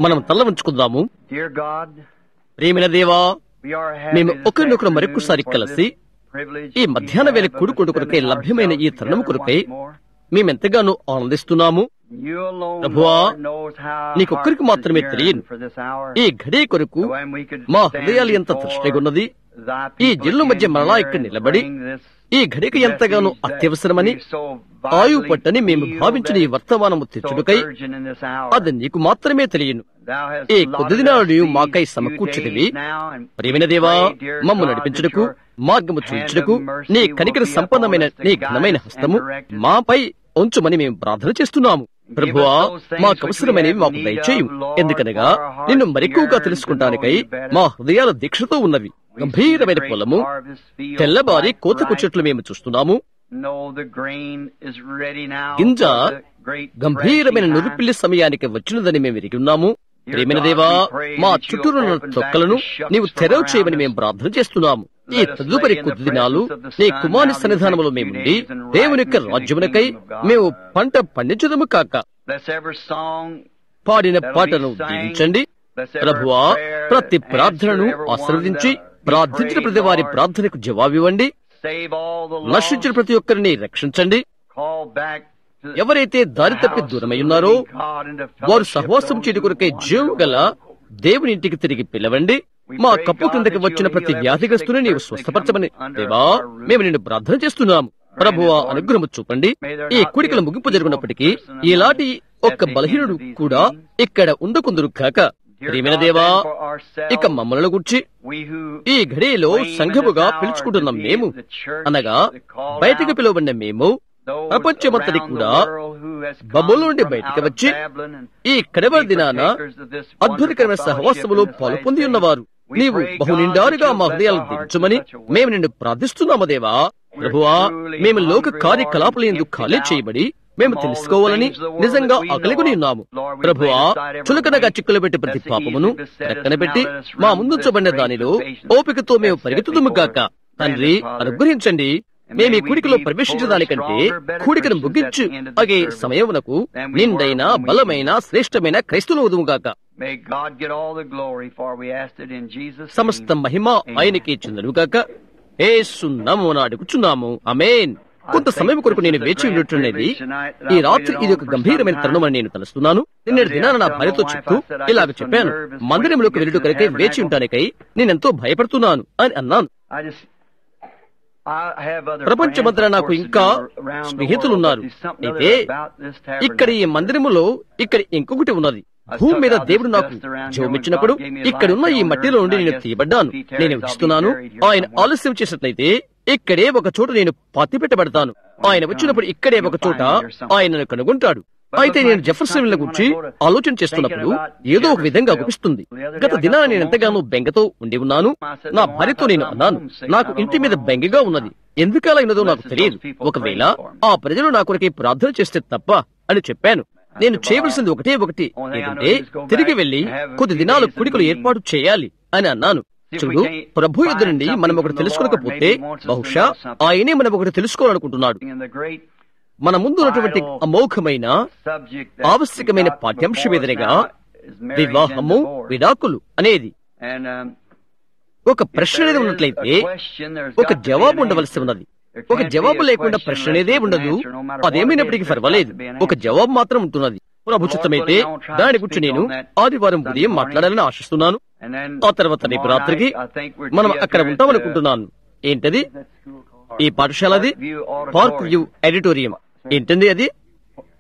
మనం తల్ల ఉంచుకుందాము. ప్రియమైన దేవా, మేము ఒకరినొకరు మరొకసారి కలిసి ఈ మధ్యాహ్న వేళ కూడుకొండు కొరకై లభ్యమైన ఈ తరుణం కొరకై మేమెంతగానో ఆనందిస్తున్నాము. ప్రభువా, నీకొక్కరికి మాత్రమే తెలియను ఈ ఘడి కొరకు మా హృదయాలు ఎంత తృష్ణగా ఉన్నది. ఈ జిల్లు మధ్య మరలా ఇక్కడ నిలబడి ఈ ఘడికి ఎంతగానో అత్యవసరమని ఆయు పట్టని మేము భావించిన ఈ వర్తమానము తెచ్చుడుకై అది నీకు మాత్రమే తెలియను. ఈ కొద్ది దినాలు నీవు మాకై సమకూర్చితివి. ప్రియమైన దేవా, మమ్ము నడిపించుటకు, మార్గము చూయించుటకు నీ కనికర సంపన్నమైన నీ ఘనమైన హస్తము మాపై ఉంచుమని మేము ప్రార్థన చేస్తున్నాము. ప్రభువా, మాకు అవసరమైనవి మాకు దయచేయు. ఎందుకనగా నిన్ను మరెక్కువగా తెలుసుకుంటానికై మా హృదయాల దీక్షతో ఉన్నవి. గంభీరమైన పొలము, తెల్లబారి కోతకు చెట్లు మేము చూస్తున్నాము. గింజ గంభీరమైన నురిపిల్లి సమయానికి వచ్చినదని మేము ఎరిగి ఉన్నాము. ప్రియమైన దేవా, మా చుట్టూరున్న తొక్కలను నీవు తెరవ చేయమని మేము ప్రార్థన చేస్తున్నాము. ఈ తదుపరి కొద్ది దినాలు నీ కుమారుని సన్నిధానములో మేముండి దేవుని యొక్క రాజ్యమునకై మేము పంట పండించదము కాక. పాడిన పాటను దీవించండి ప్రభువా. ప్రతి ప్రార్థనను ఆశీర్వదించి ప్రార్థించిన ప్రతి వారి ప్రార్థనకు జవాబివ్వండి. నశించిన ప్రతి ఒక్కరిని రక్షించండి. ఎవరైతే దారి తప్పి దూరమై ఉన్నారో వారు సహవాసం చేయడం కొరకై జీవం గల దేవుని ఇంటికి తిరిగి పిలవండి. మా కప్పు కిందకి వచ్చిన ప్రతి వ్యాధిగ్రస్తుని నీవు స్వస్థపరచమని దేవా మేము నిన్ను ప్రార్థన చేస్తున్నాము. ప్రభువా, అనుగ్రహము చూపండి. ఈ కూడికల ముగింపు జరుగునప్పటికీ ఇలాంటి ఒక్క బలహీనుడు కూడా ఇక్కడ ఉండకుందురు కాక. ప్రియమైన దేవా, ఇక మమ్మలను గుర్చి ఈ ఘడియలో సంఘముగా పిలుచుకుంటున్న మేము, అనగా బయటకు పిలువబడిన మేము, ప్రపంచమంతటి కూడా బబుల్ నుండి బయటకు వచ్చి ఈ కడవరి దినాన అద్భుతకరమైన సహవాసములో పాలు పొంది ఉన్నవారు నీవు బహునిండారుగా మా హృదయాలను దించమని మేము నిన్ను ప్రార్థిస్తున్నాము దేవా. ప్రభువా, మేము లోక కార్యకలాపాలందు ఖాళీ చేయబడి మేము తెలుసుకోవాలని నిజంగా ఆకలికొని ఉన్నాము. ప్రభువా, చులకనగా చిక్కులు పెట్టి ప్రతి పాపమును రెక్కన పెట్టి మా ముందుంచబడిన దానిలో ఓపికతో మేము పరిగెత్తుదుము గాక. తండ్రి, అనుగ్రహించండి. మేము ఈ కూడికలో ప్రవేశించడానికంటే కూడికను ముగించు అగే సమయమునకు నిండైన బలమైన శ్రేష్టమైన క్రైస్తవులవుదుము గాక. సమస్త మహిమ ఆయనకి చెందునుగాక. యేసు నామమున అడుగుచున్నాము, ఆమేన్. కొంత సమయం కొరకు నేను వేచి ఉండుచున్నది ఈ రాత్రి ఇది ఒక గంభీరమైన తరుణమని నేను తలుస్తున్నాను. నిన్నటి దినాన నా భార్యతో చెప్తూ ఇలాగ చెప్పాను, మందిరంలోకి వెళ్ళుట కొరకై వేచి ఉంటానికై నేనెంతో భయపడుతున్నాను అని అన్నాను. ప్రపంచమంతటా నాకు ఇంకా స్నేహితులున్నారు. అయితే ఇక్కడ ఈ మందిరములో ఇక్కడ ఇంకొకటి ఉన్నది. భూమి మీద దేవుడు నాకు జీవమిచ్చినప్పుడు ఇక్కడున్న ఈ మట్టిలో నుండి నేను తీయబడ్డాను. నేను ఇస్తున్నాను. ఆయన ఆలస్యం చేసినట్లయితే ఇక్కడే ఒక చోట నేను పాతి పెట్టబడతాను. ఆయన వచ్చినప్పుడు ఇక్కడే ఒక చోట ఆయనను కనుగొంటాడు. అయితే నేను జెఫర్సన్ గురించి ఆలోచన చేస్తున్నప్పుడు ఏదో ఒక విధంగా అనిపిస్తుంది. గత దినాన నేను ఎంతగానో బెంగతో ఉండి ఉన్నాను. నా భార్యతో నేను అన్నాను, నాకు ఇంటి మీద బెంగగా ఉన్నది. ఎందుకలా అయినదో నాకు తెలియదు. ఒకవేళ ఆ ప్రజలు నా కొరకే ప్రార్థన చేస్తే తప్ప అని చెప్పాను. నేను చేయవలసింది ఒకటే ఒకటి, ఏంటంటే తిరిగి వెళ్లి కొద్ది దినాలు కూడికలు ఏర్పాటు చేయాలి అని అన్నాను. చూడు, ప్రభు యుద్ధ నుండి మనం ఒకటి తెలుసుకోకపోతే బహుశా ఆయనే మనం ఒకటి తెలుసుకోవాలనుకుంటున్నాడు. మన ముందు ఉన్నటువంటి అమోఘమైన ఆవశ్యకమైన పాఠ్యాంశం ఎదురుగా వివాహము, విడాకులు అనేది ఒక ప్రశ్న అనేది ఉన్నట్లయితే ఒక జవాబు ఉండవలసి ఉన్నది. ఒక జవాబు లేకుండా ప్రశ్న అనేదే ఉండదు. అదేమైనప్పటికీ పర్వాలేదు, ఒక జవాబు మాత్రం ఉంటున్నది. ప్రభు చిత్తమైతే దాని గురించి నేను ఆదివారం ఉదయం మాట్లాడాలని ఆశిస్తున్నాను. ఆ తర్వాత రేపు రాత్రికి మనం అక్కడ ఉంటామనుకుంటున్నాను. ఏంటది? ఈ పాఠశాలది పార్క్ వ్యూ ఎడిటోరియం. ఏంటండి అది?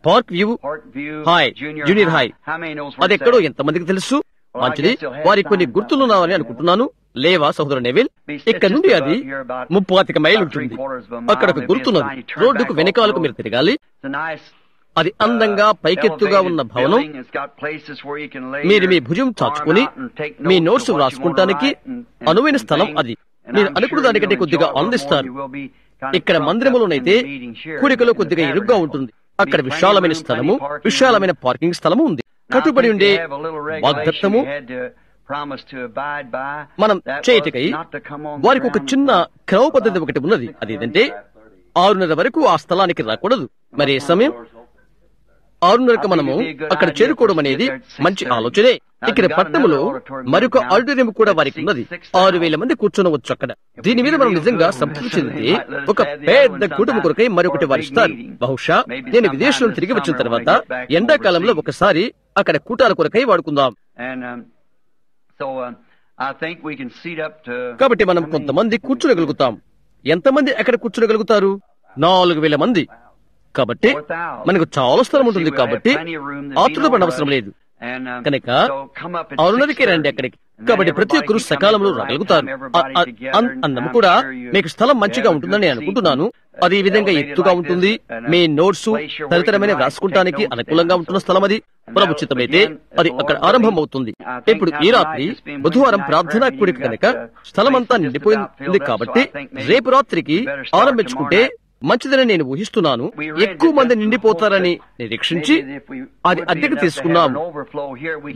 Park view high, junior high. అది ఎక్కడో ఎంతమందికి తెలుసు? మంచిది. వారికి కొన్ని గుర్తులున్నావని అనుకుంటున్నాను. లేవా సహోదరు నెవిల్? ఇక్కడ నుండి అది 35 మైళ్ళు ఉంటుంది. అక్కడ ఒక గుర్తున్నది. రోడ్డుకు వెనకాలకు మీరు తిరగాలి. అది అందంగా పైకెత్తుగా ఉన్న భవనం. మీరు మీ భుజం చాచుకుని మీ నోట్స్ వ్రాసుకుంటానికి అనువైన స్థలం అది. మీరు అనుకున్న దానికంటే కొద్దిగా ఆనందిస్తారు. ఇక్కడ మందిరములోనైతే కూడికలో కొద్దిగా ఇరుగ్గా ఉంటుంది. అక్కడ విశాలమైన స్థలము, విశాలమైన పార్కింగ్ స్థలము ఉంది. కట్టుబడి ఉండే వాగ్దత్తము మనం చేయటకై వారికి ఒక చిన్న క్రమ పద్ధతి ఒకటి ఉన్నది. అదేంటంటే 6:30 వరకు ఆ స్థలానికి రాకూడదు. మరి ఏ సమయం 6:30కు మనము అక్కడ చేరుకోవడం అనేది మంచి ఆలోచనే. ఇక్కడ పట్టణంలో మరొక ఆడిటోరియం కూడా వారికి ఉన్నది. 6,000 మంది కూర్చోనవచ్చు అక్కడ. దీని మీద మనం నిజంగా సంతృప్తి చెందితే ఒక పెద్ద కుటుంబం కొరకై మరొకటి వారిస్తారు. బహుశా నేను విదేశంలో తిరిగి వచ్చిన తర్వాత ఎండాకాలంలో ఒకసారి అక్కడ కూటాల కొరకై వాడుకుందాం. కాబట్టి మనం కొంతమంది కూర్చోగలుగుతాం. ఎంతమంది అక్కడ కూర్చోగలుగుతారు? 4,000 మంది. కాబట్టి మనకు చాలా స్థలం ఉంటుంది. కాబట్టి ఆతురత పడవసరం లేదు. కనుక అరుణదికి రండి అక్కడికి. కాబట్టి ప్రతి ఒక్కరూ సకాలంలో రాగలుగుతారు. అందము కూడా మీకు స్థలం మంచిగా ఉంటుందని నేను అనుకుంటున్నాను. అది ఈ విధంగా ఎత్తుగా ఉంటుంది. మీ నోట్స్ తదితరమైన వ్రాసుకుంటానికి అనుకూలంగా ఉంటున్న స్థలం అది. ప్రభుచితమైతే అది అక్కడ ఆరంభం అవుతుంది. ఇప్పుడు ఈ రాత్రి బుధవారం ప్రార్థనా కూడిక కనుక స్థలమంతా నిండిపోయింది. కాబట్టి రేపు రాత్రికి ఆరంభించుకుంటే మంచిదని నేను ఊహిస్తున్నాను. ఎక్కువ మంది నిండిపోతారని నిరీక్షించి అది అద్దెకు తీసుకున్నాము.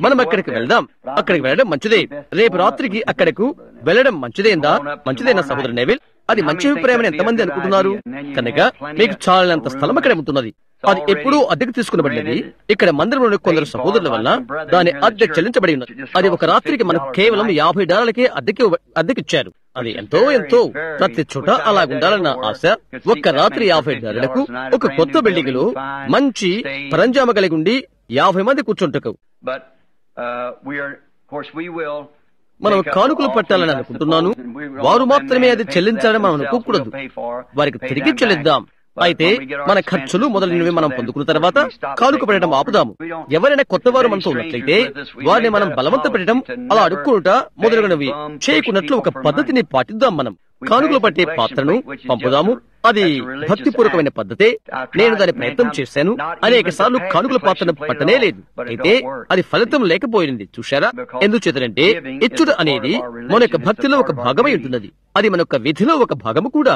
మనం అక్కడికి వెళ్దాం. అక్కడికి వెళ్ళడం మంచిదే. రేపు రాత్రికి అక్కడకు వెళ్ళడం మంచిదేనా సహోదరు నెవిల్? అది మంచి అభిప్రాయం ఎంతమంది అనుకుంటున్నారు? కనుక మీకు చాలినంత స్థలం అక్కడ ఉంటున్నది. అది ఎప్పుడూ అద్దెకు తీసుకునబడినది. ఇక్కడ మందిరంలోని కొందరు సహోదరుల వల్ల దాని అద్దె చెల్లించబడి ఉన్నది. అది ఒక రాత్రికి మనకు కేవలం $50 అద్దెకిచ్చారు. అది ఎంతో ప్రతి చోట అలాగుండాలన్న ఆశ. ఒక్క రాత్రి $50 ఒక కొత్త బిల్డింగ్ లో మంచి పరంజామ కలిగి ఉండి 50 మంది కూర్చుంటకు. మనం కానుకలు పట్టాలని అనుకుంటున్నాను. వారు మాత్రమే అది చెల్లించాలని మనం అనుకోకూడదు. వారికి తిరిగి చెల్లిద్దాం. అయితే మన ఖర్చులు మొదలైనవి మనం పొందుకున్న తర్వాత కానుక పెట్టడం ఆపుదాము. ఎవరైనా కొత్త వారు మనతో ఉన్నట్లయితే వారిని మనం బలవంత పెట్టడం, అలా అడుక్కునుట మొదలగునవి చేయకున్నట్లు ఒక పద్ధతిని పాటిద్దాం. మనం కానుకలు పట్టే పాత్రను పంపుదాము. అది భక్తిపూర్వకమైన పద్ధతే. నేను దాని ప్రయత్నం చేశాను. అనేక సార్లు కానుకల పాత్రను పట్టనే లేదు. అయితే అది ఫలితం లేకపోయింది. చూశారా? ఎందుచేతంటే ఇచ్చుట అనేది మన యొక్క భక్తిలో ఒక భాగమై ఉంటున్నది. అది మన యొక్క విధిలో ఒక భాగము కూడా.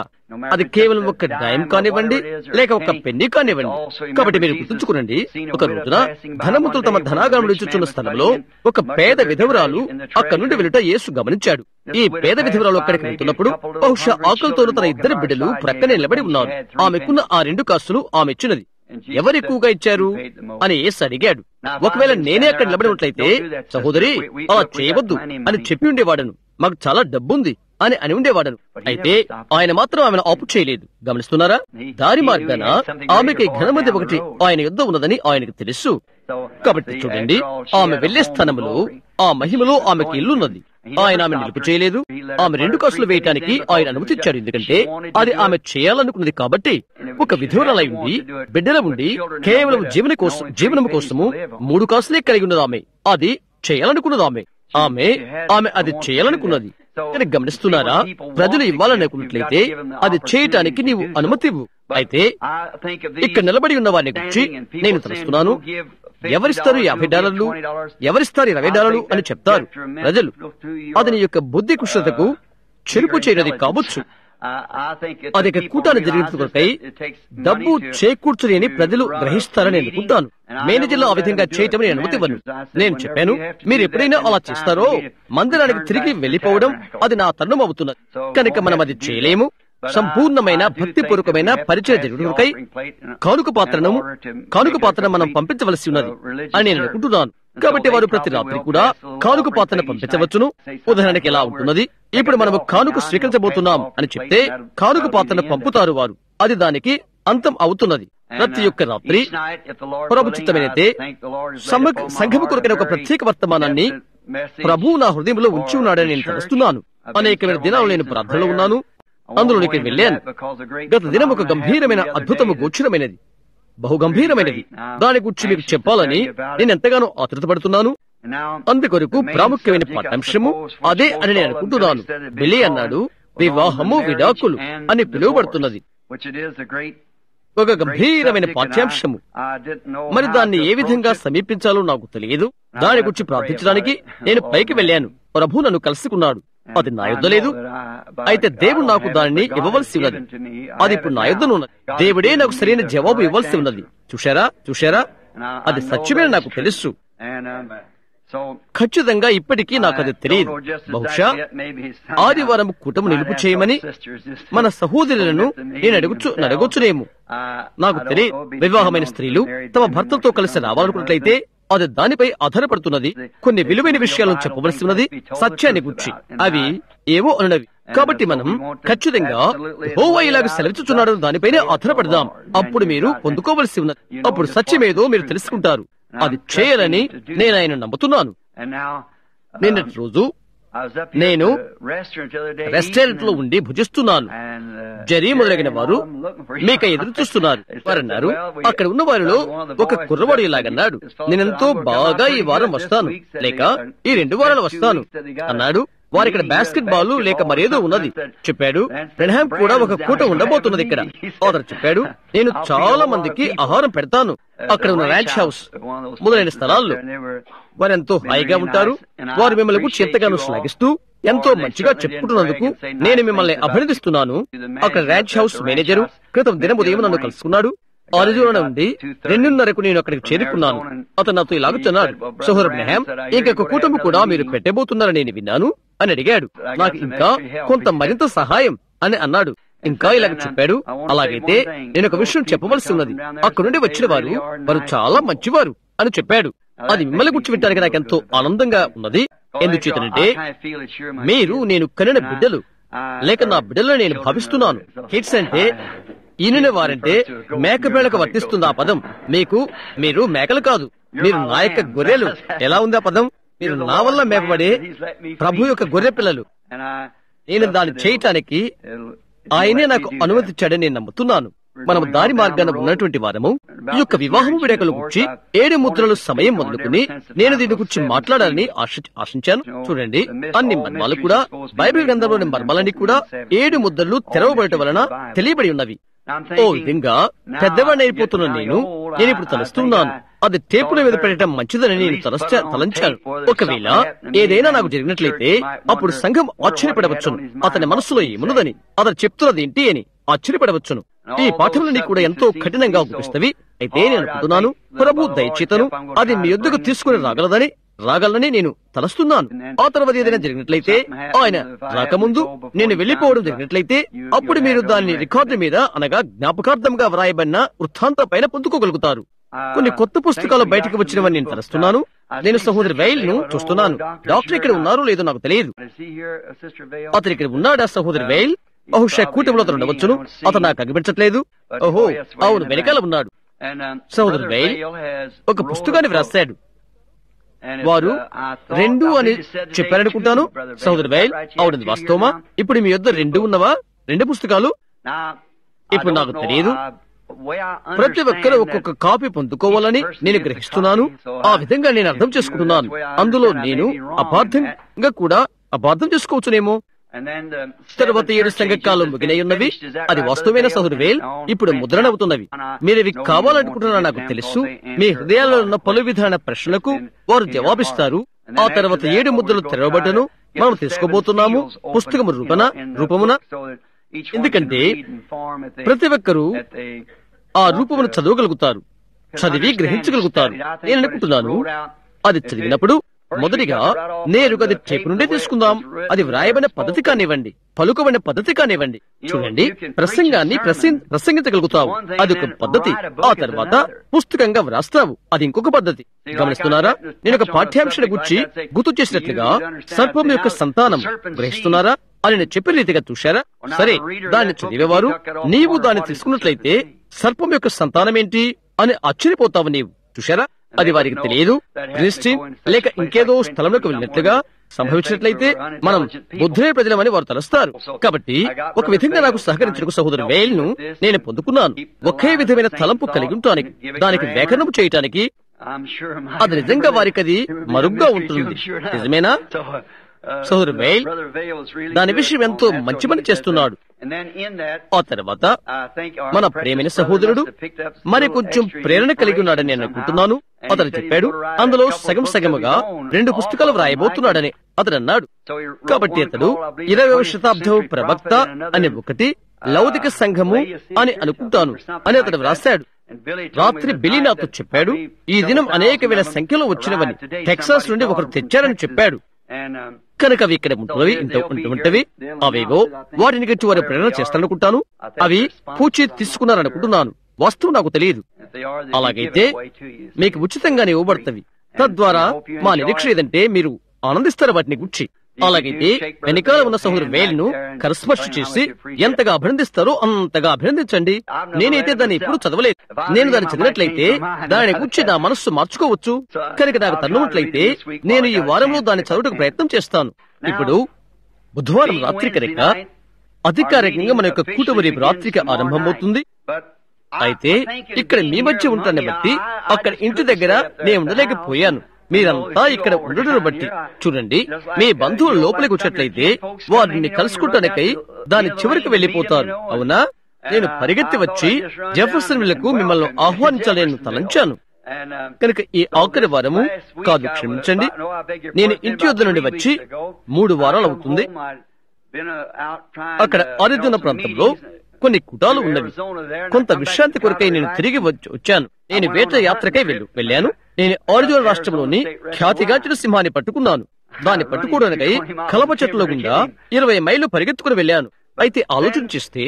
అది కేవలం ఒక డైం కానివ్వండి, లేక ఒక పెన్నీ కానివ్వండి. కాబట్టి మీరు గుర్తుంచుకునండి, ఒక రోజున ధనవంతులు తమ ధనాగారం ఇచ్చుచున్న స్థలంలో ఒక పేద విధవరాలు అక్కడి నుండి వెళ్ళుట యేసు గమనించాడు. ఈ పేద విధవరాలు అక్కడికి వెళ్తున్నప్పుడు బహుశా ఆకలితోనూ తన 2 బిడ్డలు ప్రక్కనే నిలబడి ఉన్నారు. ఆమెకున్న ఆ 2 కాసులు ఆమె ఇచ్చినది. ఎవరు ఎక్కువగా ఇచ్చారు అని యేసు అడిగాడు. ఒకవేళ నేనే అక్కడ నిలబడి ఉన్నట్లయితే, సహోదరి అలా చేయవద్దు అని చెప్పి ఉండేవాడను. మాకు చాలా డబ్బుంది అని ఉండేవాడను. అయితే ఆయన మాత్రం ఆమెను ఆపు చేయలేదు. గమనిస్తున్నారా? దారి మార్గాన ఆమెకి ఘనమది ఒకటి ఆయన యుద్ధ ఉన్నదని ఆయనకు తెలుసు. కాబట్టి చూడండి, ఆమె వెళ్లే స్థానంలో ఆ మహిమలో ఆమెకి ఇల్లున్నది. ఆయన ఆమె నిలుపు చేయలేదు. ఆమె 2 కాసులు వేయటానికి ఆయన అనుమతిచ్చాడు. ఎందుకంటే అది ఆమె చేయాలనుకున్నది. కాబట్టి ఒక విధవరాలై ఉండి బిడ్డల ఉండి కేవలం జీవనము కోసము 3 కాసులే కలిగి ఉన్నది. ఆమె అది చేయాలనుకున్నది. ఆమె అది చేయాలనుకున్నది. కానీ గమనిస్తున్నారా? ప్రజలు ఇవ్వాలనుకున్నట్లయితే అది చేయటానికి నీవు అనుమతి ఇవ్వు. అయితే ఇక్కడ నిలబడి ఉన్న వారిని గురించి నేను తెలుస్తున్నాను. ఎవరిస్తారు $50, ఎవరిస్తారు $20 అని చెప్తారు ప్రజలు. అది నీ యొక్క బుద్ధి కుశలతకు చెరుపు చేయనది కావచ్చు. అది కూటాన్ని జరిగినకై డబ్బు చేకూర్చుని అని ప్రజలు గ్రహిస్తారని అనుకుంటాను. మేనేజర్లు ఆ విధంగా చేయటం నేను అనుమతి ఇవ్వను. నేను చెప్పాను, మీరు ఎప్పుడైనా అలా చేస్తారో మందిరానికి తిరిగి వెళ్లిపోవడం అది నా తరుణం అవుతున్నది. కనుక మనం అది చేయలేము. సంపూర్ణమైన భక్తిపూర్వకమైన పరిచయ జరుగుటకై కానుక పాత్రను మనం పంపించవలసి ఉన్నది అని నేను అనుకుంటున్నాను. కాబట్టి వారు ప్రతి రాత్రి కూడా కానుక పాత్రను పంపించవచ్చును. ఉదాహరణకి ఎలా ఉంటున్నది, ఇప్పుడు మనము కానుక స్వీకరించబోతున్నాం అని చెప్తే కానుక పాత్రను పంపుతారు వారు. అది దానికి అంతం అవుతున్నది. ప్రతి ఒక్క రాత్రి ప్రభుచిత్తమైనతే సంఘము కొరకైన ఒక ప్రత్యేక వర్తమానాన్ని ప్రభువు నా హృదయంలో ఉంచి ఉన్నాడని నేను తెలుస్తున్నాను. అనేకమైన దినాలు నేను ప్రార్థనలో ఉన్నాను. అందులోనికి వెళ్ళాను. గత దినం ఒక గంభీరమైన అద్భుతము గోచరమైనది, బహు గంభీరమైనది. దాని గురించి మీకు చెప్పాలని నేను ఎంతగానో ఆతృతపడుతున్నాను. అందుకొరకు ప్రాముఖ్యమైన పాఠ్యాంశము అదే అని నేను అనుకుంటున్నాను. బిలీ అన్నాడు, వివాహము విడాకులు అని పిలువబడుతున్నది. ఒక గంభీరమైన పాఠ్యాంశము. మరి దాన్ని ఏ విధంగా సమీపించాలో నాకు తెలియదు. దాని గురించి ప్రార్థించడానికి నేను పైకి వెళ్ళాను. ప్రభు నన్ను కలుసుకున్నాడు. అది నా యుద్ధ లేదు. అయితే దేవుడు నాకు దానిని ఇవ్వవలసి ఉన్నది. అది ఇప్పుడు నా యుద్ధను ఉన్నది. దేవుడే నాకు సరైన జవాబు ఇవ్వాల్సి ఉన్నది. చూశారా? అది సత్యమే నాకు తెలుసు. ఖచ్చితంగా ఇప్పటికీ నాకు అది తెలియదు. బహుశా ఆదివారం కూటము నిలుపు చేయమని మన సహోదరులను నేను అడగొచ్చునేమో. నాకు తెలియదు. వివాహమైన స్త్రీలు తమ భర్తలతో కలిసి రావాలనుకున్నట్లయితే అది దానిపై ఆధారపడుతున్నది. కొన్ని విలువైన విషయాలను చెప్పవలసి ఉన్నది, సత్యాన్ని గురించి అవి ఏవో అనున్నవి. కాబట్టి మనం ఖచ్చితంగా యెహోవా ఇలాగ సెలవిస్తున్నాడు దానిపైనే ఆధారపడదాం. అప్పుడు మీరు పొందుకోవలసి ఉన్నది. అప్పుడు సత్యమేదో మీరు తెలుసుకుంటారు. అది చేయాలని నేను ఆయన నమ్ముతున్నాను. నిన్నటి రోజు నేను రెస్టారెంట్ లో ఉండి భుజిస్తున్నాను. జరీ మొదలగిన వారు మీకై ఎదురు చూస్తున్నారు. వారన్నారు, అక్కడ ఉన్న వారిలో ఒక కుర్రవాడు ఇలాగన్నాడు, నేనెంతో బాగా ఈ వారం వస్తాను, లేక ఈ 2 వారాలు వస్తాను అన్నాడు. వారి ఇక్కడ బాస్కెట్ బాల్ లేక మరేదో ఉన్నది చెప్పాడు. బ్రెన్హామ్ కూడా ఒక కూట ఉండబోతున్నది ఇక్కడ. అతను చెప్పాడు, నేను చాలా మందికి ఆహారం పెడతాను అక్కడ ఉన్న ర్యాంచ్ హౌస్ మొదలైన స్థలాల్లో. వారు ఎంతో హాయిగా ఉంటారు. వారు మిమ్మల్ని గురించి ఎంతగానో శ్లాఘిస్తూ ఎంతో మంచిగా చెప్పుకుంటున్నందుకు నేను మిమ్మల్ని అభినందిస్తున్నాను. అక్కడ ర్యాంచ్ హౌస్ మేనేజరు క్రితం దినం ఉదయం నన్ను కలుసుకున్నాడు. అరిజోనా నుండి 2:30కు నేను అక్కడికి చేరుకున్నాను. అతను నాతో ఇలాగుతున్నాడు, సోదరు బ్రెన్హామ్, ఇంకొక కూటమి కూడా మీరు పెట్టబోతున్నారని నేను విన్నాను అని అడిగాడు. నాకు ఇంకా కొంత మరింత సహాయం అని అన్నాడు. ఇంకా ఇలాగ చెప్పాడు, అలాగైతే నేను ఒక విషయం చెప్పవలసి ఉన్నది. అక్కడ నుండి వచ్చిన వారు చాలా మంచివారు అని చెప్పాడు. అది మిమ్మల్ని గురించి వింటానికి నాకు ఎంతో ఆనందంగా ఉన్నది. ఎందుచేతనంటే మీరు నేను కనిన బిడ్డలు, లేక నా బిడ్డలను నేను భావిస్తున్నాను. కిడ్స్ అంటే ఈయన వారంటే మేకపిల్లలకు వర్తిస్తుంది ఆ పదం. మీరు మేకలు కాదు, మీరు నా యొక్క గొర్రెలు. ఎలా ఉంది ఆ పదం? మీరు నా వల్ల మేపబడే ప్రభు యొక్క గొర్రె పిల్లలు. నేను దాన్ని చేయటానికి ఆయనే నాకు అనుమతించాడని నేను నమ్ముతున్నాను. మనం దారి మార్గాన ఉన్నటువంటి వారము. ఈ యొక్క వివాహము విడాకుల గురించి 7 ముద్రల సమయం మొదలుకుని నేను దీని గురించి మాట్లాడాలని ఆశించాను. చూడండి, అన్ని మర్మాలు కూడా బైబిల్ గ్రంథంలోని మర్మాలన్నీ కూడా 7 ముద్రలు తెరవబడటం వలన తెలియబడి ఉన్నవి. ఓ విధంగా పెద్దవాడిని అయిపోతున్న నేను ఇప్పుడు తలుస్తున్నాను. అది టేపుల మీద పెట్టడం మంచిదని నేను తలంచాను. ఒకవేళ ఏదైనా నాకు జరిగినట్లయితే అప్పుడు సంఘం ఆశ్చర్యపడవచ్చును. అతని మనసులో ఏమున్నదని, అతను చెప్తున్నది ఏంటి అని ఆశ్చర్యపడవచ్చును. ఈ పాఠములన్నీ కూడా ఎంతో కఠినంగా ఉపయోగిస్తవి. అయితే నేను అనుకుంటున్నాను, ప్రభు దయచేతను అది మీ యొద్దకు తీసుకుని రాగలనని నేను తలస్తున్నాను. ఆ తర్వాత ఏదైనా జరిగినట్లయితే, ఆయన రాకముందు నేను వెళ్లిపోవడం జరిగినట్లయితే, అప్పుడు మీరు దాన్ని రికార్డు మీద అనగా జ్ఞాపకార్థంగా వ్రాయబడిన వృత్తాంతం పైన పొందుకోగలుగుతారు. కొన్ని కొత్త పుస్తకాలు బయటకు వచ్చినవని నేను తలుస్తున్నాను. నేను సహోదరి వైల్ ను చూస్తున్నాను. డాక్టర్ ఇక్కడ ఉన్నారో లేదో నాకు తెలియదు. అతను ఇక్కడ ఉన్నాడా సహోదరి వైల్? బహుశా కూటమిలో అతను ఉండవచ్చును. అతను నాకు అనిపించట్లేదు. ఓహో, అవును, వెనకాల ఉన్నాడు. సహోదరి వైల్ ఒక పుస్తకాన్ని వ్రాసాడు. వారు 2 అని చెప్పారనుకుంటాను. సహోదరి వైల్, అవునది వాస్తవమా? ఇప్పుడు మీ యొద్ద 2 ఉన్నవా? 2 పుస్తకాలు? ఇప్పుడు నాకు తెలియదు. ప్రతి ఒక్కరూ ఒక్కొక్క కాపీ పొందుకోవాలని నేను గ్రహిస్తున్నాను. ఆ విధంగా నేను అర్థం చేసుకుంటున్నాను. అందులో నేను అపార్థం చేసుకోవచ్చునేమో. తర్వాత 7 సంఘకాలు ముగినై ఉన్నవి. అది వాస్తవమైన సహోదరు వేల్ ఇప్పుడు ముద్రణవుతున్నవి. మీరు ఇవి కావాలనుకుంటున్నా నాకు తెలుసు. మీ హృదయాల్లో ఉన్న పలు విధాన ప్రశ్నలకు వారు జవాబిస్తారు. ఆ తర్వాత 7 ముద్రలు తెరవబడ్డను మనం తీసుకోబోతున్నాము పుస్తకము రూపమున. ఎందుకంటే ప్రతి ఒక్కరూ ఆ రూపమును చదవగలుగుతారు, చదివి గ్రహించగలుగుతారు. నేను అనుకుంటున్నాను అది చదివినప్పుడు మొదటిగా నేరుగా అది టేపు నుండే తీసుకుందాం. అది వ్రాయబడిన పద్ధతి కానివ్వండి, పలుకబడిన పద్ధతి కానివ్వండి. చూడండి, ప్రసంగాన్ని ప్రసంగించగలుగుతావు, అది ఒక పద్ధతి. ఆ తర్వాత పుస్తకంగా వ్రాస్తావు, అది ఇంకొక పద్ధతి. గమనిస్తున్నారా? నేను ఒక పాఠ్యాంశాన్ని గుర్తు చేసినట్లుగా సర్పం యొక్క సంతానం గ్రహిస్తున్నారా అని నేను చెప్పిన రీతిగా చూశారా? సరే, దాన్ని చదివేవారు నీవు దాన్ని తీసుకున్నట్లయితే సర్పం యొక్క సంతానం ఏంటి అని ఆశ్చర్యపోతావు. నీవు చూశారా? అది వారికి తెలియదు. క్రిస్టియన్ లేక ఇంకేదో స్థలంలోకి వెళ్ళినట్లుగా సంభవించినట్లయితే మనం బుద్ధులే ప్రజలమని వారు తలుస్తారు. కాబట్టి ఒక విధంగా నాకు సహకరించిన సహోదరు వేల్ ను నేను పొందుకున్నాను. ఒకే విధమైన తలంపు కలిగి ఉండటానికి, దానికి వ్యాకరణం చేయటానికి. అది నిజంగా వారికి అది మరుగ్గా ఉంటుంది. నిజమేనా? సహోదరు వేల్ దాని విషయం ఎంతో మంచి పని చేస్తున్నాడు. ఆ తర్వాత మన ప్రేమైన సహోదరుడు మరి కొంచెం ప్రేరణ కలిగి ఉన్నాడని నేను అనుకుంటున్నాను. అతను చెప్పాడు అందులో సగముగా 2 పుస్తకాలు వ్రాయబోతున్నాడని అతడు అన్నాడు. కాబట్టి అతడు 20వ శతాబ్దం ప్రవక్త అని ఒకటి, లౌకిక సంఘము అని అనుకుంటాను అని అతడు వ్రాశాడు. రాత్రి బిల్లీ నాతో చెప్పాడు, ఈ దినం అనేక వేల సంఖ్యలో వచ్చినవని టెక్సాస్ నుండి ఒకరు తెచ్చారని చెప్పాడు. కనుక అవి ఇక్కడ ఉంటవి. అవేవో వాటిని గురించి వారు ప్రేరణ చేస్తారనుకుంటాను. అవి పూచి తీసుకున్నారనుకుంటున్నాను. వస్తువు నాకు తెలియదు. అలాగైతే మీకు ఉచితంగానే ఇవ్వబడతవి. తద్వారా మా నిరీక్ష ఏదంటే మీరు ఆనందిస్తారు వాటిని గుర్చి. అలాగైతే వెనకాల ఉన్న సహోదరు వేలును కరస్పర్శ చేసి ఎంతగా అభినందిస్తారో అంతగా అభినందించండి. నేనైతే దాన్ని ఎప్పుడు చదవలేదు. నేను దాన్ని చదివినట్లయితే దాని గురించి నా మనస్సు మార్చుకోవచ్చు. కనుక నాకు తన్నున్నట్లయితే నేను ఈ వారంలో దాన్ని చదవడానికి ప్రయత్నం చేస్తాను. ఇప్పుడు బుధవారం రాత్రి కనుక అధికారికంగా మన యొక్క కూటమి రేపు రాత్రికి ఆరంభమవుతుంది. అయితే ఇక్కడ మీ మధ్య ఉంటాన్ని బట్టి అక్కడ ఇంటి దగ్గర నేను ఉండలేకపోయాను. మీరంతా ఇక్కడ ఉండటం బట్టి చూడండి, మీ బంధువులు లోపలికి వచ్చినట్లయితే వారిని కలుసుకుంటానికై దాని చివరికి వెళ్లిపోతారు. అవునా? నేను పరిగెత్తి వచ్చి జెఫర్సన్ విల్లకు మిమ్మల్ని ఆహ్వానించాలని తలంచాను. కనుక ఈ ఆఖరి వారము కాదు, క్షమించండి, నేను ఇంటి వద్ద నుండి వచ్చి 3 వారాలు అవుతుంది. అక్కడ ఆరిజోనా ప్రాంతంలో కొన్ని కుటాలు ఉన్నవి. కొంత విశ్రాంతి కొరకై నేను తిరిగి వచ్చాను. నేను వేట యాత్రకై వెళ్ళాను. నేను ఆరిజోనా రాష్ట్రంలోని ఖ్యాతిగాంచిన సింహాన్ని పట్టుకున్నాను. దాన్ని పట్టుకోవడానికై కలప చెట్ల గుండా 20 మైళ్ళు పరిగెత్తుకుని వెళ్ళాను. అయితే ఆలోచన చేస్తే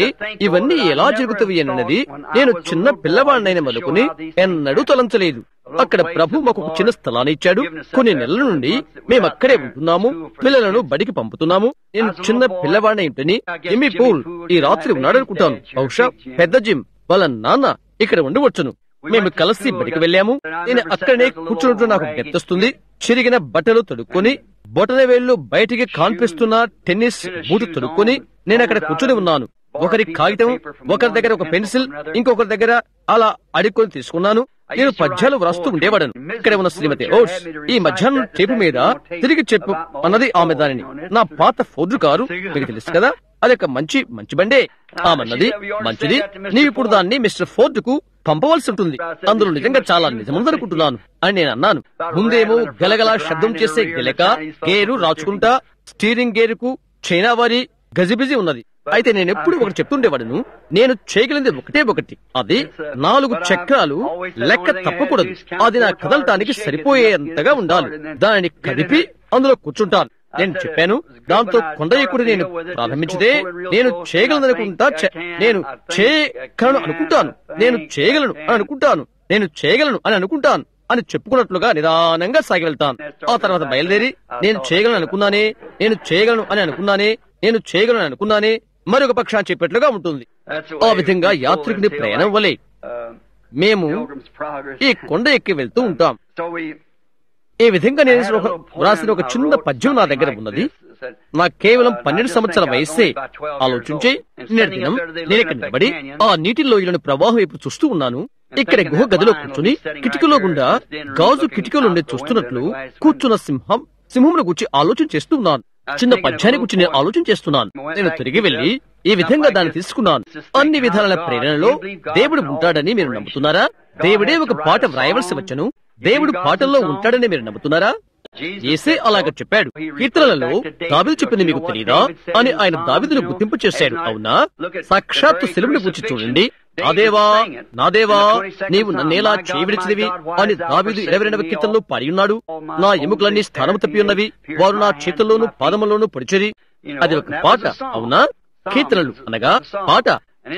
ఇవన్నీ ఎలా జరుగుతాయి అన్నది నేను చిన్న పిల్లవాడినైన మొదలుకుని ఎన్నడూ తలంచలేదు. అక్కడ ప్రభు మాకు ఒక చిన్న స్థలాన్ని ఇచ్చాడు. కొన్ని నెలల నుండి మేము అక్కడే ఉంటున్నాము. పిల్లలను బడికి పంపుతున్నాము. నేను చిన్న పిల్లవాడిని ఇంటిని ఎమ్మి పూల్ ఈ రాత్రి ఉన్నాడనుకుంటాను. బహుశా పెద్ద జిమ్ వాళ్ళ నాన్న ఇక్కడ ఉండవచ్చును. మేము కలిసి బడికి వెళ్ళాము. నేను అక్కడనే కూర్చుంటూ నాకు గెత్తొస్తుంది. చిరిగిన బట్టలు తొడుక్కొని బొటన వేళ్లు బయటికి కాన్పిస్తున్న టెన్నిస్ బూటు తొడుక్కొని నేను అక్కడ కూర్చొని ఉన్నాను. ఒకరి కాగితం, ఒకరి దగ్గర ఒక పెన్సిల్, ఇంకొకరి దగ్గర అలా అడుక్కొని తీసుకున్నాను. నేను పద్యాలు వ్రాస్తూ ఉండేవాడను. ఇక్కడ ఉన్న శ్రీమతి ఓట్స్ ఈ మధ్యాహ్నం టేపు మీద తిరిగి చెప్పు అన్నది ఆమె దానిని. నా పాత ఫోర్డు కారు మీకు తెలుసు కదా, అది ఒక మంచి బండే. ఆమెన్నది, మంచిది, నీవిప్పుడు దాన్ని మిస్టర్ ఫోర్డ్ కు పంపవలసి ఉంటుంది. అందులో నిజంగా చాలా నిజముందనుకుంటున్నాను అని నేను అన్నాను. ముందేమో గలగలా శబ్దం చేసే గెలక గేరు రాచుకుంటా స్టీరింగ్ గేరుకు చైనా వారి గజిబిజి ఉన్నది. అయితే నేను ఎప్పుడు ఒకటి చెప్తుండేవాడును, నేను చేయగలిగింది ఒకటి, అది 4 చక్రాలు లెక్క తప్పకూడదు. అది నా కదలటానికి సరిపోయేంతగా ఉండాలి. దానిని కదిపి అందులో కూర్చుంటాను. నేను చెప్పాను. దాంతో కొండ ఎక్కుడు నేను ప్రారంభించితే నేను చేయగలను అనుకుంటాను అని చెప్పుకున్నట్లుగా నిదానంగా సాగి వెళ్తాను. ఆ తర్వాత బయలుదేరి నేను చేయగలను అనుకున్నానే మరొక పక్షాన్ని చెప్పేట్లుగా ఉంటుంది. ఆ విధంగా యాత్రికుని ప్రయాణం వలె మేము ఈ కొండ ఎక్కి వెళ్తూ ఉంటాం. ఈ విధంగా నేను వ్రాసిన ఒక చిన్న పద్యం నా దగ్గర ఉన్నది. నాకు కేవలం 12 సంవత్సరాల వయస్సే. ఆలోచించి నేటి దినం నేను ఇక్కడ నిలబడి ఆ నీటి లోయలను ప్రవాహం వైపు చూస్తూ ఉన్నాను. ఇక్కడ గుహ గదిలో కూర్చుని కిటికీలో గుండా గాజు కిటికీలో చూస్తున్నట్లు కూర్చున్న సింహంను గురించి ఆలోచన చేస్తూ ఉన్నాను. చిన్న పద్యాన్ని గురించి నేను ఆలోచన చేస్తున్నాను. నేను తిరిగి వెళ్లి ఈ విధంగా దాన్ని తీసుకున్నాను. అన్ని విధాల ప్రేరణలో దేవుడు ఉంటాడని మీరు నమ్ముతున్నారా? దేవుడే ఒక పాట వ్రాయవలసి వచ్చను. దేవుడు పాటల్లో ఉంటాడని మీరు నమ్ముతున్నారా? యేసే అలాగ చెప్పాడు. కీర్తనలలో దావీదు చెప్పింది మీకు తెలియదా అని ఆయన దావీదును గుర్తింపు చేశాడు. అవునా? సాక్షాత్తు శిలువను గురించి చూడండి. నా దేవా నీవు నన్నేలా చేయవిడిచిదివి అని దావీదు 22వ కీర్తనలో పాడి ఉన్నాడు. నా ఎముకలన్నీ స్థానము తప్పి ఉన్నవి, వారు నా చేతుల్లోనూ పాదముల్లోనూ పొడిచెరి. అది ఒక పాట. అవునా? కీర్తనలు అనగా పాట.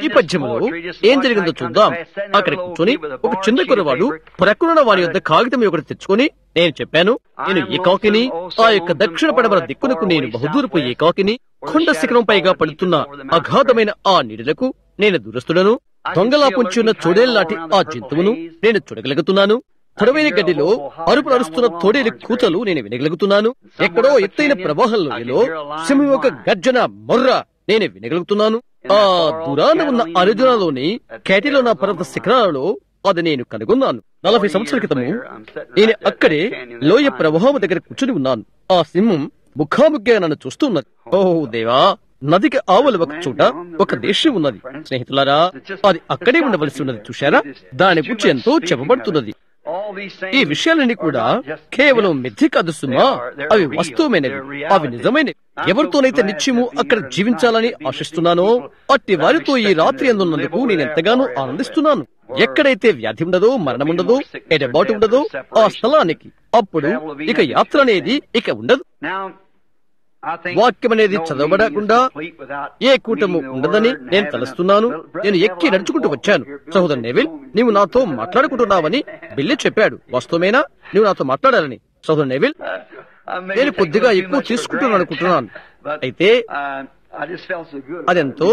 ఈ పద్యములో ఏం జరిగిందో చూద్దాం. అక్కడ కూర్చొని ఒక చిన్న కుర్రవాడు ప్రక్కనున్న వారి యొద్ద కాగితం ఒకటి తెచ్చుకొని నేను చెప్పాను, నేను ఏకాకిని, ఆ యొక్క దక్షిణ పడమర దిక్కునకు నేను బహుదూరపు ఏకాకిని, కొండ శిఖరం పైగా పడుతున్న అగాధమైన ఆ నీడలకు నేను దూరస్తుడను. దొంగలా పొంచున్న చోడేళ్లాంటి ఆ జంతువును నేను చూడగలుగుతున్నాను. పొడవైన గడ్డిలో అరుపులు అరుస్తున్న తోడేలి కూతలు నేను వినగలుగుతున్నాను. ఎక్కడో ఎత్తైన ప్రవాహంలో సింహం యొక్క గర్జన మొర్ర నేను వినగలుగుతున్నాను. ఆ దూరాన ఉన్న అరిజోనాలోని క్యాటిలోనా పర్వత శిఖరాలలో అది నేను కనుగొన్నాను. 40 సంవత్సరాల క్రితము నేను అక్కడే లోయ ప్రవాహం దగ్గర కూర్చుని ఉన్నాను. ఆ సింహం ముఖాముఖిగా నన్ను చూస్తూ ఉన్నది. ఓహో దేవా, నదికి ఆవల ఒక చోట ఒక దేశం ఉన్నది. స్నేహితులారా, అది అక్కడే ఉండవలసి ఉన్నది. చూశారా? దాని గురించి ఎంతో చెప్పబడుతున్నది. ఈ విషయాలన్నీ కూడా కేవలం మిథ్య కాదు సుమా, అవి వాస్తవమైనవి, అవి నిజమైనవి. ఎవరితోనైతే నిత్యము అక్కడ జీవించాలని ఆశిస్తున్నానో అట్టి వారితో ఈ రాత్రి అందున్నందుకు నేను ఎంతగానో ఆనందిస్తున్నాను. ఎక్కడైతే వ్యాధి ఉండదో, మరణం ఉండదో, ఎడబాటు ఉండదో ఆ స్థలానికి అప్పుడు ఇక యాత్ర అనేది ఇక ఉండదు. వాక్యం అనేది చదవబడకుండా ఏ కూటము ఉండదని నేను తలుస్తున్నాను. నేను ఎక్కి నడుచుకుంటూ వచ్చాను. సహోదరు నెవిల్, నీవు నాతో మాట్లాడుకుంటున్నావని బిల్లి చెప్పాడు. వాస్తవమేనా? నీవు నాతో మాట్లాడాలని. సహోదరు నెవిల్, నేను కొద్దిగా ఎక్కువ తీసుకుంటున్నాను అనుకుంటున్నాను. అయితే అదెంతో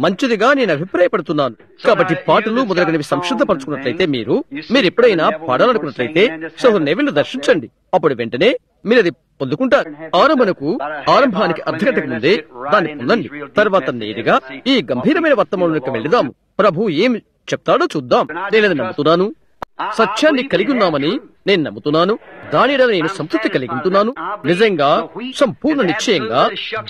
మంచిదిగా నేను అభిప్రాయపడుతున్నాను. కాబట్టి పాటలు మొదలగునవి సంసిద్ధపరచుకున్నట్లయితే మీరు ఎప్పుడైనా పాడాలనుకున్నట్లయితే సహోదరు నెవిల్ దర్శించండి. అప్పుడు వెంటనే మీరు అది పొందుకుంటారు. ఆరంభానికి అర్ధగంటకు ముందే దాన్ని పొందండి. తర్వాత నేరుగా ఈ గంభీరమైన వర్తమానంలోకి వెళ్దాము. ప్రభు ఏం చెప్తాడో చూద్దాం. నేనది నమ్ముతున్నాను. సత్యాన్ని కలిగి ఉన్నామని నేను నమ్ముతున్నాను. దానిలో నేను సంతృప్తి కలిగి ఉంటున్నాను. నిజంగా సంపూర్ణ నిశ్చయంగా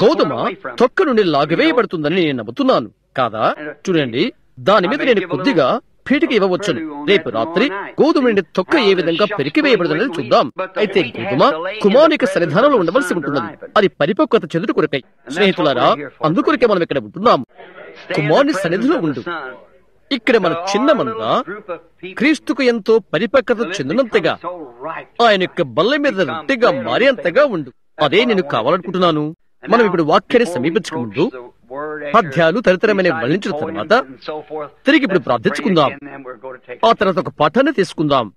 గోధుమ తొక్క నుండి లాగివేయబడుతుందని నేను నమ్ముతున్నాను కాదా? చూడండి, దాని మీద నేను కొద్దిగా పీటిక ఇవ్వవచ్చును. రేపు రాత్రి గోధుమ నుండి తొక్క ఏ విధంగా పెరికివేయబడుతుందని చూద్దాం. అయితే గోధుమ కుమారునిక సన్నిధానంలో ఉండవలసి ఉంటున్నది. అది పరిపక్వత చెందుడు కొరకై. స్నేహితులారా, అందుకొరకే మనం ఇక్కడ ఉంటున్నాము. కుమారుని సన్నిధిలో ఉండు. ఇక్కడ మన చిన్న మంద క్రీస్తుకు ఎంతో పరిపక్వత చెందినంతగా, ఆయన యొక్క బల్ల మీద రొట్టెగా మారేంతగా ఉండు. అదే నేను కావాలనుకుంటున్నాను. మనం ఇప్పుడు వాక్యాన్ని సమీపించక ముందు పద్యాలు తదితరమైన వర్ణించిన తర్వాత తిరిగి ఇప్పుడు ప్రార్థించుకుందాం. ఆ తర్వాత ఒక పాఠాన్ని తీసుకుందాం.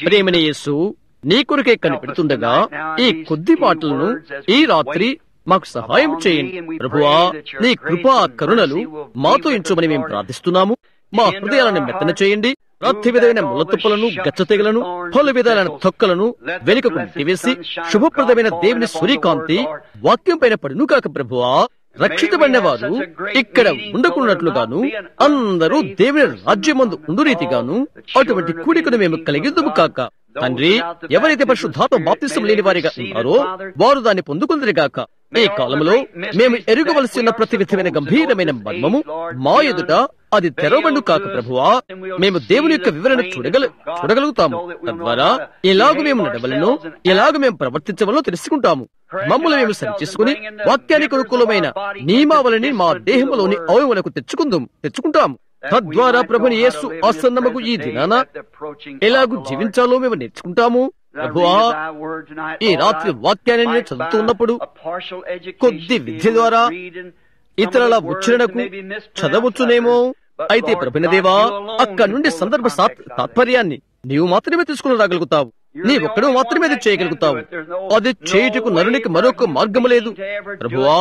ప్రేమని యేసు, నీ కొరకే కనిపెడుతుండగా ఈ కొద్ది మాటలను ఈ రాత్రి మాకు సహాయం చేయండి. ప్రభువా, నీ కృపా కరుణలు మాతో ఇంచమని మేము ప్రార్థిస్తున్నాము. మా హృదయాలను మెత్తన చేయండి. ప్రతి విధమైన ముళ్ళతుప్పలను, గచ్చతెగలను, పలు విధాలైన తొక్కలను వెనుకకు నెట్టివేసి శుభప్రదమైన దేవుని సూర్యకాంతి వాక్యం పైన పడును కాక ప్రభువా. రక్షితమైన వారు ఇక్కడ ఉండకున్నట్లుగాను, అందరూ దేవుని రాజ్యమందు ఉండు రీతిగాను అటువంటి కూడికను మేము కలిగిద్దుము కాక. తండ్రి, ఎవరైతే పరిశుద్ధాత్మ బాప్తిసం లేని వారిగా ఉన్నారో వారు దాన్ని పొందుకుందరు గాక. ఈ కాలంలో మేము ఎరుగవలసి ఉన్న ప్రతి విధమైన గంభీరమైన మర్మము మా ఎదుట అది తెరవబడు కాక ప్రభువా. మేము దేవుని యొక్క వివరణ చూడగలుగుతాము. తద్వారా ఎలాగూ మేము నడవలను, ఎలాగూ మేము ప్రవర్తించవలనో తెలుసుకుంటాము. మమ్మల్ని మేము సరిచేసుకుని వాక్యానికి అనుకూలమైన నియమావళిని మా దేహంలోని అవయములకు తెచ్చుకుంటాము. తద్వారా ప్రభుని యేసు ఆసన్నముకు ఈ దినాన ఎలాగూ జీవించాలో మేము నేర్చుకుంటాము. ప్రభువా, ఈ రాత్రి వాక్యాన్ని చదువుతున్నప్పుడు కొద్ది విద్య ద్వారా ఇతరుల ఉచ్చారణకు చదవచ్చునేమో. అయితే ప్రభుదేవా, అక్కడి నుండి సందర్భ తాత్పర్యాన్ని నీవు మాత్రమే తీసుకుని రాగలుగుతావు. నీ ఒక్కడు మాత్రమే అది చేయగలుగుతావు. అది చేయుటకు నరునికి మరొక మార్గము లేదు ప్రభువా.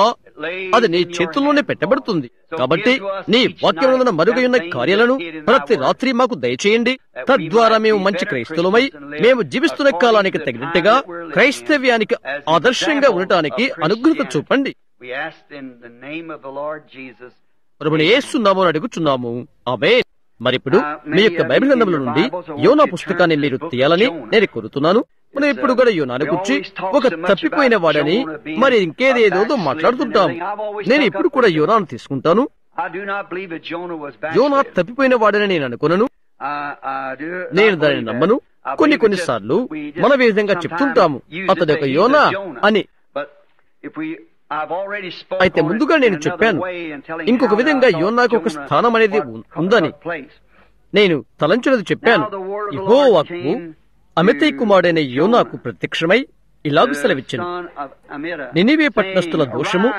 అది నీ చేతుల్లోనే పెట్టబడుతుంది. కాబట్టి నీ వాక్యమున మరుగైన కార్యాలను ప్రతి రాత్రి మాకు దయచేయండి. తద్వారా మేము మంచి క్రైస్తవులమై మేము జీవిస్తున్న కాలానికి తగినట్టుగా క్రైస్తవ్యానికి ఆదర్శంగా ఉండటానికి అనుగ్రహత చూపండి. ప్రభుని యేసు నామమున అడుగుచున్నాము. ఆమేన్. మరిప్పుడు మీ యొక్క బైబిల్ గ్రంథముల నుండి యోనా పుస్తకాన్ని మీరు తీయాలని నేను కోరుతున్నాను. మనం ఇప్పుడు కూడా యోనాను గురించి ఒక తప్పిపోయిన వాడని మరి ఇంకేదేదో మాట్లాడుతుంటాం. నేను ఇప్పుడు కూడా యోనాను తీసుకుంటాను. యోనా తప్పిపోయిన వాడని నేను అనుకున్నాను. నేను దానిని నమ్మను. కొన్నిసార్లు మనం ఈ విధంగా చెప్తుంటాము, అతడు ఒక యోనా అని. అయితే ముందుగా నేను చెప్పాను, ఇంకొక విధంగా యోనాకు ఒక స్థానం అనేది ఉందని నేను తలంచినది చెప్పాను. యెహోవాకు అమితై కుమారుడైన యోనాకు ప్రత్యక్షమై ఇలాగ సెలవిచ్చెను, నినివే పట్టణస్థుల దోషము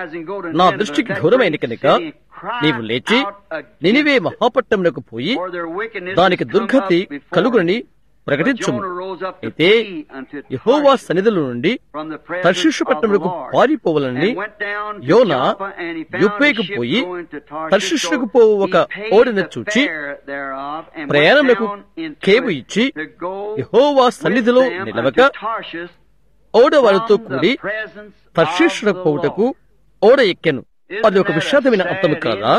నా దృష్టికి ఘోరమైన కనుక నీవు లేచి నినివే మహాపట్టణమునకు పోయి దానికి దుర్గతి కలుగునని ప్రకటించుము. అయితే యెహోవా సన్నిధుల నుండి తర్షీషు పట్టణమునకు పారిపోవాలని యోనా యొప్పేకు పోయి తర్షీషుకు పోవు ఒక ఓడను చూచి ప్రయాణమునకు కేబు ఇచ్చి యెహోవా సన్నిధిలో నిలవక ఓడ వారితో కూడి తర్షీషునకు పోవుటకు ఓడ ఎక్కెను. అది ఒక విషాదమైన అర్థము కాదా?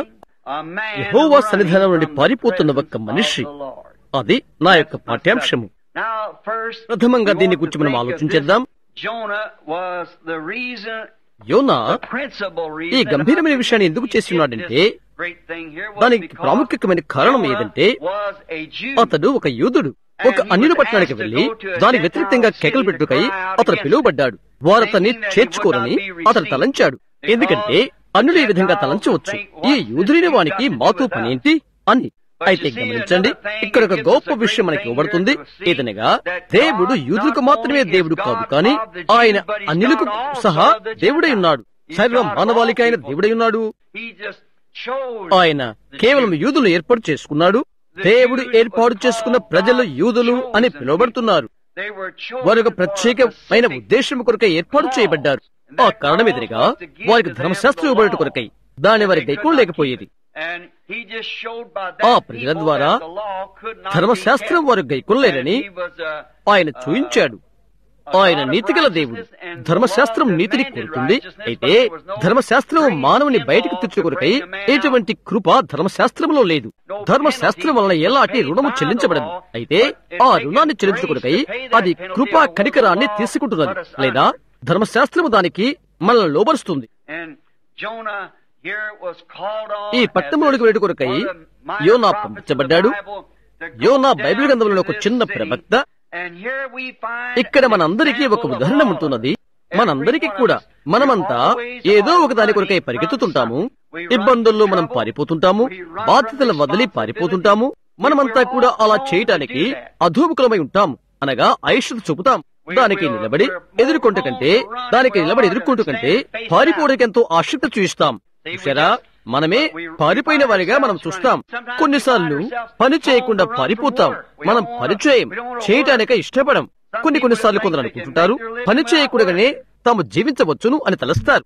యెహోవా సన్నిధానం నుండి పారిపోతున్న ఒక మనిషి. అది నా యొక్క పాఠ్యాంశము. ప్రథమంగా దీన్ని గురించి మనం ఆలోచించేద్దాం. యోనా ఈ గంభీరమైన విషయాన్ని ఎందుకు చేస్తున్నాడంటే దానికి ప్రాముఖ్యమైన కారణం ఏదంటే అతడు ఒక యూదుడు. ఒక అన్యుల పట్టణానికి వెళ్లి దానికి వ్యతిరేకంగా కేకలు పెట్టుకై అతను పిలువబడ్డాడు. వారు అతన్ని చేర్చుకోరని అతను తలంచాడు. ఎందుకంటే అన్యులు ఈ విధంగా తలంచవచ్చు, ఈ యూదులైన వానికి మాతో పనేంటి అని. అయితే గమనించండి, ఇక్కడ ఒక గొప్ప విషయం మనకి ఇవ్వబడుతుంది. ఏదనగా దేవుడు యూదులకు మాత్రమే దేవుడు కాదు, కానీ ఆయన అన్యులకు సహా దేవుడై ఉన్నాడు. సర్వ మానవాళికి ఆయన దేవుడై ఉన్నాడు. ఆయన కేవలం యూదులు ఏర్పాటు చేసుకున్నాడు. దేవుడు ఏర్పాటు చేసుకున్న ప్రజలు యూదులు అని పిలువబడుతున్నారు. వారు ఒక ప్రత్యేకమైన ఉద్దేశం కొరకై ఏర్పాటు చేయబడ్డారు. ఆ కారణం ఎదురుగా వారికి ధర్మశాస్త్రం ఇవ్వబడుట కొరకై దాని వారి గైకోలేకపోయేది. ఆ ప్రజల ద్వారా ధర్మశాస్త్రం వారు గైకొనలేరని ఆయన చూయించాడు. ఆయన నీతిగల దేవుడు. ధర్మశాస్త్రం నీతిని కోరుతుంది. అయితే ధర్మశాస్త్రం మానవుని బయటకు తెచ్చుకొరకై ఎటువంటి కృప ధర్మశాస్త్రంలో లేదు. ధర్మశాస్త్రం వలన ఎలాంటి రుణము చెల్లించబడదు. అయితే ఆ రుణాన్ని చెల్లించుకొరకై అది కృపా కనికరాన్ని తీసుకుంటున్నది, లేదా ధర్మశాస్త్రము దానికి మనల్ని లోబరుస్తుంది. ఈ పట్టణంలోనికి వెళ్ళి కొరకై యోనా పంపించబడ్డాడు. యోనా బైబిల్ గ్రంథంలో ఒక చిన్న ప్రవక్త. ఇక్కడ మనందరికీ ఒక ఉదాహరణ ఉంటున్నది. మనందరికీ కూడా మనమంతా ఏదో ఒక దాని కొరకై పరిగెత్తుతుంటాము. ఇబ్బందుల్లో మనం పారిపోతుంటాము, బాధ్యతలు వదిలి పారిపోతుంటాము. మనమంతా కూడా అలా చేయటానికి అధోముఖులమై ఉంటాము, అనగా ఐషత చూపుతాం. దానికి నిలబడి ఎదుర్కొంట కంటే పారిపోవడానికి ఎంతో ఆసక్తి చూపిస్తాం. చూసారా, మనమే పారిపోయిన వారిగా మనం చూస్తాం. కొన్నిసార్లు పని చేయకుండా పారిపోతాం. మనం పని చేయటానికే ఇష్టపడం. కొన్నిసార్లు కొందరు అనుకుంటుంటారు పని చేయకూడగానే తాము జీవించవచ్చును అని తలస్తారు.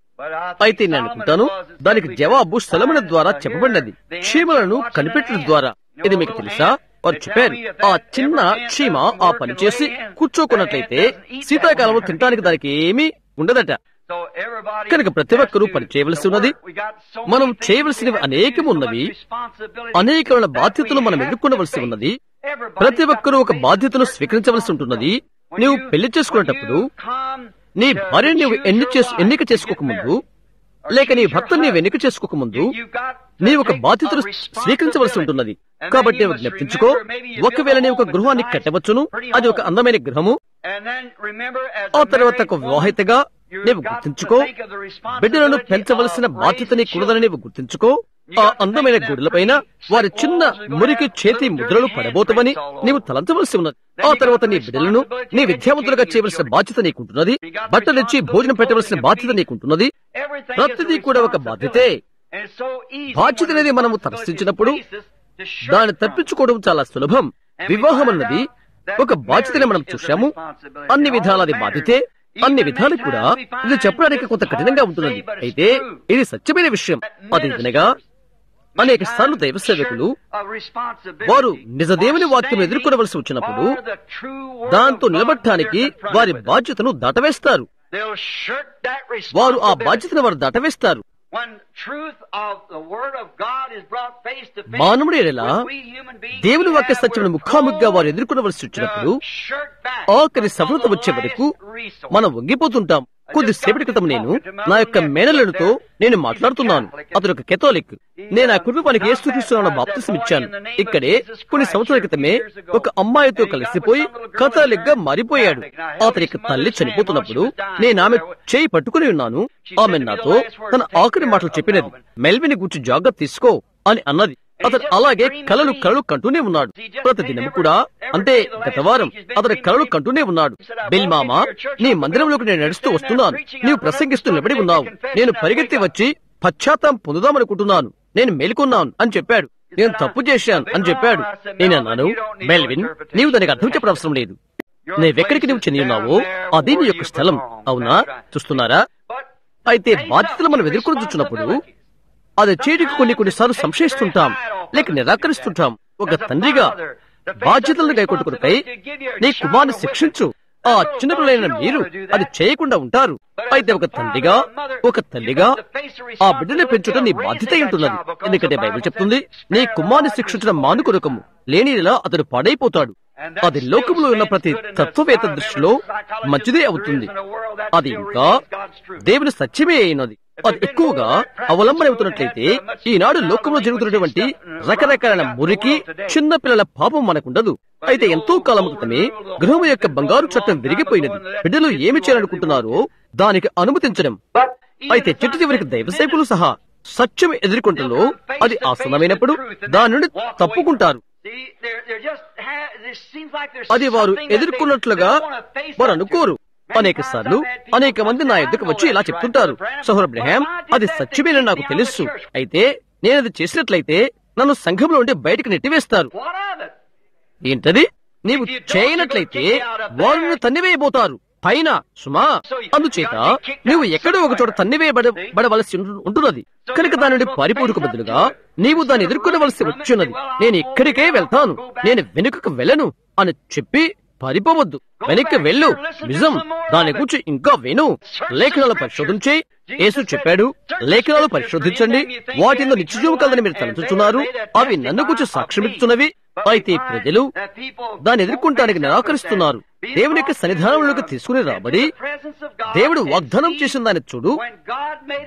అయితే నేను అనుకుంటాను దానికి జవాబు స్థలముల ద్వారా చెప్పబడినది, చీమలను కనిపెట్టడం ద్వారా. ఇది మీకు తెలుసా? వారు చెప్పారు, ఆ చిన్న చీమ ఆ పని చేసి కూర్చోకున్నట్లయితే శీతాకాలంలో తినడానికి దానికి ఏమీ ఉండదట. కనుక ప్రతి ఒక్కరూ పని చేయవలసి ఉన్నది. మనం చేయవలసినవి అనేకం ఉన్నవి. అనేకమైన బాధ్యతలు మనం ఎదుర్కొనవలసి ఉన్నది. ప్రతి ఒక్కరూ ఒక బాధ్యతను స్వీకరించవలసి ఉంటున్నది. నీవు పెళ్లి చేసుకునేటప్పుడు నీ భార్యను నీవు ఎన్నిక చేసుకోకముందు, లేక నీ భర్తను నీవు ఎన్నిక చేసుకోకముందు నీవు ఒక బాధ్యతను స్వీకరించవలసి ఉంటున్నది. కాబట్టి నీవు జ్ఞప్తించుకో, ఒకవేళ నీవు ఒక గృహాన్ని కట్టవచ్చును, అది ఒక అందమైన గృహము. ఆ తర్వాత ఒక వివాహితగా నీవు గుర్తించుకో, బిడ్డలను పెంచవలసిన బాధ్యత నీకున్నదని నీవు గుర్తించుకో. ఆ అందమైన గోడలపైన వారి చిన్న మురికి చేతి ముద్రలు పడబోతామని నీవు తలంచవలసి ఉన్నది. ఆ తర్వాత నీ బిడ్డలను నీ విద్యావంతులుగా చేయవలసిన బాధ్యత నీకుంటున్నది. బట్టలిచ్చి భోజనం పెట్టవలసిన బాధ్యత నీకుంటున్నది. ప్రతిదీ కూడా ఒక బాధ్యతే. బాధ్యత అనేది మనము తరస్థించినప్పుడు దాన్ని తప్పించుకోవడం చాలా సులభం. వివాహం అన్నది ఒక బాధ్యతనే మనం చూశాము. అన్ని విధాలు అది బాధ్యతే. అన్ని విధాలు కూడా ఇది చెప్పడానికి కొంత కఠినంగా ఉంటున్నది. అయితే ఇది సత్యమైన విషయం. అది వినగా అనేక సార్లు దైవ సేవకులు వారు నిజ దేవుని వాక్యం ఎదుర్కొనవలసి వచ్చినప్పుడు దాంతో నిలబడటానికి వారి బాధ్యతను దాటవేస్తారు. వారు ఆ బాధ్యతను వారు దాటవేస్తారు. మానవుడు ఎలా దేవుని వాక్య సత్యమును ముఖాముఖిగా వారు ఎదుర్కొనవలసి వచ్చినప్పుడు ఆఖరి సఫలత వచ్చే వరకు మనం వంగిపోతుంటాం. కొద్దిసేపటి క్రితం నేను నా యొక్క మేనల్లుడితో నేను మాట్లాడుతున్నాను. అతను ఒక కెథోలిక్. నేను ఆ కుటుంబానికి యేసుక్రీస్తు బాప్తిసం ఇచ్చాను. ఇక్కడే కొన్ని సంవత్సరాల క్రితమే ఒక అమ్మాయితో కలిసిపోయి కథాలిక్ గా మారిపోయాడు. అతని యొక్క తల్లి చనిపోతున్నప్పుడు నేను ఆమె చేయి పట్టుకుని ఉన్నాను. ఆమె నాతో తన ఆఖరి మాటలు చెప్పినది, మెల్విని గురించి జాగ్రత్త తీసుకో అని అన్నది. అతను అలాగే కలలు కంటూనే ఉన్నాడు. ప్రతి దినము కూడా అంతే. గత వారం అతను కలలు కంటూనే ఉన్నాడు. బిల్ మామా, నీ మందిరంలోకి నేను నడుస్తూ వస్తున్నాను. నీవు ప్రసంగిస్తూ నిలబడి ఉన్నావు. నేను పరిగెత్తి వచ్చి పశ్చాత్తాపం పొందుదామనుకుంటున్నాను. నేను మేలుకున్నాను అని చెప్పాడు. నేను తప్పు చేశాను అని చెప్పాడు. నేను అన్నాను, మెల్విన్, నీవు దానికి అర్థం చెప్పడం అవసరం లేదు. నీవెక్కడికి నువ్వు చెంది ఉన్నావో అది నీ యొక్క స్థలం. అవునా? చూస్తున్నారా? అయితే బాధ్యతలు మనం ఎదుర్కొని చూస్తున్నప్పుడు అది చేయడానికి కొన్నిసార్లు సంశయిస్తుంటాం, లేక నిరాకరిస్తుంటాం. ఒక తండ్రిగా బాధ్యతలను గైకొట్టుకునిపై నీ కుమారుని శిక్షించు. ఆ చిన్నపిల్లలైన మీరు అది చేయకుండా ఉంటారు. అయితే ఒక తల్లిగా ఆ బిడ్డని పెంచడం నీ బాధ్యత ఉంటున్నది. ఎందుకంటే బైబిల్ చెప్తుంది, నీ కుమారుని శిక్షించడం మానుకొరకము, లేనిలా అతడు పాడైపోతాడు. అది లోకంలో ఉన్న ప్రతి తత్వవేత్త దృష్టిలో మంచిదే అవుతుంది. అది ఇంకా దేవుని సత్యమే అయినది. అది ఎక్కువగా అవలంబన అవుతున్నట్లయితే ఈనాడు లోకంలో జరుగుతున్నటువంటి రకరకాల మురికి చిన్న పిల్లల పాపం మనకుండదు. అయితే ఎంతో కాలం క్రితమే గృహం యొక్క బంగారు చట్టం విరిగిపోయినది. బిడ్డలు ఏమి చేయాలనుకుంటున్నారో దానికి అనుమతించడం. అయితే చిట్టు చివరికి దైవ సేవకులు సహా సత్యం ఎదుర్కొంటలో అది ఆసన్నమైనప్పుడు దాని నుండి తప్పుకుంటారు. అది వారు ఎదుర్కొన్నట్లుగా వారు అనుకోరు. అనేక సార్లు అనేక మంది నా ఎద్దుకు వచ్చి ఇలా చెప్తుంటారు, సహోదరు అబ్రహాం, అది సత్యమేనని నాకు తెలుసు, అయితే నేను అది చేసినట్లయితే నన్ను సంఘంలో ఉండి బయటకు నెట్టివేస్తారు. ఏంటది? నీవు చేయనట్లయితే వారిని తన్నివేయబోతారు పైన సుమా. అందుచేత నువ్వు ఎక్కడో ఒక చోట తన్నివేయబడవలసి ఉంటున్నది. కనుక దాని నుండి పారిపోటుకు బదులుగా నీవు దాన్ని ఎదుర్కొనవలసి వచ్చిన్నది. నేను ఇక్కడికే వెళ్తాను, నేను వెనుకకు వెళ్ళను అని చెప్పి పారిపోవద్దు. వెనక్కి వెళ్ళు. నిజం, దాని గురించి ఇంకా విను. లేఖనాలు పరిశోధించి యేసు చెప్పాడు, లేఖనాలు పరిశోధించండి, వాటిలో నిత్యజీవం కలదని మీరు తలంచుచున్నారు, అవి నన్ను గురించి సాక్ష్యమిస్తున్నవి. అయితే ప్రజలు దాన్ని ఎదుర్కొంటానికి నిరాకరిస్తున్నారు. దేవుని యొక్క సన్నిధానంలోకి తీసుకుని రాబడి దేవుడు వాగ్దానం చేసిన దాన్ని చూడు.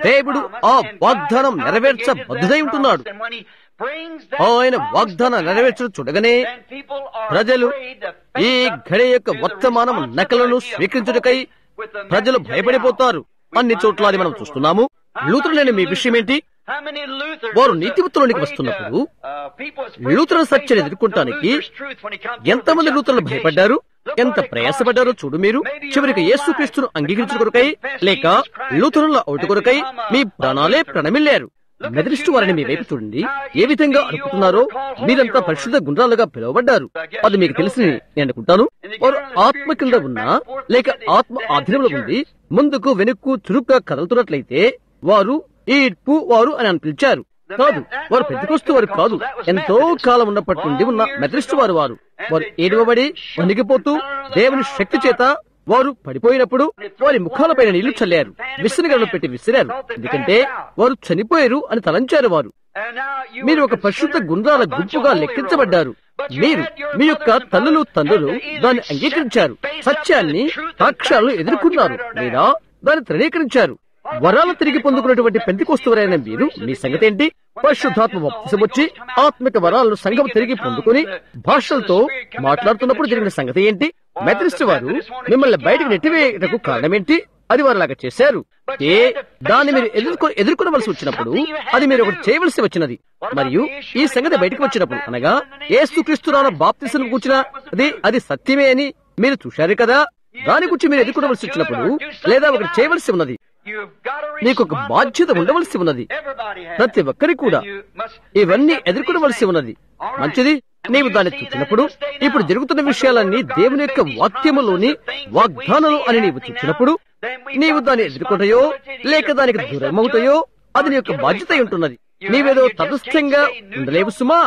దేవుడు ఆ వాగ్దానం నెరవేర్చబద్ధుడై ఉంటున్నాడు. ఆయన వాగ్దానం నెరవేర్చడం చూడగానే ప్రజలు ఈ గడియ యొక్క వర్తమానం నకలను స్వీకరించుటకై ప్రజలు భయపడిపోతారు. అన్ని చోట్ల అది మనం చూస్తున్నాము. లూథరన్ మీ విషయం ఏంటి? వారు నీతివంతులోనికి వస్తున్నప్పుడు లూథరన్ సత్యాన్ని ఎదుర్కొంటానికి ఎంతమంది లూథరన్లు భయపడ్డారు, ఎంత ప్రయాసపడ్డారో చూడు. మీరు చివరికి యేసుక్రీస్తును అంగీకరించు కొరకై లేక లూథరన్ల ఒకటి కొరకై మీ ప్రాణాలే ప్రణమిల్లారు. మెథడిస్టు వారిని మీ వైపు చూడండి, ఏ విధంగా అనుకుంటున్నారో. మీరంతా పరిశుద్ధ గుండ్రాలుగా పిలువబడ్డారు. అది మీకు తెలిసి నేను అనుకుంటాను. వారు ఆత్మ కింద ఉన్నా లేక ఆత్మ ఆధీనంలో ఉండి ముందుకు వెనుక్కు చురుగ్గా కదులుతున్నట్లయితే వారు ఈ వారు అని పిలిచారు. కాదు, వారు పెద్దకొస్తూ వారు కాదు. ఎంతో కాలం ఉన్నప్పటి నుండి ఉన్న మెథడిస్టు వారు వారు ఏడవబడి వణికిపోతూ దేవుని శక్తి చేత వారు పడిపోయినప్పుడు వారి ముఖాలపైన నీళ్లు చల్లారు, విసిరిగడలు పెట్టి విసిరారు. ఎందుకంటే వారు చనిపోయారు అని తలంచారు. వారు మీరు ఒక పరిశుద్ధ గుండ్రాల గుంపుగా లెక్కించబడ్డారు. మీరు మీ యొక్క తండ్రులు దాన్ని అంగీకరించారు, సత్యాన్ని సాక్ష్యాలను ఎదుర్కొన్నారు లేదా దాన్ని తృణీకరించారు. వరాలు తిరిగి పొందుకున్నటువంటి పెంతెకొస్తవారైన మీరు, మీ సంగతి ఏంటి? పరిశుద్ధాత్మ బాప్తిసం వచ్చి ఆత్మిక వరాలను సంఘం తిరిగి పొందుకుని భాషలతో మాట్లాడుతున్నప్పుడు జరిగిన సంగతి ఏంటి? మెథడిస్టు వారు మిమ్మల్ని బయటకు నెట్టివేయటకు కారణమేంటి? అది వారులాగా చేశారు. దాన్ని మీరు ఎదుర్కొనవలసి వచ్చినప్పుడు అది మీరు ఒకటి చేయవలసి వచ్చినది. మరియు ఈ సంగతి బయటకు వచ్చినప్పుడు, అనగా యేసుక్రీస్తు బాప్తిసం కూర్చున్న అది సత్యమే అని మీరు చూశారు కదా. దాని గురించి మీరు ఎదుర్కొనవలసి వచ్చినప్పుడు లేదా ఒకటి చేయవలసి ఉన్నది. మీకు ఒక బాధ్యత ఉండవలసి ఉన్నది. ప్రతి ఒక్కరి కూడా ఇవన్నీ ఎదుర్కొనవలసి ఉన్నది. మంచిది. నీవు దాన్ని చూసినప్పుడు ఇప్పుడు జరుగుతున్న విషయాలన్నీ దేవుని యొక్క వాక్యములోని వాగ్దానాలు అని నీవు చూసినప్పుడు నీవు దాన్ని ఎదుర్కొంటాయో లేక దానికి దూరమవుతాయో అది నీ యొక్క బాధ్యత ఉంటున్నది. నీవేదో తటస్థంగా ఉండలేవు సుమా.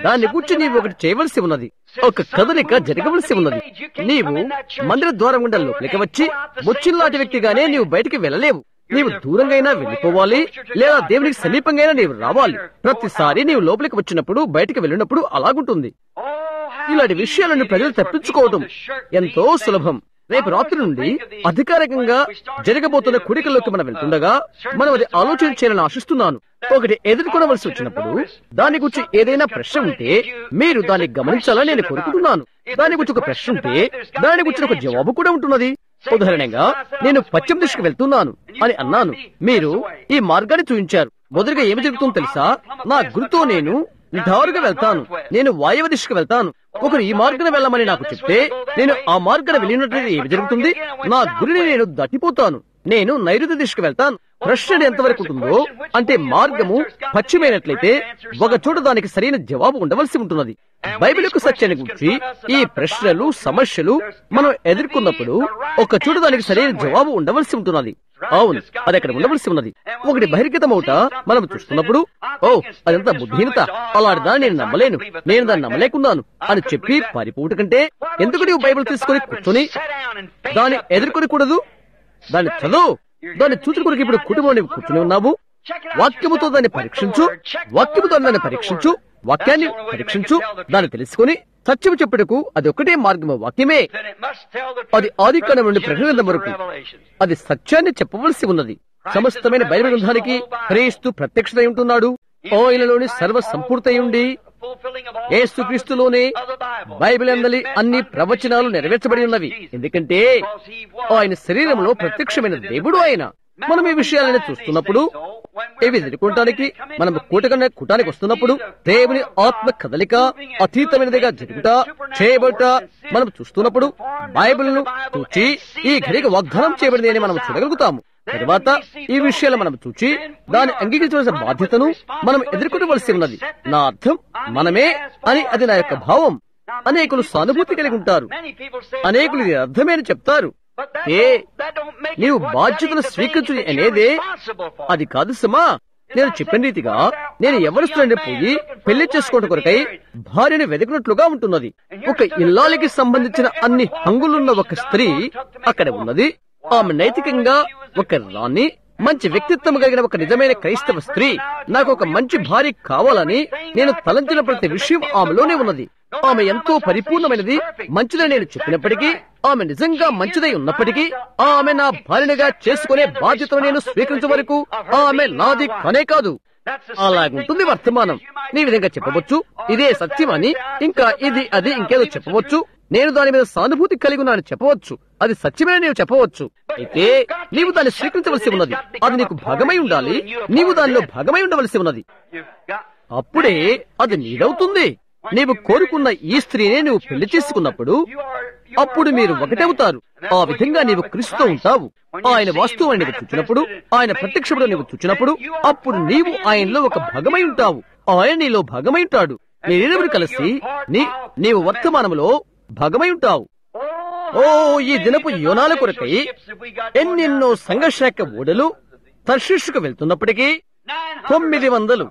దాన్ని గురించి నీవు ఒకటి చేయవలసి ఉన్నది. ఒక కదలిక జరగవలసి ఉన్నది. నీవు మందిర ద్వారం గుండా లోపలికి వచ్చి ముచ్చిల్లాంటి వ్యక్తిగానే నీవు బయటికి వెళ్ళలేవు. నీవు దూరంగా వెళ్ళిపోవాలి లేదా దేవునికి సమీపంగా నీవు రావాలి. ప్రతిసారి నీవు లోపలికి వచ్చినప్పుడు బయటికి వెళ్ళినప్పుడు అలాగుంటుంది. ఇలాంటి విషయాలను ప్రజలు తప్పించుకోవడం ఎంతో సులభం. రేపు రాత్రి నుండి అధికారికంగా జరగబోతున్న కూడికల్లోకి మనం వెళ్తుండగా మనం అది ఆలోచన చేయాలని ఆశిస్తున్నాను. ఒకటి ఎదుర్కొనవలసి వచ్చినప్పుడు దాని గురించి ఏదైనా ప్రశ్న ఉంటే మీరు దాన్ని గమనించాలని నేను కోరుకుంటున్నాను. దాని గురించి ఒక ప్రశ్న ఉంటే దాని గురించి ఒక జవాబు కూడా ఉంటున్నది. ఉదాహరణగా నేను పశ్చిమ దిశకు వెళ్తున్నాను అని అన్నాను. మీరు ఈ మార్గాన్ని చూపించారు. మొదటిగా ఏమి జరుగుతుందో తెలుసా? నా గురితో నేను నిటారుగా వెళ్తాను, నేను వాయవ దిశకు వెళ్తాను. ఒకరు ఈ మార్గాన్ని వెళ్ళమని నాకు చెప్తే నేను ఆ మార్గాన్ని వెళ్ళినట్లయితే ఏమి జరుగుతుంది? నా గురిని నేను దాటిపోతాను, నేను నైరుతి దిశకు వెళ్తాను. ప్రశ్న ఎంతవరకు ఉంటుందో అంటే మార్గము పశ్చిమైనట్లయితే ఒక చోట దానికి సరైన జవాబు ఉండవలసి ఉంటున్నది. బైబిల్ యొక్క సత్యాన్ని గురించి ఈ ప్రశ్నలు సమస్యలు మనం ఎదుర్కొన్నప్పుడు ఒక చోట దానికి సరైన జవాబు ఉండవలసి ఉంటున్నది. అవును, అది అక్కడ ఉండవలసి ఉన్నది. ఒకటి బహిర్గతమవుట మనం చూస్తున్నప్పుడు అదంతా బుద్ధిహీనత, అలాంటి దాన్ని నేను నమ్మలేను, నేను దాన్ని నమ్మలేకున్నాను అని చెప్పి పారిపోవట కంటే ఎందుకు నీవు బైబిల్ తీసుకొని కూర్చొని దాన్ని ఎదుర్కొనకూడదు? దాన్ని చదువు, దాన్ని చూచుకొరకు ఇప్పుడు కుటుంబం నీవు కూర్చుని ఉన్నావు. వాక్యముతో దాన్ని పరీక్షించు, వాక్యముతో దాన్ని పరీక్షించు, వాక్యాన్ని పరీక్షించు, దాన్ని తెలుసుకుని సత్యం చెప్పుటకు అది ఒకటే మార్గము, వాక్యమే. అది ఆదికాండం నుండి ప్రకటన గ్రంథం వరకు అది సత్యాన్ని చెప్పవలసి ఉన్నది. సమస్తమైన బైబిల్ గ్రంథానికి క్రీస్తు ప్రత్యక్షత ఉంటున్నాడు. ఆయనలోని సర్వ సంపూర్తి ఉండి యేసుక్రీస్తులోనే బైబిల్ అందలి అన్ని ప్రవచనాలు నెరవేర్చబడి ఉన్నవి. ఎందుకంటే ఆయన శరీరంలో ప్రత్యక్షమైన దేవుడు ఆయన. మనం ఈ విషయాలను చూస్తున్నప్పుడు ఇవి ఎదుర్కొనడానికి మనం కూటానికి వస్తున్నప్పుడు దేవుని ఆత్మ కదలిక అతీతమైనదిగా జరుగుతా చేయబడుట మనం చూస్తున్నప్పుడు బైబిల్ను చూచి ఈ ఘడిక వాగ్దానం చేయబడింది అని మనం చూడగలుగుతాము. తర్వాత ఈ విషయాలు మనం చూచి దాన్ని అంగీకరించవలసిన బాధ్యతను మనం ఎదుర్కొనవలసి ఉన్నది. నా అర్థం మనమే అని అది నా యొక్క భావం. అనేకులు సానుభూతి కలిగి ఉంటారు, అనేకులు ఇది అర్థమే అని చెప్తారు. నీవు బాధ్యతను స్వీకరించు అనేదే అది కాదు సుమా. నేను చెప్పిన రీతిగా నేను ఎవరిస్తున్నా పోయి పెళ్లి చేసుకోవడం కొరకై భార్యని వెతికినట్లుగా ఉంటున్నది. ఒక ఇల్లాలికి సంబంధించిన అన్ని హంగులున్న ఒక స్త్రీ అక్కడ ఉన్నది. ఆమె నైతికంగా ఒక రాణి, మంచి వ్యక్తిత్వం కలిగిన ఒక నిజమైన క్రైస్తవ స్త్రీ. నాకు ఒక మంచి భార్య కావాలని నేను తలంచిన ప్రతి విషయం ఆమెలోనే ఉన్నది. ఆమె ఎంతో పరిపూర్ణమైనది, మంచిదని నేను చెప్పినప్పటికీ, ఆమె నిజంగా మంచిదై ఉన్నప్పటికీ, ఆమె నా భార్యగా చేసుకునే బాధ్యతను నేను స్వీకరించే వరకు ఆమె నాది కానే కాదు. అలాగుంటుంది వర్తమానం. నీ విధంగా చెప్పవచ్చు ఇదే సత్యమని, ఇంకా ఇది అది ఇంకేదో చెప్పవచ్చు. నేను దాని మీద సానుభూతి కలిగి ఉన్నానని చెప్పవచ్చు. అది సత్యమే నీవు చెప్పవచ్చు. అయితే నీవు దాన్ని స్వీకరించవలసి ఉన్నది. అది నీకు భాగమై ఉండాలి. నీవు దానిలో భాగమై ఉండవలసి ఉన్నది. అప్పుడే అది నీదవుతుంది. నీవు కోరుకున్న ఈ స్త్రీనే నువ్వు పెళ్లి చేసుకున్నప్పుడు అప్పుడు మీరు ఒకటవుతారు. ఆ విధంగా నీవు క్రీస్తుతో ఉంటావు. ఆయన వాస్తవాన్ని నీవు చూచినప్పుడు, ఆయన ప్రత్యక్షముడు నీవు చూచినప్పుడు, అప్పుడు నీవు ఆయనలో ఒక భాగమై ఉంటావు. ఆయన నీలో భాగమై ఉంటాడు. మీరిరువురు కలిసి నీవు వర్తమానములో భాగమై ఉంటావు. ఓ ఈ దినపు యోనాల కొరకై ఎన్నెన్నో సంఘశాఖ ఓడలు తర్షీషుకు వెళ్తున్నప్పటికీ 900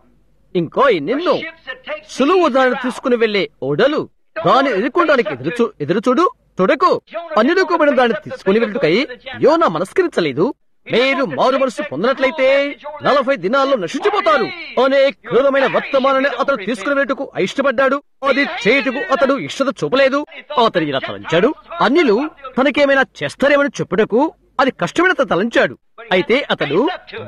ఇంకో ఎన్నెన్నో సులువు దాన్ని తీసుకుని వెళ్లే ఓడలు దాన్ని ఎదుర్కొనడానికి చూడకు అన్నిడుకోబడిన దాన్ని తీసుకుని వెళ్ళుటకై యోనా మనస్కరించలేదు. మీరు మారు మనసు పొందినట్లయితే 40 దినాల్లో నశించిపోతారు అనే క్రూరమైన వర్తమానాన్ని అతడు తీసుకుని వెళ్ళటకు ఇష్టపడ్డాడు. అది చేయుటకు అతడు ఇష్టత చూపలేదు. అతడు ఇలా తలంచాడు, అన్యులు తనకేమైనా చేస్తారేమని చెప్పుటకు అది కష్టమైన తలంచాడు. అయితే అతడు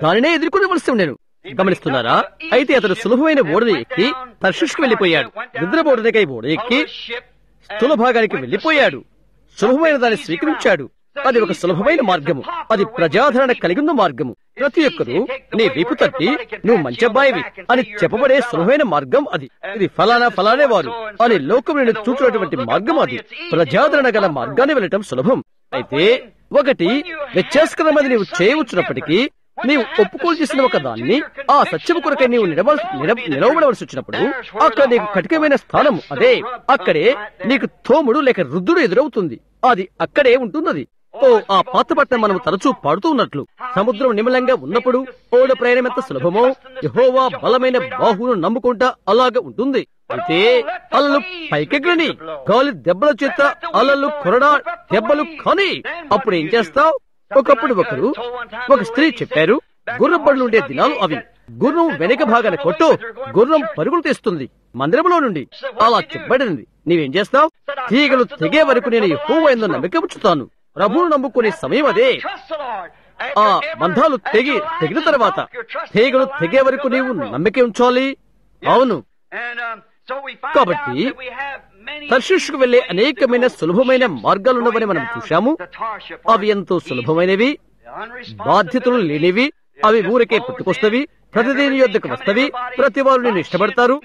దానినే ఎదుర్కొనవలసి ఉండేను. గమనిస్తున్నారా? అయితే అతడు సులభమైన ఓడని ఎక్కి తర్షీషుకు వెళ్లిపోయాడు. నిద్రపోవడానికై ఓడ ఎక్కి స్థూల భాగానికి వెళ్లిపోయాడు. సులభమైన దాన్ని స్వీకరించాడు. అది ఒక సులభమైన మార్గము. అది ప్రజాదరణ కలిగి ఉన్న మార్గము. ప్రతి ఒక్కరూ నీ వీపు తట్టి నువ్వు మంచి అబ్బాయివి అని చెప్పబడే సులభమైన మార్గం అది. ఇది ఫలానే వారు అని లోకం నుండి చూచినటువంటి మార్గం. అది ప్రజాదరణ గల మార్గాన్ని వెళ్ళటం సులభం. అయితే ఒకటి వ్యత్యాసకరమైన నీవు చేయవచ్చున్నప్పటికీ నీవు ఒప్పుకోలు చేసిన ఒక దాన్ని ఆ సత్యము కొరకై నీవు నిలవబడవలసి వచ్చినప్పుడు అక్కడ నీకు కఠినమైన స్థానం అదే. అక్కడే నీకు తోముడు లేక రుద్దుడు ఎదురవుతుంది. అది అక్కడే ఉంటున్నది. ఓ ఆ పాత పట్టణం మనం తరచూ పాడుతూ ఉన్నట్లు సముద్రం నిమ్మలంగా ఉన్నప్పుడు ఓడ ప్రయాణం ఎంత సులభమో యెహోవా బలమైన బాహువును నమ్ముకుంటా అలాగా ఉంటుంది. అయితే అలలు పైకెగ్గని గాలి దెబ్బల చేత అలలు కొరడా దెబ్బలు కాని అప్పుడు ఏం చేస్తావు? ఒకప్పుడు ఒక స్త్రీ చెప్పారు, గుర్రం బడులు ఉండే దినాలు అవి. గుర్రం వెనక భాగాన్ని కొట్టు, గుర్రం పరుగులు తీస్తుంది మందిరంలో నుండి. అలా చెప్పబడింది. నీవేం చేస్తావు? తీగలు తెగే వరకు నేను యెహోవా యందు నమ్మిక ఉంచుతాను. ప్రభువును నమ్ముకునే సమయం అదే. ఆ బంధాలు తెగిన తర్వాత తీగలు తెగే వరకు నీవు నమ్మిక ఉంచాలి. అవును. కాబట్టి తర్షీషుకు వెళ్లే అనేకమైన సులభమైన మార్గాలున్నవని మనం చూశాము. అవి ఎంతో సులభమైనవి, బాధ్యతలు లేనివి. అవి ఊరికే పుట్టుకొస్తవి, ప్రతిదీని యొద్దకు వస్తవి. ప్రతి వారు నేను ఇష్టపడతారు,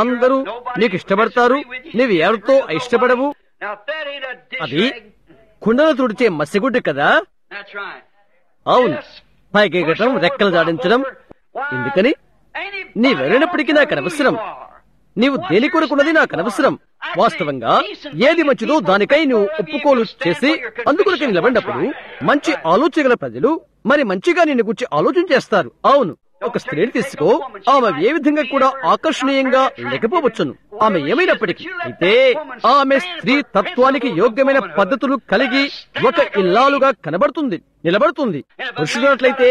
అందరూ నీకు ఇష్టపడతారు, నీవు ఎవరితో ఇష్టపడవు. అది కుండలు తుడిచే మసిగుడ్డు కదా. అవును, పైకెగటం, రెక్కలు జాడించడం. ఎందుకని? నీవెవరైనప్పటికీ నాకు అనవసరం. నీవు దేని కొరకున్నది నాకు అనవసరం. వాస్తవంగా ఏది మంచిదో దానికై నువ్వు ఒప్పుకోలు చేసి అందుకొరకే నిలబడినప్పుడు మంచి ఆలోచన గల ప్రజలు మరి మంచిగా నిన్ను గురించి ఆలోచన చేస్తారు. అవును, ఒక స్త్రీని తీసుకో, ఆమె ఏ విధంగా కూడా ఆకర్షణీయంగా లేకపోవచ్చును. ఆమె ఏమైనప్పటికీ అయితే ఆమె స్త్రీ తత్వానికి యోగ్యమైన పద్ధతులు కలిగి ఒక ఇల్లాలుగా నిలబడుతుంది. పురుషుడున్నట్లయితే,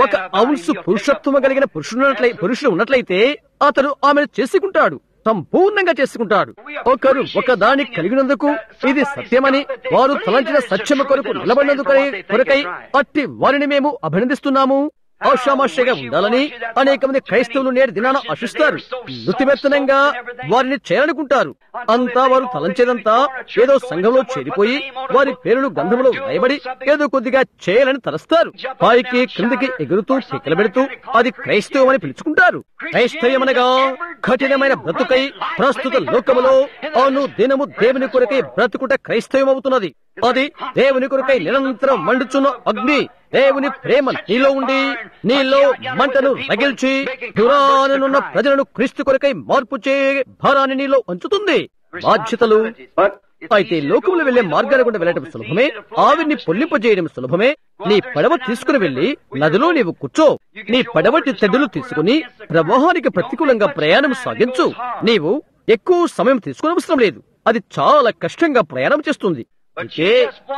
ఒక ఔన్సు పురుషత్వము కలిగిన పురుషుడు ఉన్నట్లయితే అతడు ఆమెను చేసుకుంటాడు, సంపూర్ణంగా చేసుకుంటాడు. ఒకరు ఒక దాన్ని కలిగినందుకు ఇది సత్యమని వారు తలంచిన సత్యము కొరకు నిలబడినందుకు కొరకై అట్టి వారిని మేము అభినందిస్తున్నాము. ఆషామాషగా ఉండాలని అనేక మంది క్రైస్తవులు నేటి దినాన ఆశిస్తారు. నృత్యమెత్తనంగా వారిని చేయాలనుకుంటారు. అంతా వారు తలంచేదంతా ఏదో సంఘంలో చేరిపోయి వారి పేరును గంధంలో రాయబడి ఏదో కొద్దిగా చేయాలని తలస్తారు. పైకి క్రిందికి ఎగురుతూ కేకలు పెడుతూ అది క్రైస్తవం అని పిలుచుకుంటారు. క్రైస్తవమనగా కఠినమైన బ్రతుకై ప్రస్తుత లోకములో అను దినము దేవుని కొరకై బ్రతుకుట క్రైస్తవం అవుతున్నది. అది దేవుని కొరకై నిరంతరం మండుచున్న అగ్ని. దేవుని ప్రేమ నీలో ఉండి నీలో మంటను రగిల్చి దూరానున్న ప్రజలను క్రీస్తు కొరకై మార్పు చేయ భారాన్ని నీలో ఉంచుతుంది. బాధ్యతలు అయితే లోకములు వెళ్లే మార్గాల గుండా వెళ్లడం సులభమే, ఆవిరిని పొల్లింపజేయడం సులభమే. నీ పడవ తీసుకుని వెళ్లి నదిలో నీవు కూర్చో. నీ పడవటి తెడ్డులు తీసుకుని ప్రవాహానికి ప్రతికూలంగా ప్రయాణం సాగించు. నీవు ఎక్కువ సమయం తీసుకునే అవసరం లేదు. అది చాలా కష్టంగా ప్రయాణం చేస్తుంది. అంటే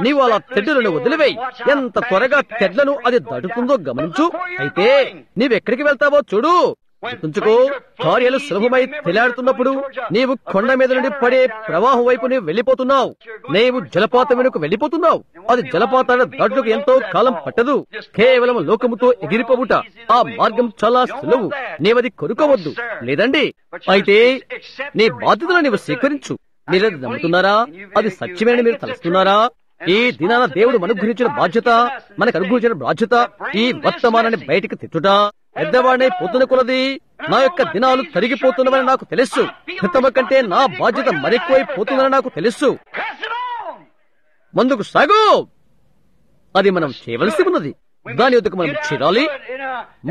నీవు అలా తెడ్డులను వదిలివేయి. ఎంత త్వరగా తెడ్లను అది దాటుతుందో గమనించు. అయితే నీవెక్కడికి వెళ్తావో చూడు. గుర్తుంచుకో, కార్యాలు సులభమై తెలాడుతున్నప్పుడు నీవు కొండ మీద నుండి పడే ప్రవాహం వైపు నీవు వెళ్లిపోతున్నావు. నీవు జలపాతం వెనుక వెళ్లిపోతున్నావు. అది జలపాతాల దాటుకు ఎంతో కాలం పట్టదు. కేవలం లోకముతో ఎగిరిపోవుట. ఆ మార్గం చాలా సులువు. నీవది కొనుక్కోవద్దు. లేదండి. అయితే నీ బాధ్యతలు నీవు స్వీకరించు. మీరది నమ్ముతున్నారా? అది సత్యమేనని మీరు తలుస్తున్నారా? ఈ దినాన దేవుడు మనకు గురించిన బాధ్యత, మనకు అనుగ్రహించిన బాధ్యత ఈ వర్తమానాన్ని బయటికి తెచ్చుట. పెద్దవాడినై పోతున్న కొలది నా యొక్క దినాలు తరిగిపోతున్నవని నాకు తెలుసు. క్రితమ కంటే నా బాధ్యత మరెక్కువైపోతుందని నాకు తెలుసు. ముందుకు సాగు. అది మనం చేయవలసి ఉన్నది. దాని వద్దకు మనం చేరాలి.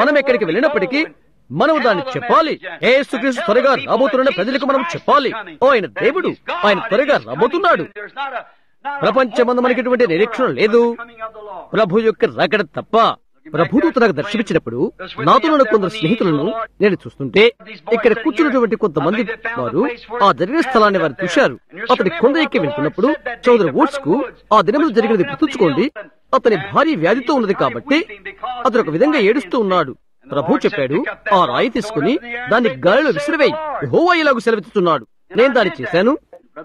మనం ఎక్కడికి వెళ్ళినప్పటికీ మనం దాన్ని చెప్పాలి. యేసుక్రీస్తు త్వరగా రాబోతున్న ప్రజలకు మనం చెప్పాలి. ఆయన దేవుడు, ఆయన త్వరగా రాబోతున్నాడు. ప్రపంచమందు మనకి ఎటువంటి నిరీక్షణ లేదు ప్రభు యొక్క రాకడ తప్ప. ప్రభుదూత నాకు దర్శించినప్పుడు నాతో ఉన్న కొందరు స్నేహితులను నేను చూస్తుంటే ఇక్కడ కూర్చున్నటువంటి కొంతమంది వారు ఆ జరిగిన స్థలాన్ని వారు చూశారు. అతని కొండ ఎక్కి వెళ్తున్నప్పుడు చౌదరి వోట్స్ కు ఆ దినములు జరిగినది గుర్తుంచుకోండి. అతని భారీ వ్యాధితో ఉన్నది కాబట్టి అతను ఒక విధంగా ఏడుస్తూ ఉన్నాడు. ప్రభు చెప్పాడు, ఆ రాయి తీసుకుని దాన్ని గాలిలో విసిరివేయి. యెహోవా ఇలాగూ సెలవిస్తున్నాడు. నేను దాన్ని చేశాను.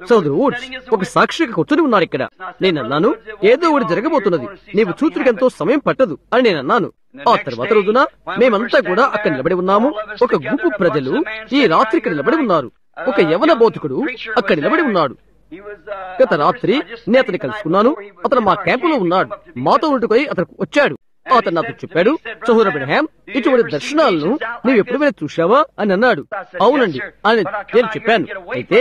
సోదరు వుడ్స్ ఒక సాక్షిగా కూర్చొని ఉన్నాడు ఇక్కడ. నేను అన్నాను, ఏదో ఒకటి జరగబోతున్నది, నీవు చూచుడికి ఎంతో సమయం పట్టదు అని నేను అన్నాను. ఆ తర్వాత రోజున మేమంతా కూడా అక్కడ నిలబడి ఉన్నాము. ఒక గుంపు ప్రజలు ఈ రాత్రి ఇక్కడ నిలబడి ఉన్నారు. ఒక యవన బోధకుడు అక్కడ నిలబడి ఉన్నాడు. గత రాత్రి నేను అతన్ని కలుసుకున్నాను. అతను మా క్యాంపులో ఉన్నాడు. మాతో ఉంటుకొని అతను వచ్చాడు. అతను నాతో చెప్పాడు, సహోదరు అబ్రహాం, ఇటువంటి దర్శనాలను నీవు ఎప్పుడైనా చూశావా అని అన్నాడు. అవునండి అని నేను చెప్పాను. అయితే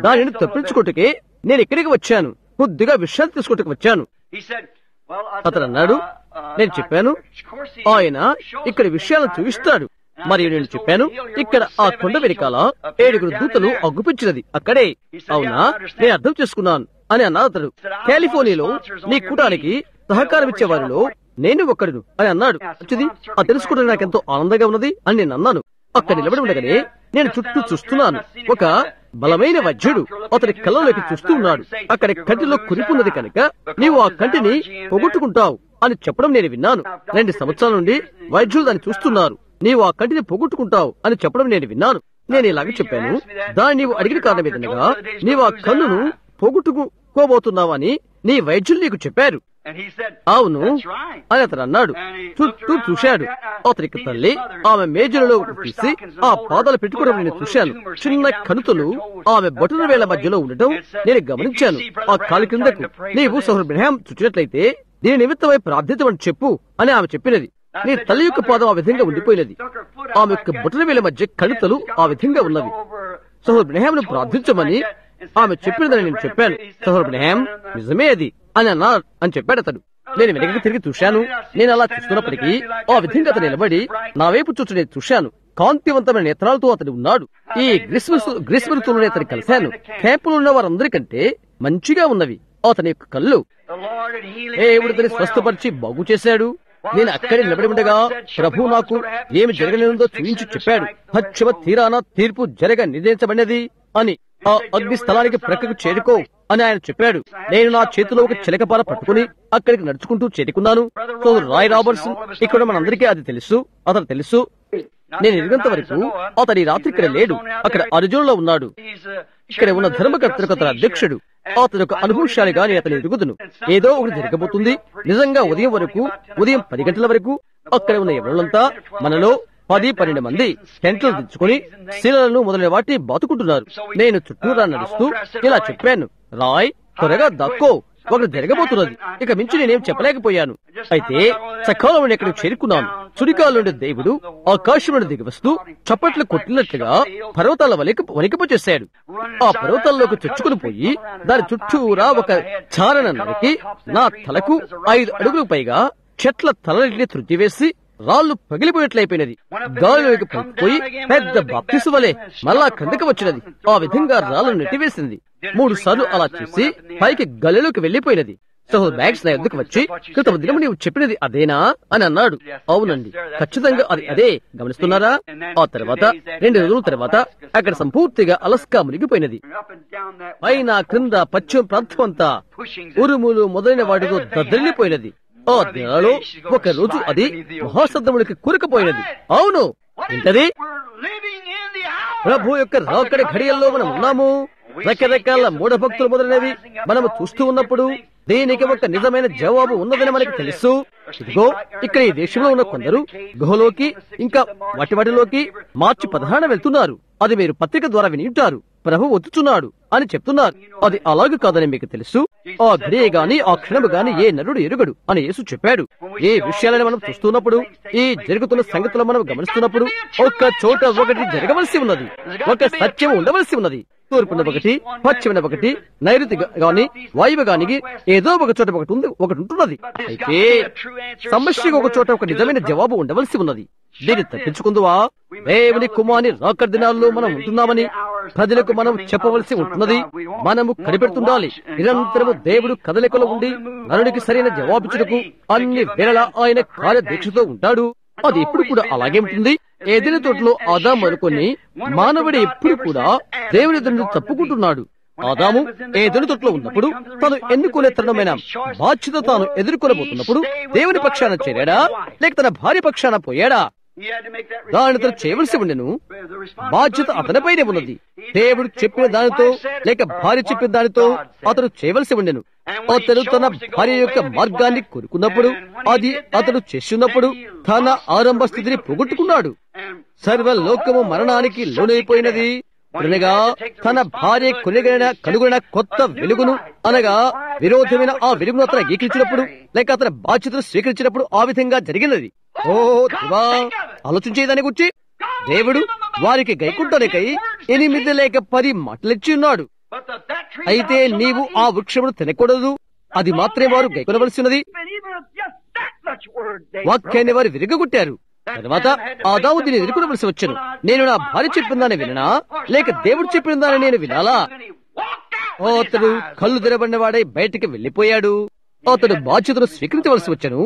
దానిని తప్పించుకోవటకే నేను ఇక్కడికి వచ్చాను. కొద్దిగా విశ్రాంతి తీసుకోవటకు వచ్చాను. అతను అన్నాడు, నేను చెప్పాను, ఆయన ఇక్కడ విషయాలను చూపిస్తాడు. మరియు నేను చెప్పాను, ఇక్కడ ఆ కొండ వెనకాల 7 దూతలు అగ్గుపించినది అక్కడే. అవునా, నేను అర్థం చేసుకున్నాను అని అన్నాడు అతడు. కాలిఫోర్నియాలో నీ కూటానికి సహకారం ఇచ్చే వారిలో నేను ఒక్కడును అని అన్నాడు. మంచిది, అది తెలుసుకోవడం నాకెంతో ఆనందంగా ఉన్నది అని నేను అన్నాను. అక్కడ నిలబడి ఉండగానే నేను చుట్టూ చూస్తున్నాను. ఒక బలమైన వైద్యుడు అతని కళ్ళలోకి చూస్తూ ఉన్నాడు. అక్కడ కంటిలో కురిపున్నది కనుక నీవు ఆ కంటిని పోగొట్టుకుంటావు అని చెప్పడం నేను విన్నాను. 2 సంవత్సరాల నుండి వైద్యులు దాన్ని చూస్తున్నారు. నీవు ఆ కంటిని పోగొట్టుకుంటావు అని చెప్పడం నేను విన్నాను. నేను ఇలాగే చెప్పాను, దాన్ని నీవు అడిగిన కారణం ఏదనగా నీవు ఆ కన్నును పోగొట్టుకోబోతున్నావని నీ వైద్యులు నీకు చెప్పారు. అవును అని అతను అన్నాడు. చుట్టూ చూశాడు. అతనికి తల్లి ఆమె మేజులలో తీసి ఆ పాదాలు పెట్టుకోవడం నేను చూశాను. చిన్న కణుతులు ఆమె బొటన వేళ్ల మధ్యలో ఉండటం నేను గమనించాను. ఆ కాలి కిందకు నీవు సహోదరు అబ్రహాం చుట్టినట్లయితే దీని నిమిత్తమై ప్రార్థించమని చెప్పు అని ఆమె చెప్పినది. నీ తల్లి యొక్క పాదం ఆ విధంగా ఉండిపోయినది. ఆమె యొక్క బొటన వేళ్ల మధ్య కణుతలు ఆ విధంగా ఉన్నవి. సహోదరు అబ్రహాంను ప్రార్థించమని ఆమె చెప్పినదని నేను చెప్పాను. సహోదరు అబ్రహాం నిజమే అది అని అన్నా అని చెప్పాడు అతడు. నేను వెనక్కి తిరిగి చూశాను. నేను అలా చూస్తున్నప్పటికీ ఆ విధంగా అతను నిలబడి నా వైపు చూసి నేను చూశాను. కాంతివంతమైన నేత్రాలతో అతడు ఉన్నాడు. ఈ గ్రీష్మ ఋతువులో అతను కలిశాను. క్యాంపులో ఉన్న వారందరికంటే మంచిగా ఉన్నవి అతని యొక్క కళ్ళు. దేవుడు అతని స్వస్థపరిచి బాగు చేశాడు. నేను అక్కడే నిలబడి ఉండగా ప్రభు నాకు ఏమి జరగలేదో చూపించి చెప్పాడు. పశ్చిమ తీరాన తీర్పు జరగ నిర్ణయించబడినది అని. ఆ అగ్ని స్థలానికి ప్రక్కకు చేరుకో అని ఆయన చెప్పాడు. నేను నా చేతిలో ఒక చిలకపార పట్టుకుని అక్కడికి నడుచుకుంటూ చేరుకున్నాను. సోదరు రాయ్ రాబర్ట్సన్ ఇక్కడ మనందరికీ అది తెలుసు. అతను తెలుసు. నేను ఎరిగినంత వరకు అతని రాత్రి ఇక్కడ లేడు. అక్కడ అర్జునులో ఉన్నాడు. ఇక్కడ ఉన్న ధర్మకర్తలకు అతని అధ్యక్షుడు. అతను ఒక అనుభవశాలిగా నేను అతను ఎదుగుదును. ఏదో ఒకటి జరగబోతుంది. నిజంగా ఉదయం 10 గంటల వరకు అక్కడ ఉన్న ఎవరంతా మనలో 10-12 మంది టెంట్లు తెచ్చుకుని శిలలను మొదలైన వాటిని బాతుకుంటున్నారు. నేను చుట్టూరా నడుస్తూ ఇలా చెప్పాను, రాయ్ త్వరగా దక్కో, ఒకటి జరగబోతున్నది. ఇక మించి నేనేం చెప్పలేకపోయాను. అయితే సకాలంలో ఎక్కడికి చేరుకున్నాను. చుడికాల నుండి దేవుడు ఆకాశం నుండి దిగి వస్తూ చప్పట్లు కొట్టినట్లుగా పర్వతాల వణికిపోచేశాడు. ఆ పర్వతాల్లోకి చొచ్చుకుని పోయి దాని చుట్టూరా ఒక చారణ నరికి నా తలకు 5 అడుగులు పైగా చెట్ల తలని త్రుట్టివేసి రాళ్లు పగిలిపోయినట్లయిపోయినది. గాలిలోకి పడిపోయి పెద్ద బాప్తిసు వలె మళ్ళా క్రిందకి వచ్చినది. ఆ విధంగా రాళ్లను నెట్టివేసింది. 3 సార్లు అలా చేసి పైకి గల్లెలోకి వెళ్లిపోయినది. సహోదరు బ్యాగ్స్ నా ఎద్దుకు వచ్చి, క్రితం దినం నీవు చెప్పినది అదేనా అని అన్నాడు. అవునండి, ఖచ్చితంగా అది అదే. గమనిస్తున్నారా? ఆ తర్వాత 2 రోజుల తర్వాత అక్కడ సంపూర్తిగా అలస్కా మునిగిపోయినది. పైన క్రింద పశ్చిమ ప్రాంతం అంతా ఉరుములు మొదలైన వాటితో దద్దరిల్లిపోయినది. ఆ దినాలో ఒక రోజు అది మహాశబ్దముడికి కూరుకుపోయినది. అవును, ఏంటది? ప్రభు యొక్క రాకడ ఘడియల్లో మనం ఉన్నాము. రకరకాల మూఢభక్తులు మొదలైనవి మనము చూస్తూ ఉన్నప్పుడు దీనికి ఒక నిజమైన జవాబు ఉన్నదని మనకి తెలుసు. ఇదిగో ఇక్కడ ఈ దేశంలో ఉన్న కొందరు గుహలోకి ఇంకా వాటిలోకి మార్చి 16 వెళ్తున్నారు. అది మీరు పత్రిక ద్వారా విని ఉంటారు. ప్రభు వచ్చుచున్నాడు అని చెప్తున్నారు. అది అలాగే కాదని మీకు తెలుసు. ఆ ఘడియ గాని ఆ క్షణము గాని ఏ నరుడు ఎరుగడు అని యేసు చెప్పాడు. ఏ విషయాలను మనం చూస్తున్నప్పుడు, ఈ జరుగుతున్న సంగతులు మనం గమనిస్తున్నప్పుడు ఒక్క చోట ఒకటి జరగవలసి ఉన్నది. ఒక సత్యం ఉండవలసి ఉన్నది. తూర్పున ఒకటి, పశ్చిమన ఒకటి, నైరుతి గాని వాయువు గాని ఏదో ఒక చోట ఒకటి ఉంటున్నది. అయితే సమస్యకు ఒక చోట ఒక నిజమైన జవాబు ఉండవలసి ఉన్నది. దీన్ని తప్పించుకుందువా? దేవుని కుమారుని రాకడ దినాల్లో మనం ఉంటున్నామని ప్రజలకు మనం చెప్పవలసి ఉంటున్నది. మనము కనిపెడుతుండాలి. నిరంతరము దేవుడు కదలికలో ఉండి నరునికి సరైన జవాబిచ్చుటకు అన్ని వేళలా ఆయన కార్యదీక్షతో ఉంటాడు. అది ఎప్పుడు కూడా అలాగే ఉంటుంది. ఏదైనా తోటలో ఆదాము అనుకుని మానవుడు ఎప్పుడు కూడా దేవుని ఎదురు తప్పుకుంటున్నాడు. ఆదాము ఏదైనా తోటలో ఉన్నప్పుడు తను ఎన్నుకునే తరుణమైన బాధ్యత తాను ఎదుర్కొనబోతున్నప్పుడు దేవుని పక్షాన చేరాడా లేక తన భార్య పక్షాన పోయాడా? దానిని తను చేయవలసి ఉండెను. బాధ్యత అతనిపైనే ఉన్నది. దేవుడు చెప్పిన దానితో లేక భార్య చెప్పిన దానితో అతను చేయవలసి ఉండెను. అతను తన భార్య యొక్క మార్గాన్ని కోరుకున్నప్పుడు, అది అతడు చేస్తున్నప్పుడు తన ఆరంభ స్థితిని పోగొట్టుకున్నాడు. సర్వలోకము మరణానికి లోనైపోయినది. అనగా తన భార్య కనుగొనిన కొత్త వెలుగును, అనగా విరోధమైన ఆ వెలుగును అతను అంగీకరించినప్పుడు లేక అతని బాధ్యతను స్వీకరించినప్పుడు ఆ విధంగా జరిగినది. ఓ దేవా, ఆలోచించేదాని గురించి దేవుడు వారికి గైకుంటానికై 8 లేక 10 మాటలిచ్చి ఉన్నాడు. అయితే నీవు ఆ వృక్షమును తినకూడదు, అది మాత్రమే వారు గైకొనవలసి ఉన్నది. వాక్యాన్ని వారు విరగొట్టారు. తర్వాత ఆదాము దీన్ని ఎదుర్కొనవలసి వచ్చాను. నేను నా భార్య చెప్పిన దాన్ని విననా లేక దేవుడు చెప్పిన దాన్ని నేను వినాలా? అతడు కళ్ళు తెరబడిన వాడై బయటికి వెళ్లిపోయాడు. అతడు బాధ్యతను స్వీకరించవలసి వచ్చాను.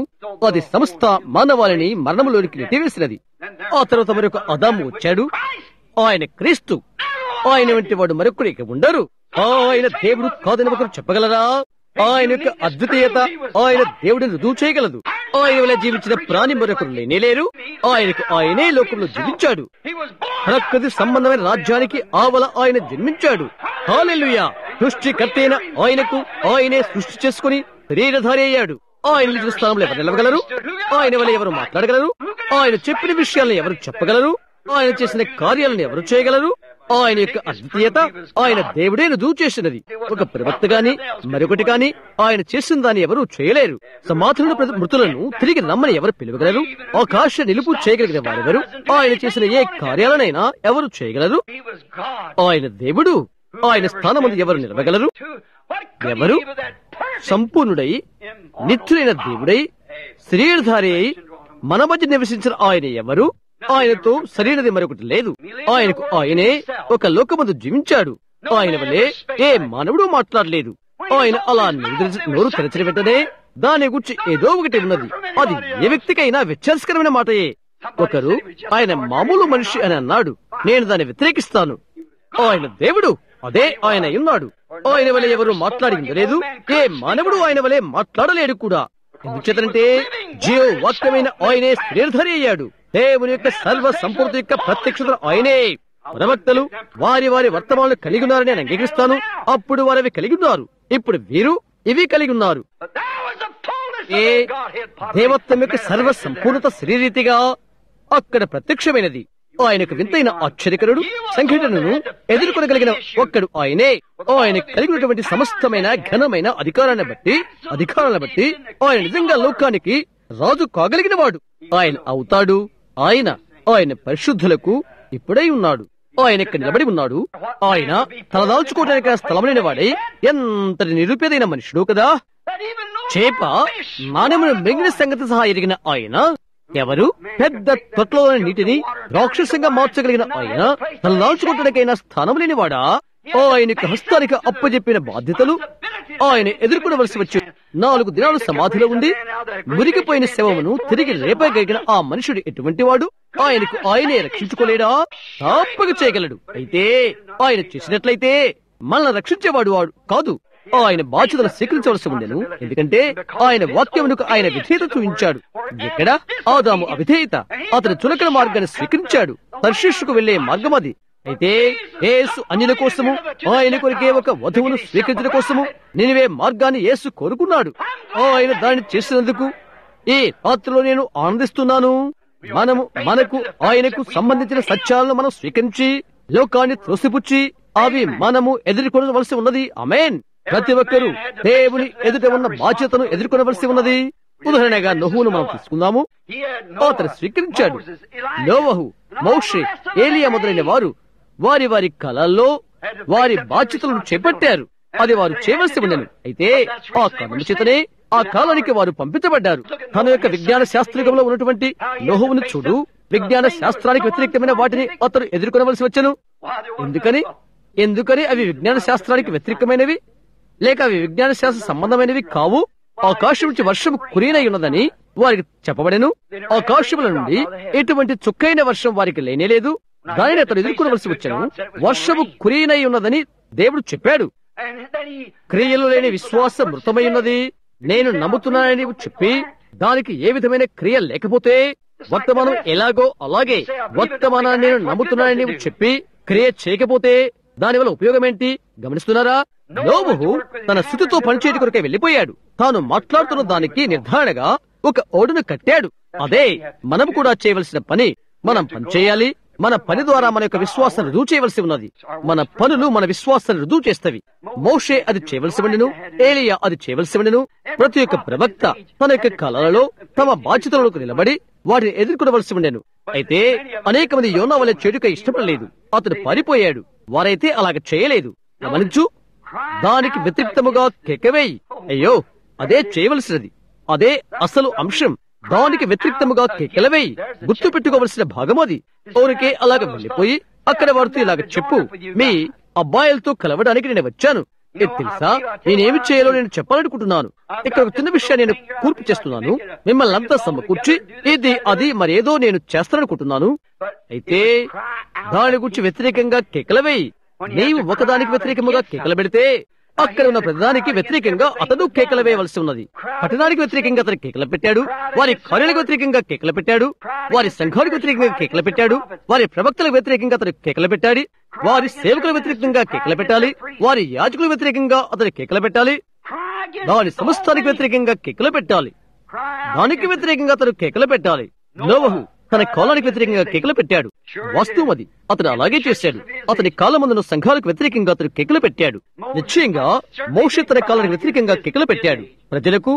అది సమస్త మానవాళిని మరణంలోనికి నెట్టివేసినది. ఆ తర్వాత మరొక ఆదాము వచ్చాడు. ఆయన క్రీస్తు. ఆయన వంటి వాడు మరొకరు ఇక ఉండరు. ఆయన దేవుడు కాదని ఒకరు చెప్పగలరా? ఆయన యొక్క అద్వితీయత ఆయన దేవుడిని రుజువు చేయగలదు. ఆయన వల్ల జీవించిన ప్రాణి మరొకరు లేనేలేరు. ఆయనకు ఆయనే లోకంలో జీవించాడు. ప్రకృతి సంబంధమైన రాజ్యానికి ఆవల ఆయన జన్మించాడు. హల్లెలూయా! సృష్టికర్త అయిన ఆయనకు ఆయనే సృష్టి చేసుకుని శరీరధారి అయ్యాడు. ఆయన నిలిచిన స్థానంలో ఎవరు నిలవగలరు? ఆయన వల్ల ఎవరు మాట్లాడగలరు? ఆయన చెప్పిన విషయాలను ఎవరు చెప్పగలరు? ఆయన చేసిన కార్యాలను ఎవరు చేయగలరు? ఆయన యొక్క అద్వితీయత ఆయన దేవుడే రుజువు చేసినది. ఒక ప్రవక్త గాని మరొకటి గాని ఆయన చేసిన దాన్ని ఎవరు చేయలేరు. సమాధుల మృతులను తిరిగి రమ్మని ఎవరు పిలవగలరు? ఆకాశ నిలుపు చేయగలిగిన వారెవరు? ఆయన చేసిన ఏ కార్యాలనైనా ఎవరు చేయగలరు? ఆయన దేవుడు. ఆయన స్థానమందు ఎవరు నిలవగలరు? ఎవరు? సంపూర్ణుడై నిత్యుడైన దేవుడై శరీరధారి అయి మన మధ్య నివసించిన ఆయన ఎవరు? ఆయనతో సరైనది మరొకటి లేదు. ఆయనకు ఆయనే ఒక లోకమందు జీవించాడు. ఆయన వల్లే ఏ మానవుడు మాట్లాడలేదు. ఆయన అలా నోరు తెరచిన వెంటనే దాని గురించి ఏదో ఒకటి ఉన్నది. అది ఏ వ్యక్తికైనా వ్యత్యాసకరమైన మాటయే. ఒకరు ఆయన మామూలు మనిషి అని అన్నాడు. నేను దాన్ని వ్యతిరేకిస్తాను. ఆయన దేవుడు. అదే ఆయన ఉన్నాడు. ఆయన వల్ల ఎవరు మాట్లాడింది లేదు. ఏ మానవుడు ఆయన వల్లే మాట్లాడలేడు కూడా. ఎందుచేతంటే జీవ వాక్యమైన ఆయనే శరీరధారి అయ్యాడు. దేవుని యొక్క సర్వ సంపూర్తి యొక్క ప్రత్యక్షత ఆయనే. ప్రవక్తలు వారి వారి వర్తమానాలు కలిగి ఉన్నారని నేను అంగీకరిస్తాను. అప్పుడు వారు అవి కలిగి ఉన్నారు. ఇప్పుడు వీరు ఇవి కలిగి ఉన్నారు. ఏ దేవత్వం యొక్క సర్వ సంపూర్ణత శరీరీతిగా అక్కడ ప్రత్యక్షమైనది. ఆయనకు వింతైన ఆశ్చర్యకరుడు, సంఘటనను ఎదుర్కొనగలిగిన ఒక్కడు ఆయనే. ఆయన కలిగినటువంటి సమస్తమైన ఘనమైన అధికారాన్ని బట్టి ఆయన నిజంగా లోకానికి రాజు కాగలిగిన వాడు. ఆయన అవుతాడు. ఆయన పరిశుద్ధులకు ఇప్పుడై ఉన్నాడు. ఆయన ఇక్కడ నిలబడి ఉన్నాడు. ఆయన తలదాల్చుకోవడానికి స్థలం లేని వాడై ఎంతటి నిరుపేదైన మనుషుడు కదా. చేప నాణ్యమును మింగిన సంగతి సహా ఎరిగిన ఆయన ఎవరు? పెద్ద తొట్లోని నీటిని రాక్షసంగా మార్చగలిగిన ఆయన తలదాల్చుకోవడానికైనా స్థానం లేనివాడా? ఆయనకు హస్తానికి అప్పచెప్పిన బాధ్యతలు ఆయన ఎదుర్కొనవలసి వచ్చి 4 దినాలు సమాధిలో ఉండి మురిగిపోయిన శవమును తిరిగి రేపగలిగిన ఆ మనుషుడు ఎటువంటి వాడు? ఆయనకు ఆయనే రక్షించుకోలేడా? తప్పక చేయగలడు. అయితే ఆయన చేసినట్లయితే మనల్ని రక్షించేవాడు వాడు కాదు. ఆయన బాధ్యతలు స్వీకరించవలసి ఉండెను. ఎందుకంటే ఆయన వాక్యమునకు ఆయన విధేయత చూపించాడు. ఎక్కడ? ఆదాము అవిధేయత. అతను చులకన మార్గాన్ని స్వీకరించాడు. తర్షీషుకు వెళ్లే మార్గం అది. అయితే యేసు అన్యుల కోసము, ఆయన కొరికే ఒక వధువును స్వీకరించడం కోసము నినివే మార్గాన్ని యేసు కోరుకున్నాడు. ఆయన దాన్ని చేసినందుకు ఈ రాత్రిలో నేను ఆనందిస్తున్నాను. మనకు ఆయనకు సంబంధించిన సత్యాలను మనం స్వీకరించి లోకాన్ని త్రోసిపుచ్చి అవి మనము ఎదుర్కొనవలసి ఉన్నది. ఆమేన్. ప్రతి ఒక్కరూ దేవుని ఎదుట ఉన్న బాధ్యతను ఎదుర్కొనవలసి ఉన్నది. ఉదాహరణగా నోహును మనం తీసుకుందాము. అతను స్వీకరించాడు. నోవహు, మోషే, ఏలియా మొదలైన వారు వారి వారి కాలాల్లో వారి బాధ్యతలను చేపట్టారు. అది వారు చేయవలసి ఉండను. అయితే ఆ కారణం చేతనే ఆ కాలానికి వారు పంపించబడ్డారు. తన యొక్క విజ్ఞాన శాస్త్రీయంలో ఉన్నటువంటి నోహువును చూడు. విజ్ఞాన శాస్త్రానికి వ్యతిరేకమైన వాటిని అతను ఎదుర్కొనవలసి వచ్చను. ఎందుకని అవి విజ్ఞాన శాస్త్రానికి వ్యతిరేకమైనవి లేక అవి విజ్ఞాన శాస్త్ర సంబంధమైనవి కావు. ఆకాశం నుంచి వర్షం కురియనై ఉన్నదని వారికి చెప్పబడెను. ఆకాశముల నుండి ఎటువంటి చుక్కైన వర్షం వారికి లేనేలేదు. దానిని అతను ఎదుర్కొనవలసి వచ్చాను. వర్షము కురియనై ఉన్నదని దేవుడు చెప్పాడు. క్రియలు లేని విశ్వాసం మృతమై ఉన్నది. నేను నమ్ముతున్నానని చెప్పి దానికి ఏ విధమైన క్రియ లేకపోతే వర్తమానం ఎలాగో అలాగే. వర్తమానాన్ని నేను నమ్ముతున్నానని చెప్పి క్రియ చేయకపోతే దానివల్ల ఉపయోగం ఏంటి? గమనిస్తున్నారా? నోవహు తన స్థితితో పనిచేయటి కొరకే వెళ్లిపోయాడు. తాను మాట్లాడుతున్న దానికి నిర్ధారణగా ఒక ఓడును కట్టాడు. అదే మనం కూడా చేయవలసిన పని. మనం పనిచేయాలి. మన పని ద్వారా మన యొక్క విశ్వాసాన్ని రుజువు చేయవలసి ఉన్నది. మన పనులు మన విశ్వాసాన్ని రుజువు చేస్తవి. మోషే అది చేయవలసి ఉండెను. ఏలియా అది చేయవలసి ఉండెను. ప్రతి ఒక్క ప్రవక్త తన యొక్క కాలాలలో తమ బాధ్యతలకు నిలబడి వాటిని ఎదుర్కొనవలసి ఉండెను. అయితే అనేక మంది యోనా వలె చేడుక ఇష్టపడలేదు. అతడు పారిపోయాడు. వారైతే అలాగ చేయలేదు. గమనించు, దానికి వ్యతిరేక్తముగా కేకవేయి. అయ్యో, అదే చేయవలసినది. అదే అసలు అంశం. దానికి వ్యతిరేక్తముగా కేకలవేయి. గుర్తు పెట్టుకోవలసిన భాగం అది. ఊరికే అలాగ వెళ్లిపోయి అక్కడ వారితో ఇలాగ చెప్పు, మీ అబ్బాయిలతో కలవడానికి నేను వచ్చాను. ఇది తెలుసా, నేనేమి చేయాలో నేను చెప్పాలనుకుంటున్నాను. ఇక్కడ ఒక చిన్న విషయాన్ని నేను కూర్పు చేస్తున్నాను. మిమ్మల్ని అంతా సమకూర్చి ఇది అది మరేదో నేను చేస్తాననుకుంటున్నాను. అయితే దాని గురించి వ్యతిరేకంగా కేకలవేయి. నీవు ఒకదానికి వ్యతిరేకముగా కేకలు పెడితే అక్కడ ఉన్న ప్రధానికి వ్యతిరేకంగా అతడు కేకలు వేయవలసి ఉన్నది. పట్టణానికి వ్యతిరేకంగా అతను కేకలు పెట్టాడు. వారి కార్యాలకు వ్యతిరేకంగా కేకలు పెట్టాడు. వారి సంఘానికి వ్యతిరేకంగా కేకలు పెట్టాడు. వారి ప్రవక్తలకు వ్యతిరేకంగా అతను కేకలు పెట్టాలి. వారి సేవకుల వ్యతిరేకంగా కేకలు పెట్టాలి. వారి యాజకుల వ్యతిరేకంగా అతను కేకలు పెట్టాలి. దాని సమస్తానికి వ్యతిరేకంగా కేకలు పెట్టాలి. దానికి వ్యతిరేకంగా అతను కేకలు పెట్టాలి. నోవహు తన కాలానికి వ్యతిరేకంగా కేకలు పెట్టాడు. వాస్తవం అది. అతను అలాగే చేశాడు. అతని కాలమందున సంఘాలకు వ్యతిరేకంగా అతను కేకలు పెట్టాడు. నిశ్చయంగా మోషే తన కాలానికి వ్యతిరేకంగా కేకలు పెట్టాడు. ప్రజలకు,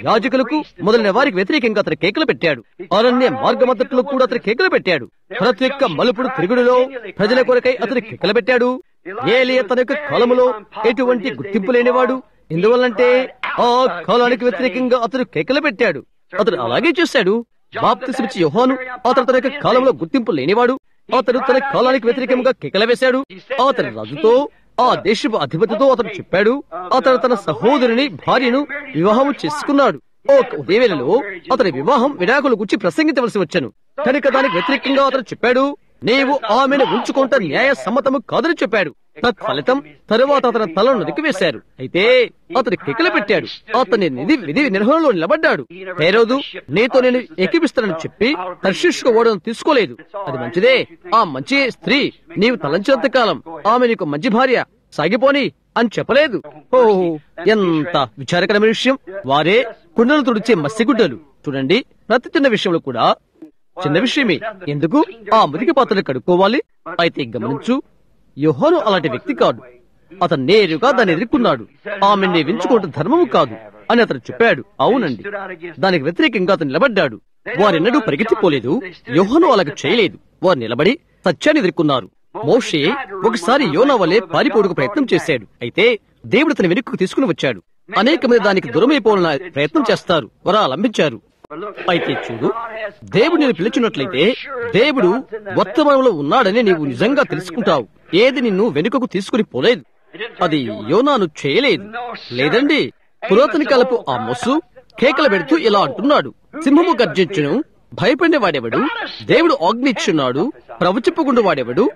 యాజకులకు మొదలైన వారికి వ్యతిరేకంగా అతను కేకలు పెట్టాడు. అరణ్య మార్గమద్దట్లో కూడా అతను కేకలు పెట్టాడు. ప్రతి ఒక్క మలుపుడు తిరుగుడులో ప్రజల కొరకై అతను కేకలు పెట్టాడు. ఏలియా తన యొక్క కాలములో ఎటువంటి గుర్తింపు లేనివాడు. ఎందువల్లంటే ఆ కాలానికి వ్యతిరేకంగా అతను కేకలు పెట్టాడు. అతను అలాగే చేశాడు. బాప్తిసమిచ్చి యోహాను అతను తన యొక్క కాలంలో గుర్తింపు లేనివాడు. అతడు తన కాలానికి వ్యతిరేకంగా కేకల వేశాడు. అతని రాజుతో, ఆ దేశపు అధిపతితో అతను చెప్పాడు. అతను తన సహోదరుని భార్యను వివాహం చేసుకున్నాడు. ఉదయవేళలో అతని వివాహం విడాకుల గురించి ప్రసంగించవలసి వచ్చాను. కనుక దానికి వ్యతిరేకంగా అతను చెప్పాడు, నీవు ఆమెను ఉంచుకుంట న్యాయ సమ్మతము కాదని చెప్పాడు. తత్ఫలితం తరువాత అతని తలను నరికివేశారు. అయితే అతని కేకలు పెట్టాడు. అతని విధి నిర్వహణలో నిలబడ్డాడు. హేరోదు నీతో నేను ఏకీపిస్తానని చెప్పి తర్షీషుకు ఓడను తీసుకోలేదు. అది మంచిదే. ఆ మంచి స్త్రీ నీవు తలంచినంత కాలం ఆమె నీకు మంచి భార్య, సాగిపోని అని చెప్పలేదు. ఓ ఎంత విచారకరమైన విషయం. వారే కుండలు తుడిచే మత్స్యగుడ్డలు. చూడండి, ప్రతి చిన్న విషయంలో కూడా చిన్న విషయమే ఎందుకు ఆ మురికి పాత్రలు కడుక్కోవాలి. అయితే గమనించు, యోహాను అలాంటి వ్యక్తి కాదు. అతను నేరుగా దాన్ని ఎదుర్కొన్నాడు. ఆమెను వించుకోవడం ధర్మము కాదు అని అతను చెప్పాడు. అవునండి, దానికి వ్యతిరేకంగా అతను నిలబడ్డాడు. వారెన్నడూ పరిగెత్తిపోలేదు. యోహాను అలాగ చేయలేదు. వారు నిలబడి సత్యాన్ని ఎదుర్కొన్నారు. మోషే ఒకసారి యోనా వలె పారిపోవడానికి ప్రయత్నం చేశాడు. అయితే దేవుడు తన వెనుకకు తీసుకుని వచ్చాడు. అనేక మంది దానికి దూరమైపోవాలని ప్రయత్నం చేస్తారు. వారు లంబించారు. అయితే చూడు, దేవుడు నేను పిలిచినట్లయితే దేవుడు వర్తమానంలో ఉన్నాడని నీవు నిజంగా తెలుసుకుంటావు. ఏది నిన్ను వెనుకకు తీసుకుని పోలేదు. అది యోనాను చేయలేదు. లేదండి, పురాతన కాలపు ఆ మొస్సు కేకలు పెడుతూ ఇలా అంటున్నాడు, సింహము గర్జించును, భయపడిన వాడెవడు? దేవుడు ఆజ్ఞిచ్చున్నాడు, ప్రవచింపకుండా వాడెవడు?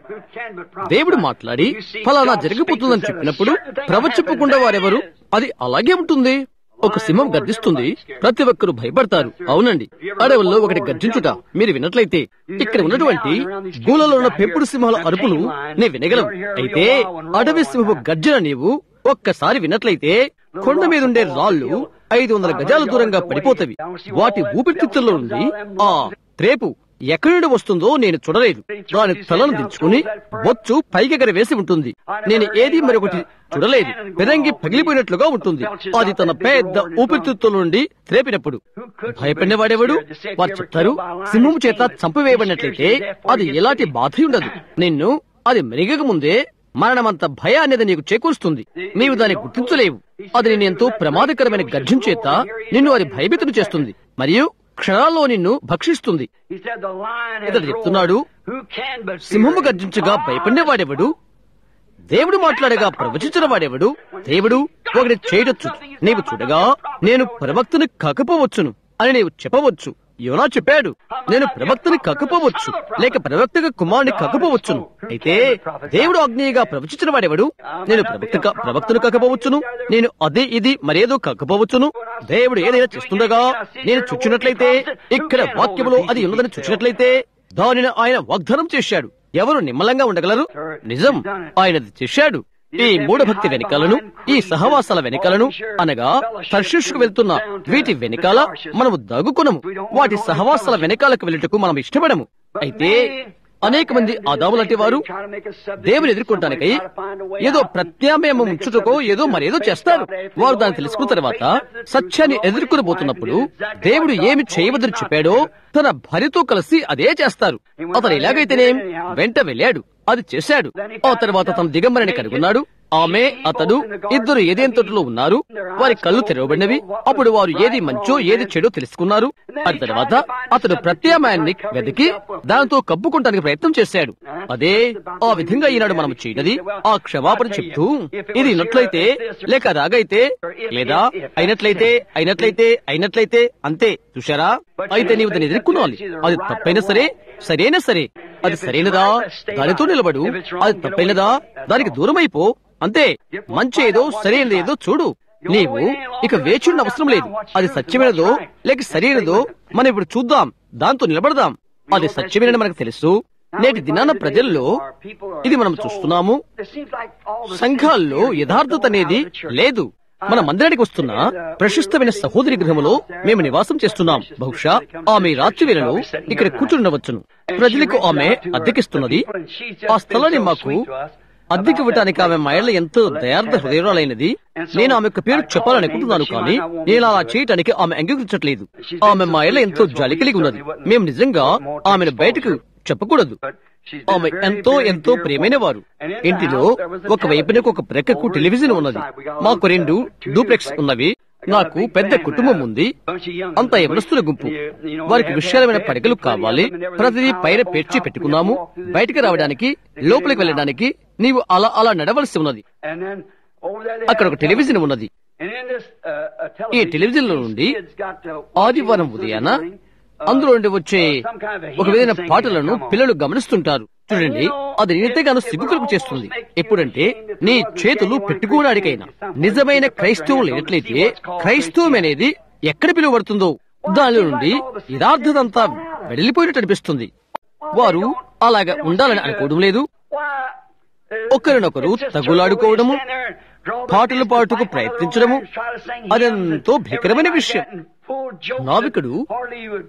దేవుడు మాట్లాడి ఫలానా జరిగిపోతుందని చెప్పినప్పుడు ప్రవచింపకుండా వారెవరు? అది అలాగే ఉంటుంది. ఒక సింహం గర్జిస్తుంది, ప్రతి ఒక్కరూ భయపడతారు. అవునండి, అడవుల్లో ఒకటి గర్జించుట మీరు విన్నట్లయితే ఇక్కడ ఉన్నటువంటి గూలలో ఉన్న పెంపుడు సింహాల అరుపులు నీ వినగలవు. అయితే అడవి సింహపు గర్జన నీవు ఒక్కసారి విన్నట్లయితే కొండ మీదుండే రాళ్లు 500 గజాల దూరంగా పడిపోతవి. వాటి ఊపిరితిత్తుల్లో నుండి ఆ త్రేపు ఎక్కడి నుండి వస్తుందో నేను చూడలేదు. దాని తలను దించుకుని బొచ్చు పైకెగర వేసి ఉంటుంది. నేను ఏది మరొకటి చూడలేదు. పెరంగి పగిలిపోయినట్లుగా ఉంటుంది. అది తన పెద్ద ఊపిరితిత్తుల నుండి త్రేపినప్పుడు భయపడినవాడెవడు? వారు చెప్తారు, సింహము చేత చంపివేయబడినట్లయితే అది ఎలాంటి బాధ ఉండదు. నిన్ను అది మెరుగక ముందే మరణమంత భయాన్ని నీకు చేకూరుస్తుంది. నీవు దాన్ని గుర్తించలేవు. అది నేను ఎంతో ప్రమాదకరమైన గర్జం చేత నిన్ను అది భయభీతులు చేస్తుంది మరియు క్షణాల్లో నిన్ను భక్షిస్తుంది. ఇతడు చెప్తున్నాడు, సింహము గర్జించగా భయపడిన వాడెవడు? దేవుడు మాట్లాడగా ప్రవచించిన వాడెవడు? దేవుడు ఒకటి చేయవచ్చు. నీవు చూడగా నేను ప్రవక్తను కాకపోవచ్చును అని నీవు చెప్పవచ్చు. యోనా చెప్పాడు, నేను ప్రవక్తని కాకపోవచ్చు, లేక ప్రవక్తగా కుమారుని కాకపోవచ్చును. అయితే దేవుడు ఆజ్ఞగా ప్రవచించిన వాడెవడు? నేను ప్రవక్తను కాకపోవచ్చును, నేను అదే ఇది మరేదో కాకపోవచ్చును. దేవుడు ఏదైనా చేస్తుండగా నేను చూచినట్లయితే, ఇక్కడ వాక్యములో అది ఉన్నదని చూచినట్లయితే దానిని ఆయన వాగ్దానం చేశాడు. ఎవరు నిమ్మలంగా ఉండగలరు? నిజం, ఆయనది చేశాడు. ఈ మూఢభక్తి వెనకాలను, ఈ సహవాసాల వెనకాలను, అనగా తర్షీషుకు వెళ్తున్న వీటి వెనకాల మనము దాగుకునము. వాటి సహవాసాల వెనకాలకు వెళ్ళటకు మనం ఇష్టపడము. అయితే అనేక మంది ఆదాములంటి వారు దేవుని ఎదుర్కొనడానికై ఏదో ప్రత్యామ్నాయం ఉంచుటకో ఏదో మరేదో చేస్తారు. వారు దాన్ని తెలుసుకున్న తర్వాత సత్యాన్ని ఎదుర్కొని పోతున్నప్పుడు దేవుడు ఏమి చేయవద్దని చెప్పాడో తన భార్యతో కలిసి అదే చేస్తారు. అతను ఎలాగైతేనేం వెంట వెళ్ళాడు, అది చేశాడు. ఆ తర్వాత తన దిగంబరిని కనుగొన్నాడు. ఆమె అతడు ఇద్దరు ఏదేం తోటలో ఉన్నారు. వారి కళ్ళు తెరవబడినవి. అప్పుడు వారు ఏది మంచో ఏది చెడో తెలుసుకున్నారు. ఆ తర్వాత అతడు ప్రత్యామ్నాయాన్ని వెతికి దానితో కప్పుకోవడానికి ప్రయత్నం చేశాడు. అదే ఆ విధంగా ఈనాడు మనం చేయనది. ఆ క్షమాపణ చెప్తూ ఇది ఇన్నట్లయితే, లేక రాగైతే, లేదా అయినట్లయితే అంతే. చూశారా? అయితే నీవు దాన్ని ఎదుర్కొనాలి. అది తప్పైనా సరే, సరైనా సరే. అది సరైనదా, దానితో నిలబడు. అది తప్పైనదా, దానికి దూరమైపో. అంతే. మంచి ఏదో సరైనది ఏదో చూడు. నీవు ఇక వేచుండ అవసరం లేదు. అది సత్యమైనదో లేక సరైనదో మనం ఇప్పుడు చూద్దాం. దాంతో నిలబడదాం. అది సత్యమైనది మనకు తెలుసు. నేటి దినాన ప్రజల్లో ఇది మనం చూస్తున్నాము. సంఘాల్లో యథార్థత అనేది లేదు. మన మందిరానికి వస్తున్న ప్రశస్తమైన సహోదరి గృహములో మేము నివాసం చేస్తున్నాం. బహుశా ఆమె రాత్రి వేళలో ఇక్కడ కూర్చుండవచ్చును. ప్రజలకు ఆమె అద్దెకిస్తున్నది. ఆ స్థలాన్ని మాకు అద్దెకి ఇవ్వటానికి ఆమె మహిళ ఎంతో దయార్థ హృదయురాలైనది. నేను ఆమె యొక్క పేరు చెప్పాలనుకుంటున్నాను, కానీ నేను అలా చేయటానికి ఆమె అంగీకరించట్లేదు. ఆమె మహిళ ఎంతో జాలి కలిగి ఉన్నది. మేము నిజంగా ఆమెను బయటకు చెప్పకూడదు. ఆమె ఎంతో ప్రియమైన వారు. ఇంటిలో ఒక వైపునకు ఒక ప్రక్కకు టెలివిజన్ ఉన్నది. మాకు 2 డూప్లెక్స్ ఉన్నవి. నాకు పెద్ద కుటుంబం ఉంది. అంత యవనస్తుల గుంపు. వారికి విశాలమైన పడకలు కావాలి. ప్రతిదీ పైన పేర్చి పెట్టుకున్నాము. బయటకు రావడానికి, లోపలికి వెళ్ళడానికి నీవు అలా నడవలసి ఉన్నది. అక్కడ ఒక టెలివిజన్ ఉన్నది. ఈ టెలివిజన్ లో నుండి ఆదివారం ఉదయాన అందులో నుండి వచ్చే ఒక విధమైన పాటలను పిల్లలు గమనిస్తుంటారు. చూడండి, అది ఎంతగానో సిగ్గుకలుపు చేస్తుంది. ఎప్పుడంటే నీ చేతులు పెట్టుకోవడానికైనా నిజమైన క్రైస్తవం లేనట్లయితే క్రైస్తవం అనేది ఎక్కడ పిలువబడుతుందో దాని నుండి యథార్థతంతా వెడలిపోయినట్టు అనిపిస్తుంది. వారు అలాగా ఉండాలని అనుకోవడం లేదు. ఒకరినొకరు తగులాడుకోవడము, పాటలు పాటుకు ప్రయత్నించడము అదెంతో భీకరమైన విషయం. నావికుడు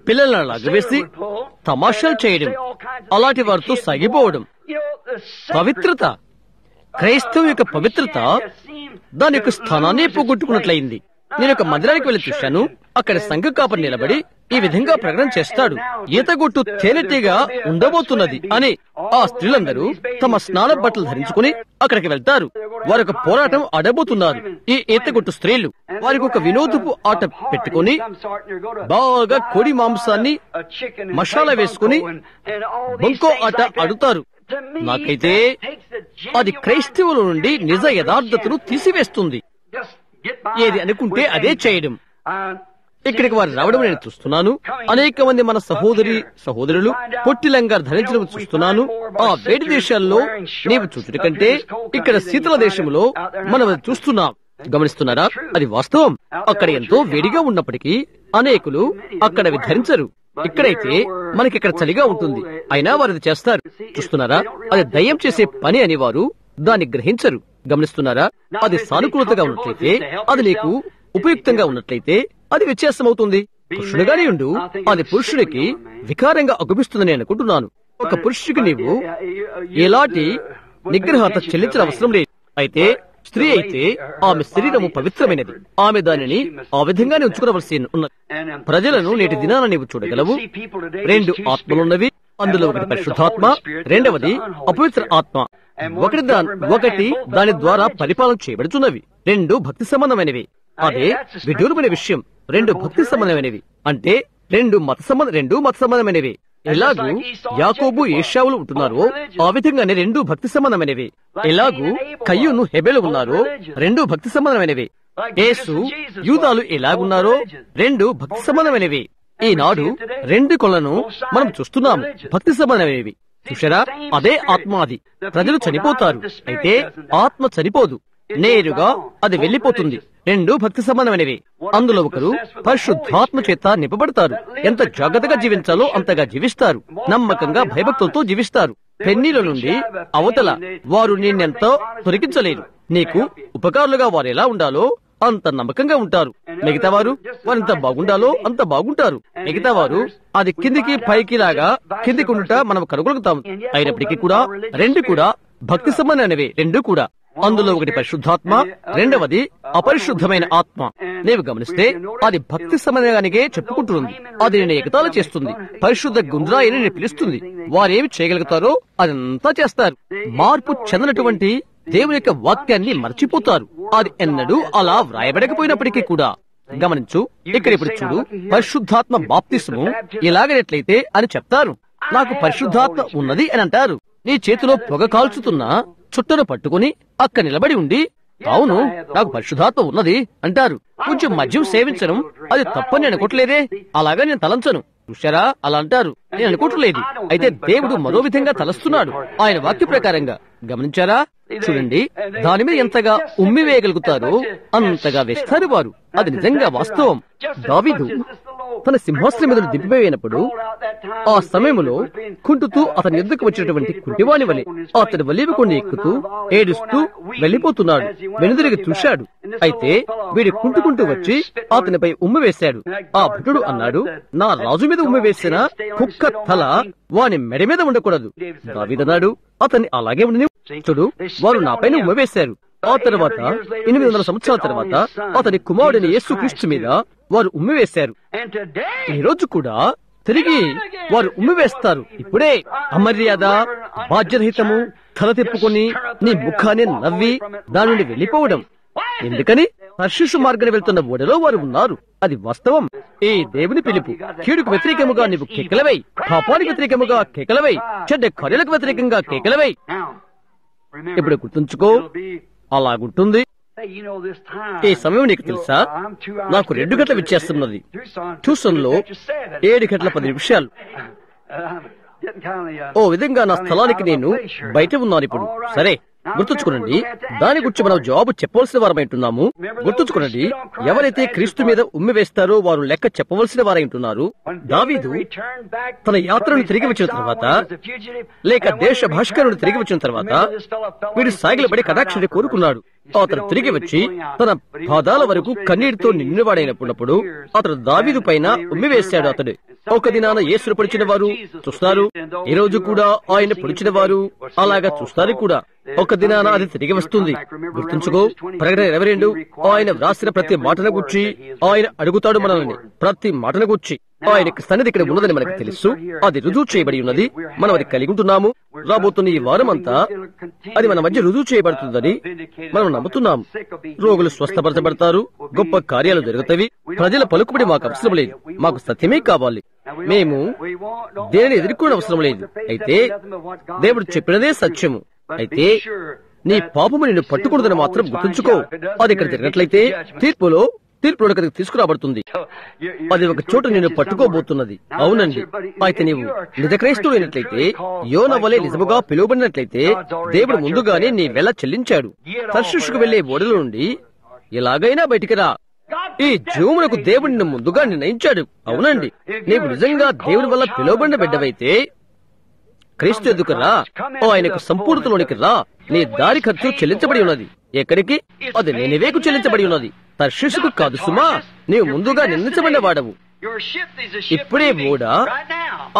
పిల్లలను లాగవేసి తమాషాలు చేయడం, అలాంటి వారితో సాగిపోవడం. పవిత్రత, క్రైస్తవం యొక్క పవిత్రత దాని యొక్క స్థానాన్ని పోగొట్టుకున్నట్లయింది. నేను ఒక మందిరానికి వెళ్లి చూశాను. అక్కడ సంఘ కాపరి నిలబడి ఈ విధంగా ప్రకటన చేస్తాడు, ఈతగొట్టు తేనెటీగా ఉండబోతున్నది అని. ఆ స్త్రీలందరూ తమ స్నాన బట్టలు ధరించుకుని అక్కడికి వెళ్తారు. వారొక పోరాటం ఆడబోతున్నారు. ఈ ఈతగొట్టు స్త్రీలు వారికి ఒక వినోదపు ఆట పెట్టుకుని బాగా కోడి మాంసాన్ని మసాలా వేసుకుని బొంకో ఆట ఆడుతారు. నాకైతే అది క్రైస్తవుల నుండి నిజ యథార్థతను తీసివేస్తుంది. ఏది అనుకుంటే అదే చేయడం. ఇక్కడికి వారు రావడం నేను చూస్తున్నాను. అనేక మంది మన సహోదరులు పొట్టిలంగా ధరించడం చూస్తున్నాను. ఆ వేడి దేశాల్లో నీవు చూచుట కంటే ఇక్కడ శీతల దేశంలో మనం చూస్తున్నాం. గమనిస్తున్నారా? అది వాస్తవం. అక్కడ ఎంతో వేడిగా ఉన్నప్పటికీ అనేకులు అక్కడ అవి ధరించరు. ఇక్కడైతే మనకి ఇక్కడ చలిగా ఉంటుంది, అయినా వారు అది చేస్తారు. చూస్తున్నారా? అది దయ్యం చేసే పని అని వారు దాన్ని గ్రహించరు. గమనిస్తున్నారా? అది సానుకూలతగా ఉన్నట్లయితే, అది నీకు ఉపయుక్తంగా ఉన్నట్లయితే అది వ్యత్యాసమవుతుంది. పురుషుడుగానే ఉండు, అది పురుషుడికి వికారంగా అగుపిస్తుందని అనుకుంటున్నాను. ఒక పురుషుడికి నీవు ఎలాంటి నిగ్రహత చెల్లించిన అవసరం లేదు. అయితే స్త్రీ అయితే ఆమె శరీరము పవిత్రమైనది. ఆమె దానిని ఆ విధంగానే ఉంచుకోవలసి ఉన్నది. ప్రజలను నేటి దినాన నీవు చూడగలవు. 2 ఆత్మలున్నవి. అందులో ఒకటి పరిశుద్ధాత్మ, రెండవది అపవిత్ర ఆత్మ. ఒకటి దాని ద్వారా పరిపాలన చేయబడుతున్నవి. 2 భక్తి సంబంధమైనవి. అదే విడ్డూరమైన విషయం. 2 భక్తి సంబంధమైనవి అంటే 2 మత సంబంధమైనవి. ఎలాగూ యాకోబు ఏశావులు ఉంటున్నారో ఆ విధంగానే 2 భక్తి సంబంధమైనవి. ఎలాగూ కయ్యూను హెబెలు ఉన్నారో 2 భక్తి సంబంధమైనవి. యేసు యూదాలు ఎలాగున్నారో 2 భక్తి సంబంధమైనవి. ఈనాడు 2 కొలను మనం చూస్తున్నాము, భక్తి సంబంధమైనవి. చూశారా? అదే ఆత్మ. అది ప్రజలు చనిపోతారు, అయితే ఆత్మ చనిపోదు, నేరుగా అది వెళ్లిపోతుంది. 2 భక్తి సంబంధమైనవి. అందులో ఒకరు పరిశుద్ధాత్మ చేత నింపబడతారు. ఎంత జాగ్రత్తగా జీవించాలో అంతగా జీవిస్తారు. నమ్మకంగా భయభక్తులతో జీవిస్తారు. పెన్నీల నుండి అవతల వారు నిన్నెంతో తొలగించలేరు. నీకు ఉపకారులుగా వారు ఎలా ఉండాలో అంత నమ్మకంగా ఉంటారు. మిగతా వారు వారెంత బాగుండాలో అంత బాగుంటారు. మిగతా వారు అది కిందికి పైకి లాగా కిందికి ఉండుట మనం కనుగొలుగుతాము. అయినప్పటికీ కూడా 2 కూడా భక్తి సంబంధమైనవి. 2 కూడా. అందులో ఒకటి పరిశుద్ధాత్మ, రెండవది అపరిశుద్ధమైన ఆత్మ. నీవు గమనిస్తే అది భక్తి సంబంధానికే చెప్పుకుంటుంది. అది నేను ఎగతాళి చేస్తుంది, పరిశుద్ధ గుండ్రాయిని నేను పిలుస్తుంది. వారేమి చేయగలుగుతారో అదంతా చేస్తారు. మార్పు చెందినటువంటి దేవుని యొక్క వాక్యాన్ని మర్చిపోతారు. అది ఎన్నడూ అలా వ్రాయబడకపోయినప్పటికీ కూడా. గమనించు, ఇక్కడ ఇప్పుడు చూడు, పరిశుద్ధాత్మ బాప్తిస్ము ఇలాగనట్లయితే అని చెప్తారు. నాకు పరిశుద్ధాత్మ ఉన్నది అని అంటారు. నీ చేతిలో పొగ కాల్చుతున్న చుట్టను పట్టుకుని అక్కడ నిలబడి ఉండి, అవును నాకు పరిశుద్ధాత్మ ఉన్నది అంటారు. కొంచెం మద్యం సేవించడం అది తప్పని నేను అనుకోవట్లేదే, అలాగా నేను తలంచను. చూశారా? అలా అంటారు. నేను అనుకోవట్లేదు. అయితే దేవుడు మరో విధంగా తలస్తున్నాడు ఆయన వాక్య ప్రకారంగా. గమనించారా? చూడండి, దాని మీద ఎంతగా ఉమ్మి వేయగలుగుతారో అంతగా వేస్తారు వారు. అది నిజంగా వాస్తవం. దావీదు తన సింహాసనం మీద దింపివేయనప్పుడు ఆ సమయంలో కుంటుతూ అతని ఎద్దుకు వచ్చినటువంటి కుంటివాణి వలె అతని వలీవి కొన్ని ఎక్కుతూ ఏడుస్తూ వెళ్లిపోతున్నాడు. వెనుదిరిగి చూశాడు. అయితే వీడి కుంటుకుంటూ వచ్చి అతనిపై ఉమ్మి వేశాడు. ఆ భటుడు అన్నాడు, నా రాజు మీద ఉమ్మి వేసిన కుక్క తల వాని మెడ మీద ఉండకూడదు. దావీదన్నాడు, అతన్ని అలాగే ఉండని. చూడు, వారు నాపైన ఉమ్మి వేశారు. ఆ తర్వాత 800 సంవత్సరాల తర్వాత అతని కుమారుడైన యేసుక్రీస్తు మీద వారు ఉమ్మి వేశారు. ఈ రోజు కూడా తిరిగి వారు ఉమ్మి వేస్తారు. ఇప్పుడే అమర్యాద, బాధ్యరహితము, తల తిప్పుకొని నీ ముఖాన్ని నవ్వి దాని నుండి వెళ్లిపోవడం. ఎందుకని? తర్షీషు మార్గాన్ని వెళ్తున్న ఓడలో వారు ఉన్నారు. అది వాస్తవం. ఈ దేవుని పిలుపు. కీడుకు వ్యతిరేకముగా నీవు కేకలవై, పాపానికి వ్యతిరేకముగా కేకలవై, చెడ్డ కార్యాలకు వ్యతిరేకంగా కేకలవై. ఇప్పుడు గుర్తుంచుకో, అలాగుంటుంది. ఈ సమయం నీకు తెలుసా? నాకు 2 గంటల విచ్చేస్తున్నది. ట్యూషన్ లో 7 గంటల 10 నిమిషాలు. ఓ విధంగా నా స్థలానికి నేను బయట ఉన్నాను ఇప్పుడు. సరే, గుర్తుంచుకోనండి, దాని గురించి మనం జవాబు చెప్పవలసిన వారమైంటున్నాము. గుర్తుంచుకోనండి, ఎవరైతే క్రీస్తు మీద ఉమ్మి వేస్తారో వారు లెక్క చెప్పవలసిన వారైంటున్నారు. దావీదు తన యాత్రను తిరిగి వచ్చిన తర్వాత, లేక దేశ భాష్కరుడు తిరిగి వచ్చిన తర్వాత, వీడు సాగిలబడి కటాక్షని కోరుకున్నాడు. అతను తిరిగి వచ్చి తన పాదాల వరకు కన్నీటితో నిండినవాడైనప్పుడు అతను దావీదు పైన ఉమ్మి వేశాడు. అతడు ఒక దినాన యేసును పొడిచిన వారు చూస్తారు, ఈ రోజు కూడా ఆయన పొడిచిన వారు అలాగా చూస్తారు కూడా. ఒక దినాన అది తిరిగి వస్తుంది. గుర్తుంచుకో, ప్రకటన 22 ఆయన వ్రాసిన ప్రతి మాటను గుర్చి ఆయన అడుగుతాడు మనల్ని. ప్రతి మాటను గుర్చి ఆయనకి సన్నిధి ఇక్కడ ఉన్నదని మనకు తెలుసు. అది రుజువు చేయబడి ఉన్నది. మనం అది కలిగి ఉంటున్నాము. రాబోతున్న ఈ వారం అంతా అది మన మధ్య రుజువు చేయబడుతుందని మనం నమ్ముతున్నాము. రోగులు స్వస్థపరచబడతారు, గొప్ప కార్యాలు జరుగుతాయి. ప్రజల పలుకుబడి మాకు అవసరం లేదు, మాకు సత్యమే కావాలి. మేము దేనిని ఎదుర్కోవడం అవసరం లేదు. అయితే దేవుడు చెప్పినదే సత్యము. అయితే నీ పాపము నిన్ను పట్టుకూడదని మాత్రం గుర్తుంచుకో. అది ఇక్కడ జరిగినట్లయితే తీర్పులో తీసుకురాబడుతుంది. అది ఒక చోట నిన్ను పట్టుకోబోతున్నది. అవునండి. అయితే నీవు నిజ క్రైస్తవుడు అయినట్లయితే, యోనా వలె నిజముగా పిలువబడినట్లయితే, దేవుడు ముందుగానే నీ వెల చెల్లించాడు. తర్షీషుకు వెళ్లే ఓడల నుండి ఎలాగైనా బయటికి రా. ఈ జీవమునకు దేవుడు నిన్ను ముందుగా నిర్ణయించాడు. అవునండి, నీవు నిజంగా దేవుడి వల్ల పిలువబడిన బిడ్డవైతే క్రీస్తు ఎదుకు రా, ఆయనకు సంపూర్ణతలోనికి రా. నీ దారి ఖర్చు చెల్లించబడి ఉన్నది. ఎక్కడికి? అది నినివేకు చెల్లించబడి ఉన్నది, తర్షీషుకు కాదు సుమా. నీవు ముందుగా నిర్ణయించబడిన వాడవు. ఇప్పుడే ఓడ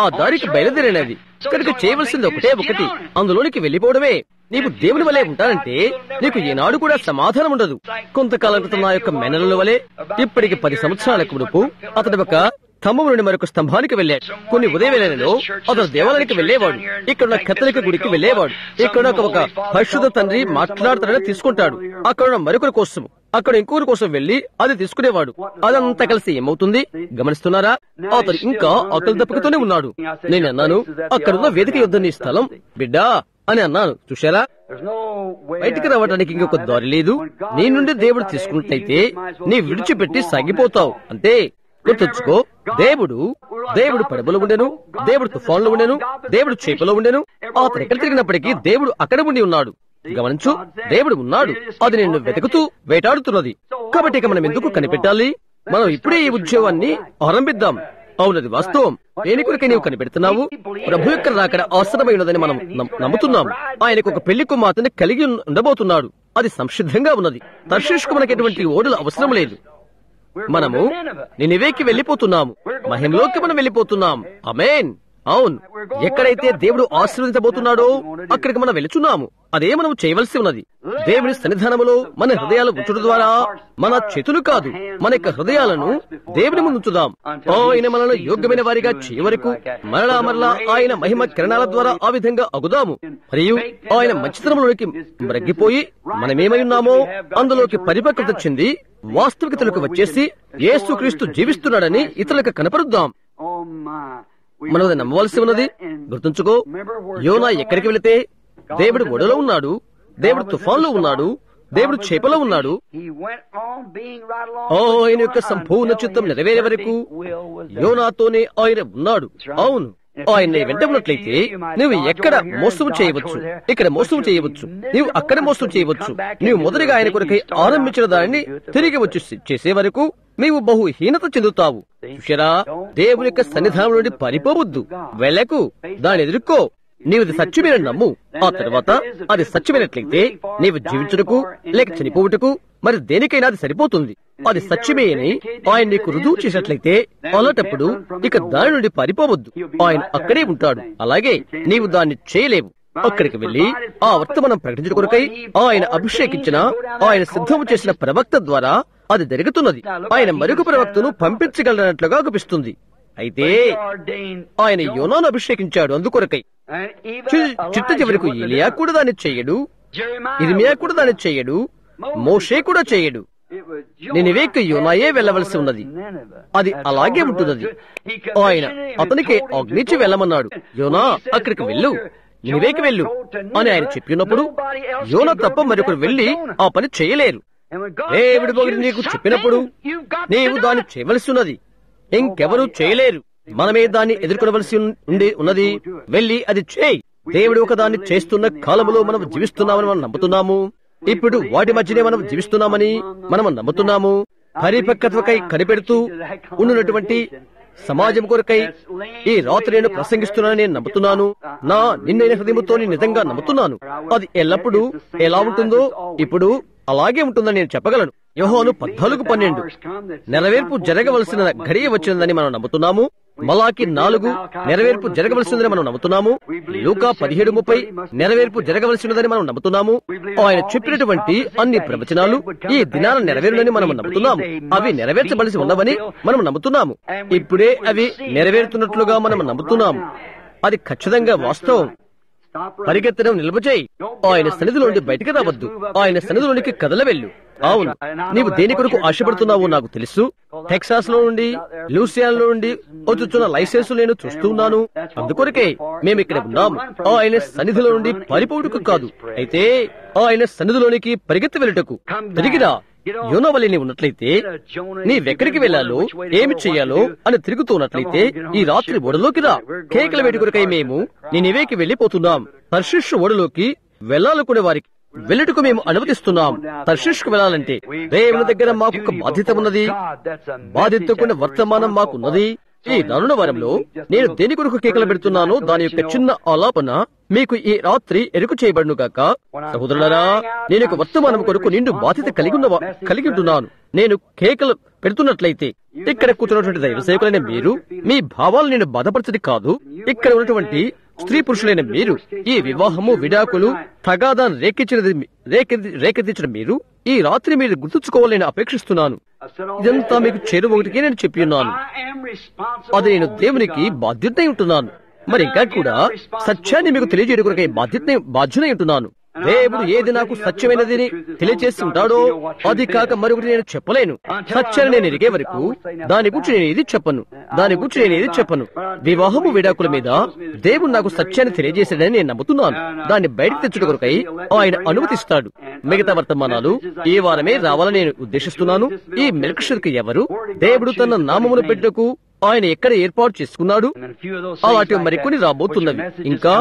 ఆ దారికి బయలుదేరినది. ఇక్కడికి చేయవలసింది ఒకటి, అందులోనికి వెళ్లిపోవడమే. నీవు దేవుని వలె ఉంటానంటే నీకు ఈనాడు కూడా సమాధానం ఉండదు. కొంతకాలం క్రితం నా యొక్క మెనల వలె ఇప్పటికి 10 సంవత్సరాలకు మునుపు అతడు ఒక స్తంభం నుండి మరొక స్తంభానికి వెళ్ళాడు. కొన్ని ఉదయవేళలో అతను దేవాలయానికి వెళ్లేవాడు. ఇక్కడ కథలిక గుడికి వెళ్లేవాడు. ఇక్కడ ఒక పరిశుద్ధ తండ్రి మాట్లాడుతాడని తీసుకుంటాడు. అక్కడ మరొకరి కోసం, అక్కడ ఇంకొకరి కోసం వెళ్లి అది తీసుకునేవాడు. అదంతా కలిసి ఏమవుతుంది గమనిస్తున్నారా? అతను ఇంకా ఆకలి దప్పకతోనే ఉన్నాడు. నేను అన్నాను, అక్కడున్న వేదిక యుద్ధ నీ స్థలం బిడ్డా అని అన్నాను. చూశారా? బయటికి రావడానికి ఇంకొక దారి లేదు. నీ నుండి దేవుడు తీసుకున్నట్లయితే నీ విడిచిపెట్టి సాగిపోతావు అంతే. గుర్తుంచుకో, దేవుడు పడవలో ఉండెను, దేవుడు తుఫాన్లో ఉండెను, దేవుడు చేపలో ఉండెను. అతను ఎక్కడ తిరిగినప్పటికీ దేవుడు అక్కడ ఉండి ఉన్నాడు. గమనించు, దేవుడు ఉన్నాడు. అది నిన్ను వెతుకుతూ వేటాడుతున్నది. కాబట్టి ఇక మనం ఎందుకు కనిపెట్టాలి? మనం ఇప్పుడే ఈ ఉద్యోగాన్ని ఆరంభిద్దాం. అవునది వాస్తవం. దేని కొరకే నీవు కనిపెడుతున్నావు? ప్రభు యొక్క రాకడ అవసరమై ఉన్నదని మనం నమ్ముతున్నాం. ఆయనకు ఒక పెళ్లి కుమార్తెని కలిగి ఉండబోతున్నాడు. అది సంసిద్ధంగా ఉన్నది. తర్షీషుకు మనకి ఎటువంటి ఓడలు అవసరం లేదు. మనము నినివేకి వెళ్లిపోతున్నాము. మహిమలోకి మనం వెళ్లిపోతున్నాం. ఆమేన్. అవును, ఎక్కడైతే దేవుడు ఆశీర్వదించబోతున్నాడో అక్కడికి మనం వెళుచున్నాము. అదే మనం చేయవలసి ఉన్నది. దేవుని సన్నిధానములో మన హృదయాలు ఉంచడం ద్వారా, మన చేతులు కాదు, మన యొక్క హృదయాలను దేవుని ముందు ఉంచుదాం. ఆయన మనల్ని యోగ్యమైన వారిగా చేయవరకు మరలా ఆయన మహిమ కిరణాల ద్వారా ఆ విధంగా అగుదాము. మరియు ఆయన మంచితనంలోకి మ్రగ్గిపోయి మనమేమై ఉన్నామో అందులోకి పరిపక్వత చెంది వాస్తవికతలకు వచ్చేసి యేసుక్రీస్తు జీవిస్తున్నాడని ఇతరులకు కనపరుద్దాం. మనం నమ్మవలసి ఉన్నది. గుర్తుంచుకో, యోనా ఎక్కడికి వెళితే దేవుడు ఓడలో ఉన్నాడు, దేవుడు తుఫాన్లో ఉన్నాడు, దేవుడు చేపలో ఉన్నాడు. ఆయన యొక్క సంపూర్ణ చిత్తం నెరవేరే వరకు యోనాతోనే ఆయన ఉన్నాడు. అవును, ఆయన వెంట ఉన్నట్లయితే నువ్వు ఎక్కడ మోసం చేయవచ్చు, ఇక్కడ మోసం చేయవచ్చు, నీవు అక్కడ మోసం చేయవచ్చు. నీవు మొదటిగా ఆయన కొరకై ఆరంభించిన దానిని తిరిగి వచ్చి చేసే వరకు నీవు బహుహీనత చెందుతావు. చూశారా? దేవుని యొక్క సన్నిధానం నుండి పారిపోవద్దు, వెళ్ళకు, దాన్ని ఎదుర్కో. నీవు సత్యమైన నమ్ము. ఆ తర్వాత అది సత్యమైనట్లయితే నీవు జీవించుటకు లేక చనిపోవుటకు మరి దేనికైనా అది సరిపోతుంది. అది సత్యమే అని ఆయన నీకు రుజువు చేసినట్లయితే అలాంటప్పుడు ఇక దాని నుండి పారిపోవద్దు. ఆయన అక్కడే ఉంటాడు. అలాగే నీవు దాన్ని చేయలేవు. అక్కడికి వెళ్లి ఆ వర్తమానం ప్రకటించడం కొరకై ఆయన అభిషేకించిన, ఆయన సిద్ధం చేసిన ప్రవక్త ద్వారా అది జరుగుతున్నది. ఆయన మరొక ప్రవక్తను పంపించగలనట్లుగా అనిపిస్తుంది. అయితే ఆయన యోనాను అభిషేకించాడు అందుకొరకై. చిట్ట చివరకు ఏలియా కూడా దాన్ని చెయ్యడు, ఇర్మియా కూడా దాన్ని చెయ్యడు, మోషే కూడా చెయ్యడు. నినివేకు యోనాయే వెళ్ళవలసి ఉన్నది. అది అలాగే ఉంటున్నది. ఆయన అతనికి ఆజ్ఞించి వెళ్ళమన్నాడు. యోనా అక్కడికి వెళ్ళు, నినివేకి వెళ్ళు అని ఆయన చెప్పినప్పుడు యోనా తప్ప మరొకరు వెళ్లి ఆ పని చేయలేరు. దేవుడి ఒకటి నీకు చెప్పినప్పుడు నీవు దాన్ని చేయవలసి ఉన్నది, ఇంకెవరూ చేయలేరు. మనమే దాన్ని ఎదుర్కొనవలసి ఉన్నది. వెళ్లి అది చేయి. దేవుడు ఒక దాన్ని చేస్తున్న కాలంలో మనం జీవిస్తున్నామని మనం నమ్ముతున్నాము. ఇప్పుడు వాటి మధ్యనే మనం జీవిస్తున్నామని మనం నమ్ముతున్నాము. పరిపక్వతకై కనిపెడుతూ ఉన్నటువంటి సమాజం కొరకై ఈ రాత్రి నేను ప్రసంగిస్తున్నానని నేను నమ్ముతున్నాను. నా నిన్నైన హృదయంతో నిజంగా నమ్ముతున్నాను. అది ఎల్లప్పుడూ ఎలా ఉంటుందో ఇప్పుడు అలాగే ఉంటుందని నేను చెప్పగలను. యోహాను 14:12 నెరవేర్పు జరగవలసిన ఘడియ వచ్చిందని మనం నమ్ముతున్నాము. మలాకి 4 నెరవేర్పు జరగవలసిందని మనం నమ్ముతున్నాము. లూకా 17:30 నెరవేర్పు జరగవలసినదని మనం నమ్ముతున్నాము. ఆయన చెప్పినటువంటి అన్ని ప్రవచనాలు ఈ దినాన నెరవేరునని మనం నమ్ముతున్నాము. అవి నెరవేర్చవలసి ఉన్నవని మనం నమ్ముతున్నాము. ఇప్పుడే అవి నెరవేరుతున్నట్లుగా మనం నమ్ముతున్నాము. అది ఖచ్చితంగా వాస్తవం. పరిగెత్తడం నిలుపుచేయి. ఆయన సన్నిధిలోండి బయటికి రావద్దు. ఆయన సన్నిధిలోనికి కదల వెళ్ళు. అవును, నీవు దేని కొరకు ఆశపడుతున్నావో నాకు తెలుసు. టెక్సాస్ లో నుండి, లూసియానాలో నుండి వచ్చుచున్న లైసెన్స్ నేను చూస్తున్నాను. అందుకొరకే మేము ఇక్కడ ఉన్నాము. ఆయన సన్నిధిలో నుండి పారిపోవుటకు కాదు, అయితే ఆయన సన్నిధిలోనికి పరిగెత్తి వెళ్ళుటకు. తిరిగిరా. యోనవల్లిని ఉన్నట్లయితే నీవెక్కడికి వెళ్లాలో ఏమి చెయ్యాలో అని తిరుగుతున్నట్లయితే ఈ రాత్రి ఓడలోకి రా. కేకల వేటి కొరకై మేము నినివేకి వెళ్లిపోతున్నాం. తర్షీషు ఓడలోకి వెళ్లాలనుకునే వారికి వెళ్ళుటకు మేము అనుమతిస్తున్నాం. తర్షీషుకు వెళ్లాలంటే దేవుని దగ్గర మాకు ఒక బాధ్యత ఉన్నది. బాధ్యతకున్న వర్తమానం మాకున్నది. ఈ రానున్న వారంలో నేను దేని కొరకు కేకలు పెడుతున్నానో దాని యొక్క చిన్న ఆలాపన మీకు ఈ రాత్రి ఎరుకు చేయబడును గాక. సహోదరులారా, నేను ఒక వర్తమానం కొరకు నిండు బాధ్యత కలిగి ఉంటున్నాను. నేను కేకలు పెడుతున్నట్లయితే ఇక్కడ కూర్చున్నటువంటి దైవ సేవకులైన మీరు మీ భావాలు నేను బాధపరచది కాదు. ఇక్కడ ఉన్నటువంటి స్త్రీ పురుషులైన మీరు ఈ వివాహము, విడాకులు, తగాదాన్ని రేకెత్తించిన మీరు ఈ రాత్రి మీరు గుర్తుంచుకోవాలని అపేక్షిస్తున్నాను. ఇదంతా మీకు చేరువొకటికే నేను చెప్పి ఉన్నాను. అది నేను దేవునికి బాధ్యతనై ఉంటున్నాను. మరి ఇంకా కూడా సత్యాన్ని మీకు తెలియజేయడం కొరకై బాధ్యతనై ఉంటున్నాను. దేవుడు ఏది నాకు సత్యమైనది తెలియజేసి ఉంటాడో అది కాక మరొకటి నేను చెప్పలేను. సత్యాన్ని నేను ఎరిగే వరకు దాని గురించి నేను ఏది చెప్పను. వివాహము, విడాకుల మీద దేవుడు నాకు సత్యాన్ని తెలియజేశాడని నేను నమ్ముతున్నాను. దాన్ని బయటకు తెచ్చుట కొరకై ఆయన అనుమతిస్తాడు. మిగతా వర్తమానాలు ఈ వారమే రావాలని నేను ఉద్దేశిస్తున్నాను. ఈ మెల్కీషెదెకు ఎవరు? దేవుడు తన నామమును పెట్టుటకు ఆయన ఎక్కడ ఏర్పాటు చేసుకున్నాడు? అలాంటి మరికొన్ని రాబోతున్నవి. ఇంకా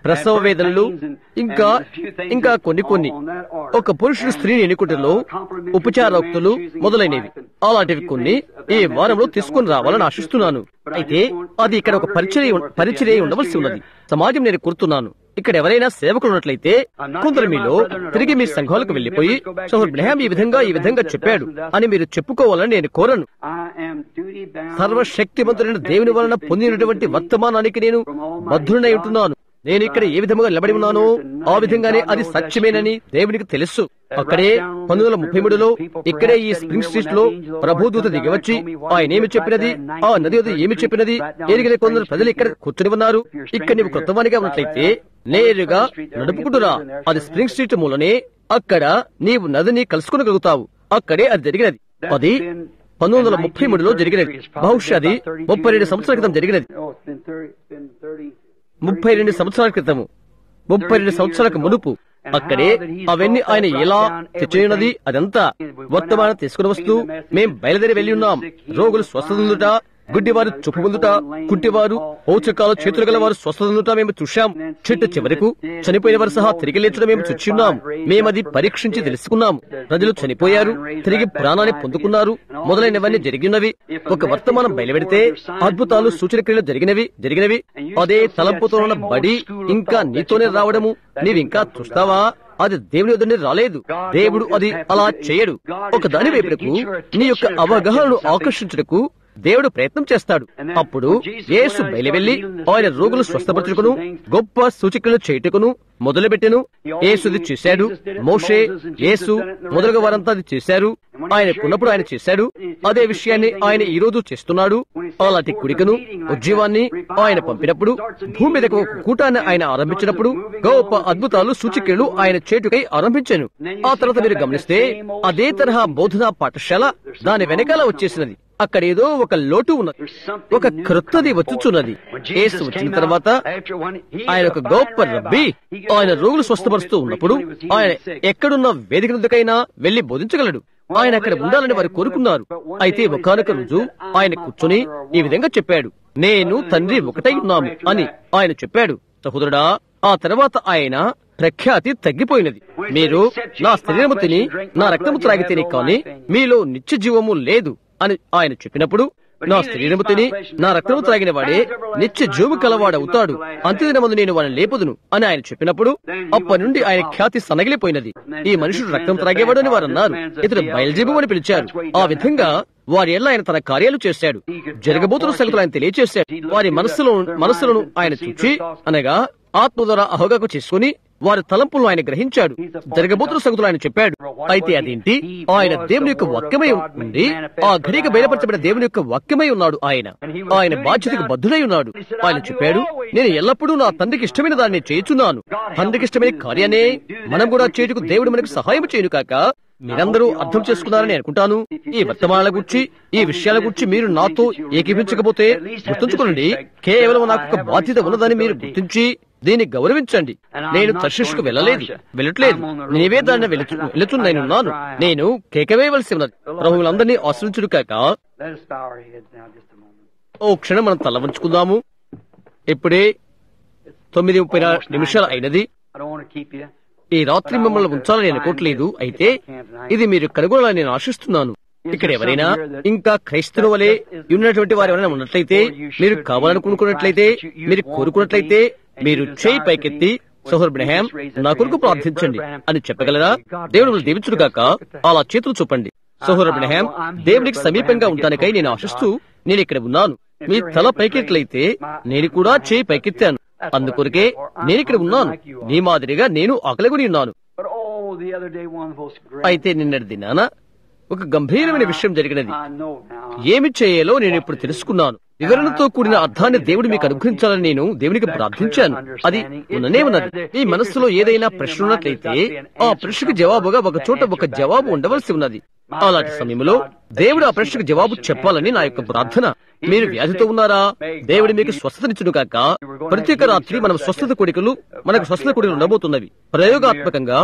ప్రసవ వేదనలు, ఇంకా కొన్ని ఒక పురుషుడు స్త్రీని ఎన్నుకుంటలో ఉపచారోక్తులు మొదలైనవి, అలాంటివి కొన్ని ఈ వారంలో తీసుకుని రావాలని ఆశిస్తున్నాను. అయితే అది ఇక్కడ ఒక పరిచర్య ఉండవలసి ఉన్నది. సమాజం నేను కోరుతున్నాను. ఇక్కడ ఎవరైనా సేవకులు ఉన్నట్లయితే కొందరు మీలో తిరిగి మీ సంఘాలకు వెళ్లిపోయి సోదరుడు బ్రహ్యాం ఈ విధంగా చెప్పాడు అని మీరు చెప్పుకోవాలని నేను కోరను. సర్వశక్తిమంతుడైన దేవుని వలన పొందినటువంటి వర్తమానానికి నేను బద్ధుడనై ఉంటున్నాను. నేను ఇక్కడ ఏ విధంగా నిలబడి ఉన్నానో ఆ విధంగానే అది సత్యమేనని దేవునికి తెలుసు. అక్కడే 1933లో ఇక్కడే ఈ స్ప్రింగ్ స్ట్రీట్ లో ప్రభుదూత దిగివచ్చి ఆయన ఏమి చెప్పినది, ఆ నది ఏమి చెప్పినది ఎరిగిన కొందరు ప్రజలు ఇక్కడ కూర్చొని ఉన్నారు. ఇక్కడ నీవు క్రొత్తవానిగా ఉన్నట్లయితే నేరుగా నడుపుకుంటురా. అది స్ప్రింగ్ స్ట్రీట్ మూలనే. అక్కడ నీవు నదిని కలుసుకునగలుగుతావు. అక్కడే అది జరిగినది. అది 1933లో జరిగినది. బహుశా అది 32 సంవత్సరాల క్రితం జరిగినది. 32 సంవత్సరాల క్రితము, 32 సంవత్సరాలకు మునుపు అక్కడే అవన్నీ ఆయన ఎలా తెచ్చినది అదంతా వర్తమానం తీసుకుని వస్తూ మేం బయలుదేరి వెళ్లి ఉన్నాం. రోగులు స్వస్థత, గుడ్డివారు చూపు పొందుట, కుంటివారు, ఓచకాలు చేతులు గల వారు స్వస్థత మేము చూశాం. చివరకు చనిపోయిన వారు సహా తిరిగి లేచడం మేము చూచున్నాం. మేమది పరీక్షించి తెలుసుకున్నాం. ప్రజలు చనిపోయారు, తిరిగి ప్రాణాన్ని పొందుకున్నారు, మొదలైనవన్నీ జరిగినవి. ఒక వర్తమానం బయలుపెడితే అద్భుతాలు, సూచన క్రియలు జరిగినవి. అదే తలంపుతో ఉన్న బడి ఇంకా నీతోనే రావడము నీవింకా చూస్తావా? అది దేవుని వద్దనే రాలేదు. దేవుడు అది అలా చేయడు. ఒక దాని వైపునకు నీ యొక్క అవగాహనను ఆకర్షించుటకు దేవుడు ప్రయత్నం చేస్తాడు. అప్పుడు యేసు బయలువెళ్లి ఆయన రోగులు స్వస్థపరచుటకును గొప్ప సూచికలు చేయుటకును మొదలుపెట్టెను. యేసుది చేశాడు. మోషే, యేసు మొదలుగా వారంతా అది చేశారు. ఆయన ఉన్నప్పుడు ఆయన చేశాడు. అదే విషయాన్ని ఆయన ఈ రోజు చేస్తున్నాడు. అలాంటి కుడికను, ఉజ్జీవాన్ని ఆయన పంపినప్పుడు, భూమి మీద ఒక కూటాన్ని ఆయన ఆరంభించినప్పుడు గొప్ప అద్భుతాలు, సూచికలు ఆయన చేటుకై ఆరంభించాను. ఆ తర్వాత మీరు గమనిస్తే అదే తరహా బోధనా పాఠశాల దాని వెనకాల వచ్చేసినది. అక్కడ ఏదో ఒక లోటు ఉన్నది, ఒక క్రొత్తది వచ్చుచున్నది. యేసు వచ్చిన తర్వాత ఆయన ఒక గొప్ప రబ్బీ. ఆయన రోగులు స్వస్థపరుస్తూ ఉన్నప్పుడు ఆయన ఎక్కడున్న వేదిక నుండికైనా వెళ్లి బోధించగలడు. ఆయన అక్కడ ఉండాలని వారు కోరుకున్నారు. అయితే ఒకానొక రోజు ఆయన కూర్చొని ఈ విధంగా చెప్పాడు, నేను తండ్రి ఒకటై ఉన్నాము అని ఆయన చెప్పాడు. సహోదరుడా, ఆ తర్వాత ఆయన ప్రఖ్యాతి తగ్గిపోయినది. మీరు నా శరీరము తిని నా రక్తము త్రాగితేనే కాని మీలో నిత్య జీవము లేదు అని ఆయన చెప్పినప్పుడు, నా శరీరము తిని నా రక్తము త్రాగిన వాడే నిత్య జీవము కలవాడవుతాడు, అంత్యదినమందు నేను వాడిని లేపుదును అని ఆయన చెప్పినప్పుడు అప్పటి నుండి ఆయన ఖ్యాతి సన్నగిలిపోయినది. ఈ మనుషుడు రక్తం త్రాగేవాడు అని వారు అన్నారు. ఇతడు బయల్జెబు అని పిలిచారు. ఆ విధంగా వారి ఎల్ల ఆయన తన కార్యాలు చేశాడు. జరగబోతున్న సంగతులు ఆయన తెలియచేశాడు. వారి మనస్సులను ఆయన చూచి, అనగా ఆత్మ ద్వారా అవగాహన చేసుకుని వారి తలంపులను ఆయన గ్రహించాడు. జరగబోతున్న సంగతులు ఆయన చెప్పాడు. అయితే అదేంటి? ఆయన దేవుని యొక్క వాక్యమై ఉండి ఆ ఘడిక బయలుపరచబడిన దేవుని యొక్క వాక్యమై ఉన్నాడు. ఆయన బాధ్యతకు బద్ధుడై ఉన్నాడు. ఆయన చెప్పాడు, నేను ఎల్లప్పుడూ నా తండ్రికి ఇష్టమైన దాన్ని చేయుచున్నాను. తండ్రికి ఇష్టమైన కార్యాన్ని మనం కూడా చేయుటకు దేవుడు మనకు సహాయం చేయను కాక. మీరందరూ అర్థం చేసుకున్నారని అనుకుంటాను. ఈ వర్తమానాల గురించి, ఈ విషయాల గురించి మీరు నాతో ఏకీభించకపోతే గుర్తుంచుకోండి, కేవలం నాకు ఒక బాధ్యత ఉన్నదని మీరు గుర్తించి దీన్ని గౌరవించండి. నేను తర్షీషుకు వెళ్ళట్లేదు. నేనే దాన్ని వెళుతున్నాను. నేను కేకవేయవలసి ఉన్నది. ప్రభువులందరినీ ఆశ్రయించుడు కాక. ఓ క్షణం మనం తల వంచుకుందాము. ఇప్పుడే 9:30 అయినది. ఈ రాత్రి మిమ్మల్ని ఉంచాలని అనుకోవట్లేదు. అయితే ఇది మీరు కనుగొనాలని నేను ఆశిస్తున్నాను. ఇక్కడ ఎవరైనా ఇంకా క్రైస్తవుల వలె ఉన్నటువంటి వారు ఎవరైనా ఉన్నట్లయితే, మీరు కావాలనుకున్నట్లయితే, మీరు కోరుకున్నట్లయితే మీరు చేయి పైకెత్తి, సహోదరు బ్రహాం నా కొరకు ప్రార్థించండి అని చెప్పగలరా? దేవుడు దీవించును గాక. అలా చేతులు చూపండి. సహోదరు బ్రహాం, దేవునికి సమీపంగా ఉంటానికై నేను ఆశిస్తూ నేను ఇక్కడ ఉన్నాను. మీ తల పైకెట్లయితే నేను కూడా చేయి పైకెత్తాను. అందుకొరకే నేను ఇక్కడ ఉన్నాను. నీ మాదిరిగా నేను ఆకలిగొని ఉన్నాను. అయితే నిన్నటి దినాన ఒక గంభీరమైన విషయం జరిగినది. ఏమి చేయాలో నేను ఇప్పుడు తెలుసుకున్నాను. వివరణతో కూడిన అర్థాన్ని దేవుడు మీకు అనుగ్రహించాలని నేను దేవునికి ప్రార్థించాను. అది ఉన్ననే ఉన్నది. మీ మనస్సులో ఏదైనా ప్రశ్న ఉన్నట్లయితే ఆ ప్రశ్నకు జవాబుగా ఒక చోట ఒక జవాబు ఉండవలసి ఉన్నది. అలాంటి సమయంలో దేవుడు ఆ ప్రశ్నకు జవాబు చెప్పాలని నా యొక్క ప్రార్థన. మీరు వ్యాధితో ఉన్నారా? దేవుడు మీకు స్వస్థతనిచ్చును కాక. ప్రత్యేక రాత్రి మనకు స్వస్థత కోడికలు ఉండబోతున్నవి. ప్రయోగాత్మకంగా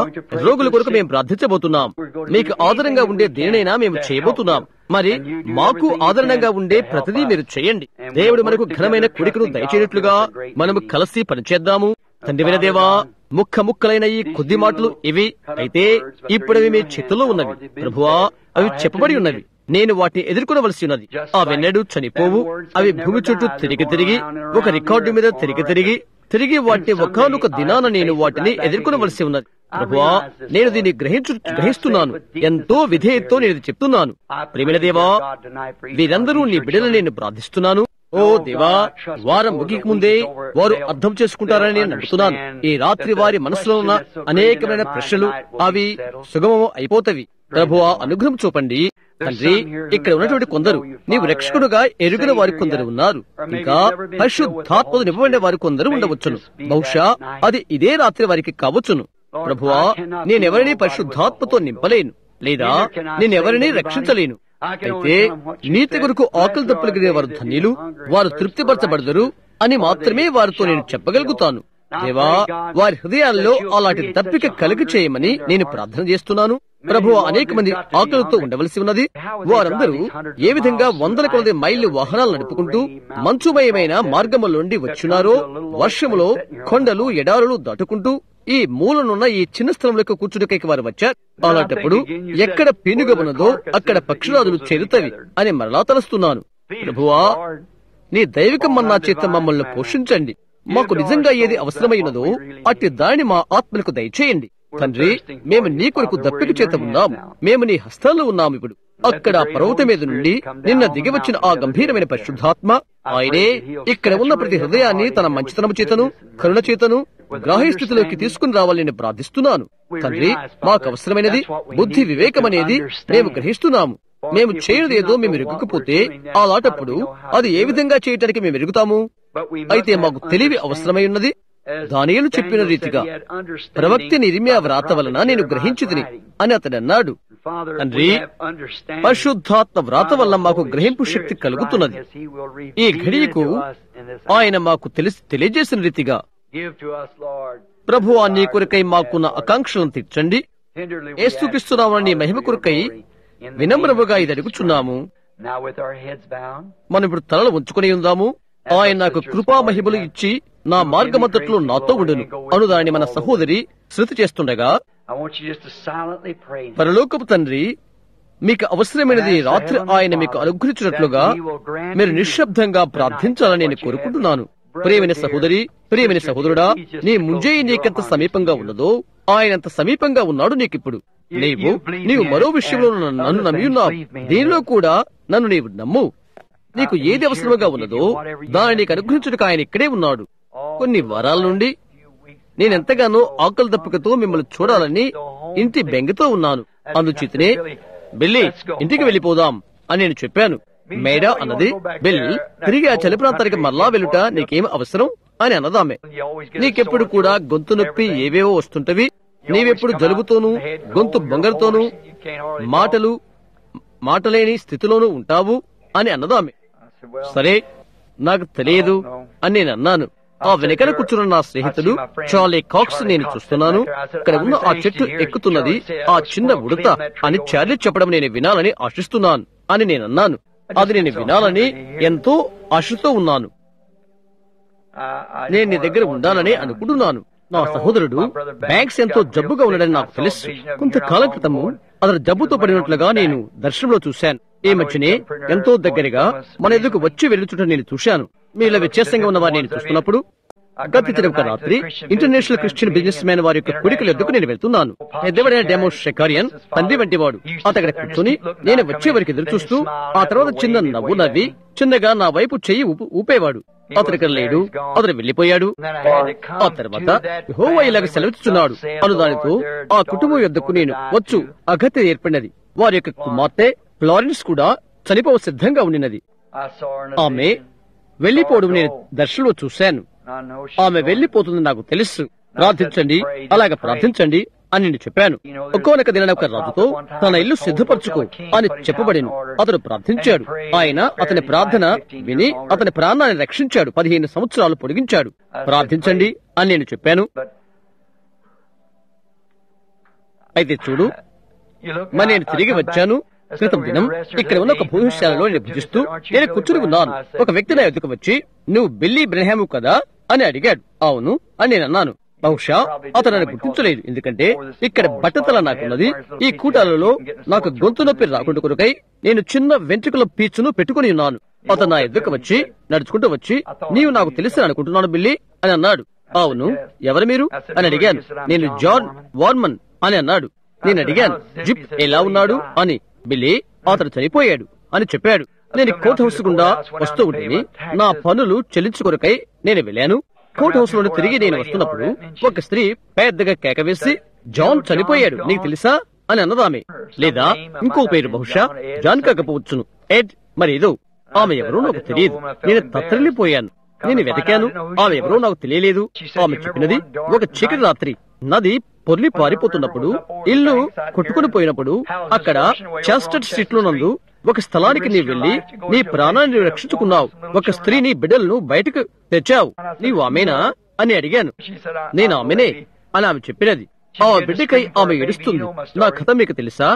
రోగుల కొరకు మేము ప్రార్థించబోతున్నాం. మీకు ఆధారంగా ఉండే దేనినైనా మేము చేయబోతున్నాం. మరి మాకు ఆదరణంగా ఉండే ప్రతిదీ మీరు చేయండి. దేవుడు మనకు ఘనమైన కోడికను దయచేయనట్లుగా మనము కలిసి పనిచేద్దాము. తండ్రివైన దేవా, ముక్కలైన ఈ కొద్ది మాటలు ఇవి. అయితే ఇప్పుడవి మీ చేతుల్లో ఉన్నవి ప్రభువా. అవి చెప్పబడి ఉన్నవి. నేను వాటిని ఎదుర్కొనవలసి ఉన్నది. అవెన్నడూ చనిపోవు. అవి భూమి చుట్టూ తిరిగి ఒక రికార్డు మీద తిరిగి వాటిని ఒకానొక దినాన నేను వాటిని ఎదుర్కొనవలసి ఉన్నది. ప్రభువా, నేను దీన్ని గ్రహిస్తున్నాను. ఎంతో విధేయతతో నేను చెప్తున్నాను. ప్రేమైన దేవా, వీరందరూ నీ బిడ్డలను నేను ప్రార్థిస్తున్నాను. ఓ దేవా, వారం ముగిక ముందే వారు అర్థం చేసుకుంటారని నేను నమ్ముతున్నాను. ఈ రాత్రి వారి మనసులో ఉన్న అనేకమైన ప్రశ్నలు అవి సుగమం అయిపోతవి. ప్రభువా, అనుగ్రహం చూపండి. తండ్రి, ఇక్కడ ఉన్నటువంటి కొందరు నీవు రక్షకుడుగా ఎరుగిన వారి కొందరు ఉన్నారు. ఇంకా పరిశుద్ధాత్మను నింపబడిన వారి కొందరు ఉండవచ్చును. బహుశా అది ఇదే రాత్రి వారికి కావచ్చును. ప్రభువా, నేనెవరినీ పరిశుద్ధాత్మతో నింపలేను, లేదా నేనెవరినీ రక్షించలేను. అయితే నీతి కొరకు ఆకలి దప్పులగిన వారు ధన్యులు, వారు తృప్తిపరచబడదరు అని మాత్రమే వారితో నేను చెప్పగలుగుతాను. దేవా, వారి హృదయాల్లో అలాంటి దప్పిక కలిగి చేయమని నేను ప్రార్థన చేస్తున్నాను. ప్రభువా, అనేక మంది ఆకలితో ఉండవలసి ఉన్నది. వారందరూ ఏ విధంగా వందల కొలది మైళ్ళు వాహనాలు నడుపుకుంటూ మంచుమయమైన మార్గములోండి వచ్చున్నారో, వర్షములో కొండలు ఎడారులు దాటుకుంటూ ఈ మూలనున్న ఈ చిన్న స్థలంలోకి కూర్చునికైకి వారు వచ్చారు. అలాంటప్పుడు ఎక్కడ పీనుగ ఉన్నదో అక్కడ పక్షురాజులు చేరుతవి అని మరలా తలుస్తున్నాను. ప్రభువా, నీ దైవిక మన్నా చేత మమ్మల్ని పోషించండి. మాకు నిజంగా ఏది అవసరమైనదో అట్టి దానిని మా ఆత్మలకు దయచేయండి. తండ్రి, మేము నీ కొరకు దప్పిక చేత ఉన్నాము. మేము నీ హస్తాల్లో ఉన్నాము. ఇప్పుడు అక్కడ పర్వతం మీద నుండి నిన్న దిగివచ్చిన ఆ గంభీరమైన పరిశుద్ధాత్మ ఆయనే ఇక్కడ ఉన్న ప్రతి హృదయాన్ని తన మంచితనము చేతను కరుణ చేతను గ్రాహ్య స్థితిలోకి తీసుకుని రావాలని ప్రార్థిస్తున్నాను. తండ్రి, మాకు అవసరమైనది బుద్ధి వివేకం అనేది మేము గ్రహిస్తున్నాము. మేము చేయనిదేదో మేము ఎరుగకపోతే అలాంటప్పుడు అది ఏ విధంగా చేయటానికి మేము ఎరుగుతాము? అయితే మాకు తెలివి అవసరమై ఉన్నది. దానియేలు చెప్పిన రీతిగా ప్రవక్త ఇర్మీయా వ్రాత వలన నేను గ్రహించితిని అని అతడు అన్నాడు. తండ్రి, పరిశుద్ధాత్మ వ్రాత వల్ల మాకు గ్రహింపు శక్తి కలుగుతున్నది. ఈ ఘడియకు ఆయన మాకు తెలియజేసిన రీతిగా ప్రభువా, నీ కొరకై మాకున్న ఆకాంక్షలను తీర్చండి. యేసుక్రీస్తునామమున నీ మహిమ కొరకై వినమ్రముగా ఇది అడుగుచున్నాము. మనం ఇప్పుడు తలలు ఉంచుకుని ఉందాము. ఆయన నాకు కృపా మహిమలు ఇచ్చి నా మార్గమద్దట్లో నాతో ఉండును అనుదాన్ని మన సహోదరి శృతి చేస్తుండగా, పరలోకపు తండ్రి, మీకు అవసరమైనది రాత్రి ఆయన మీకు అనుగ్రహించినట్లుగా మీరు నిశ్శబ్దంగా ప్రార్థించాలని నేను కోరుకుంటున్నాను. ప్రియమైన సహోదరి, ప్రియమైన సహోదరుడా, నీ ముంజేయి నీకెంత సమీపంగా ఉన్నదో ఆయనంత సమీపంగా ఉన్నాడు నీకిప్పుడు. నీవు మరో విషయంలో నన్ను నమ్మి ఉన్నావు. దీనిలో కూడా నన్ను నీవు నమ్ము. నీకు ఏది అవసరముగా ఉన్నదో దాన్ని నీకు అనుగ్రహించుటకు ఆయన ఇక్కడే ఉన్నాడు. కొన్ని వారాల నుండి నేనెంతగానో ఆకలి దప్పుకతో మిమ్మల్ని చూడాలని ఇంటి బెంగతో ఉన్నాను. అందుచేతనే బిల్లీ, ఇంటికి వెళ్ళిపోదాం అని నేను చెప్పాను. మేడా అన్నది, బిల్, తిరిగి ఆ చలి ప్రాంతానికి మరలా వెళ్ళుట నీకేం అవసరం అని అన్నదామె. నీకెప్పుడు కూడా గొంతు నొప్పి ఏవేవో వస్తుంటవి. నీవెప్పుడు జలుబుతోనూ గొంతు బొంగలతోనూ మాటలేని స్థితిలోనూ ఉంటావు అని అన్నదామె. సరే, నాకు తెలియదు అని నేను అన్నాను. ఆ వెనకన కూర్చున్న నా స్నేహితుడు చార్లీ కాక్స్ నేను చూస్తున్నాను. ఇక్కడ ఉన్న ఆ చెట్టు ఎక్కుతున్నది ఆ చిన్న ఉడత అని చార్లీ చెప్పడం నేను వినాలని ఆశిస్తున్నాను అని నేను అన్నాను. అది నేను వినాలని ఎంతో ఆశతో ఉన్నాను. నేను నీ దగ్గర ఉండాలని అనుకుంటున్నాను. నా సహోదరుడు బ్యాంక్స్ ఎంతో జబ్బుగా ఉండడని నాకు తెలుసు. కొంతకాలం క్రితము అతను జబ్బుతో పడినట్లుగా నేను దర్శనంలో చూశాను. ఈ మధ్యనే ఎంతో దగ్గరగా మన ఎదుకు వచ్చి వెళ్ళుచుట నేను చూశాను. మీలో వ్యత్యాసంగా ఉన్న వారిని నేను చూస్తున్నప్పుడు గతించిన ఒక రాత్రి ఇంటర్నేషనల్ క్రిస్టియన్ బిజినెస్ మ్యాన్ వారి యొక్క కొడుకుల ఎద్దుకు నేను వెళ్తున్నాను. పెద్దవాడైన డెమో షెకారియన్ తండ్రి వంటి వాడు అతగడ కూర్చొని నేను వచ్చే వరకు ఎదురు చూస్తూ ఆ తర్వాత చిన్న నవ్వు నవ్వి చిన్నగా నా వైపు చెయ్యి ఊపేవాడు. అతను ఇక్కడ లేడు, అతను వెళ్లిపోయాడు. ఆ తర్వాత యెహోవా ఇలాగ సెలవిస్తున్నాడు అను దానితో ఆ కుటుంబం యొద్దకు నేను వచ్చు అగత్య ఏర్పడినది. వారి యొక్క కుమార్తె ఫ్లారెన్స్ కూడా చనిపోవ సిద్ధంగా ఉండినది. ఆమె వెళ్లిపోవడం నేను దర్శనంలో చూశాను. ఆమె వెళ్లిపోతుంది నాకు తెలుసు. ప్రార్థించండి, అలాగ ప్రార్థించండి అని నేను చెప్పాను. ఒక్కొక్క దిన ఒక రాజుతో తన ఇల్లు సిద్ధపరచుకో అని చెప్పబడిను. అతడు ప్రార్థించాడు. ఆయన అతని ప్రార్థన విని అతని ప్రాణాన్ని రక్షించాడు. 15 సంవత్సరాలు పొడిగించాడు. ప్రార్థించండి అని నేను చెప్పాను. అయితే చూడు, మరి నేను తిరిగి వచ్చాను. క్రితం దినం ఇక్కడ ఉన్న ఒక భూమిశాలలో నేను భుజిస్తూ నేను కూర్చుని ఉన్నాను. ఒక వ్యక్తి నా ఎదుకు వచ్చి, నువ్వు బిల్లీ బ్రెన్హాము కదా అని అడిగాడు. అవును అని నేను అన్నాను. బహుశా అతను నన్ను గుర్తించలేదు, ఎందుకంటే ఇక్కడ బట్టతల నాకున్నది. ఈ కూటాలలో నాకు గొంతు నొప్పి రాకుండా కొరకై నేను చిన్న వెంట్రుకల పీచును పెట్టుకుని ఉన్నాను. అతను నా ఎదుకు వచ్చి నడుచుకుంటూ వచ్చి, నీవు నాకు తెలుసు అనుకుంటున్నాను బిల్లీ అని అన్నాడు. అవును, ఎవరు మీరు అని అడిగాను. నేను జాన్ వార్మన్ అని అన్నాడు. నేను అడిగాను, జిప్ ఎలా ఉన్నాడు అని. బిల్లీ, అతను చనిపోయాడు అని చెప్పాడు. నేను కోర్ట్ హౌస్ గుండా వస్తూ ఉంటుంది. నా పనులు చెల్లించుకొరకై నేను వెళ్ళాను. కోర్ట్ హౌస్ నుండి తిరిగి నేను వస్తున్నప్పుడు ఒక స్త్రీ పెద్దగా కేక వేసి, జాన్ చనిపోయాడు, నీకు తెలుసా అని అన్నదామె. లేదా ఇంకో పేరు బహుశా జాన్ కాకపోవచ్చును, ఎడ్ మరేదో. ఆమె ఎవరో నాకు తెలియదు. నేను తత్తరిల్లిపోయాను. నేను వెతకాను, ఆమె ఎవరో నాకు తెలియలేదు. ఆమె చెప్పినది, ఒక చీకటి రాత్రి నది పొర్లి పారిపోతున్నప్పుడు, ఇల్లు కొట్టుకుని పోయినప్పుడు అక్కడ చాస్టర్డ్ స్ట్రీట్ లో నందు ఒక స్థలానికి నీవు వెళ్లి నీ ప్రాణాన్ని రక్షించుకున్నావు. ఒక స్త్రీని బిడ్డలను బయటకు తెచ్చావు. నీవు ఆమెనా అని అడిగాను. నేను ఆమెనే అని ఆమె చెప్పినది. ఆ బిడ్డకై ఆమె ఏడుస్తుంది. నా కథ మీకు తెలుసా?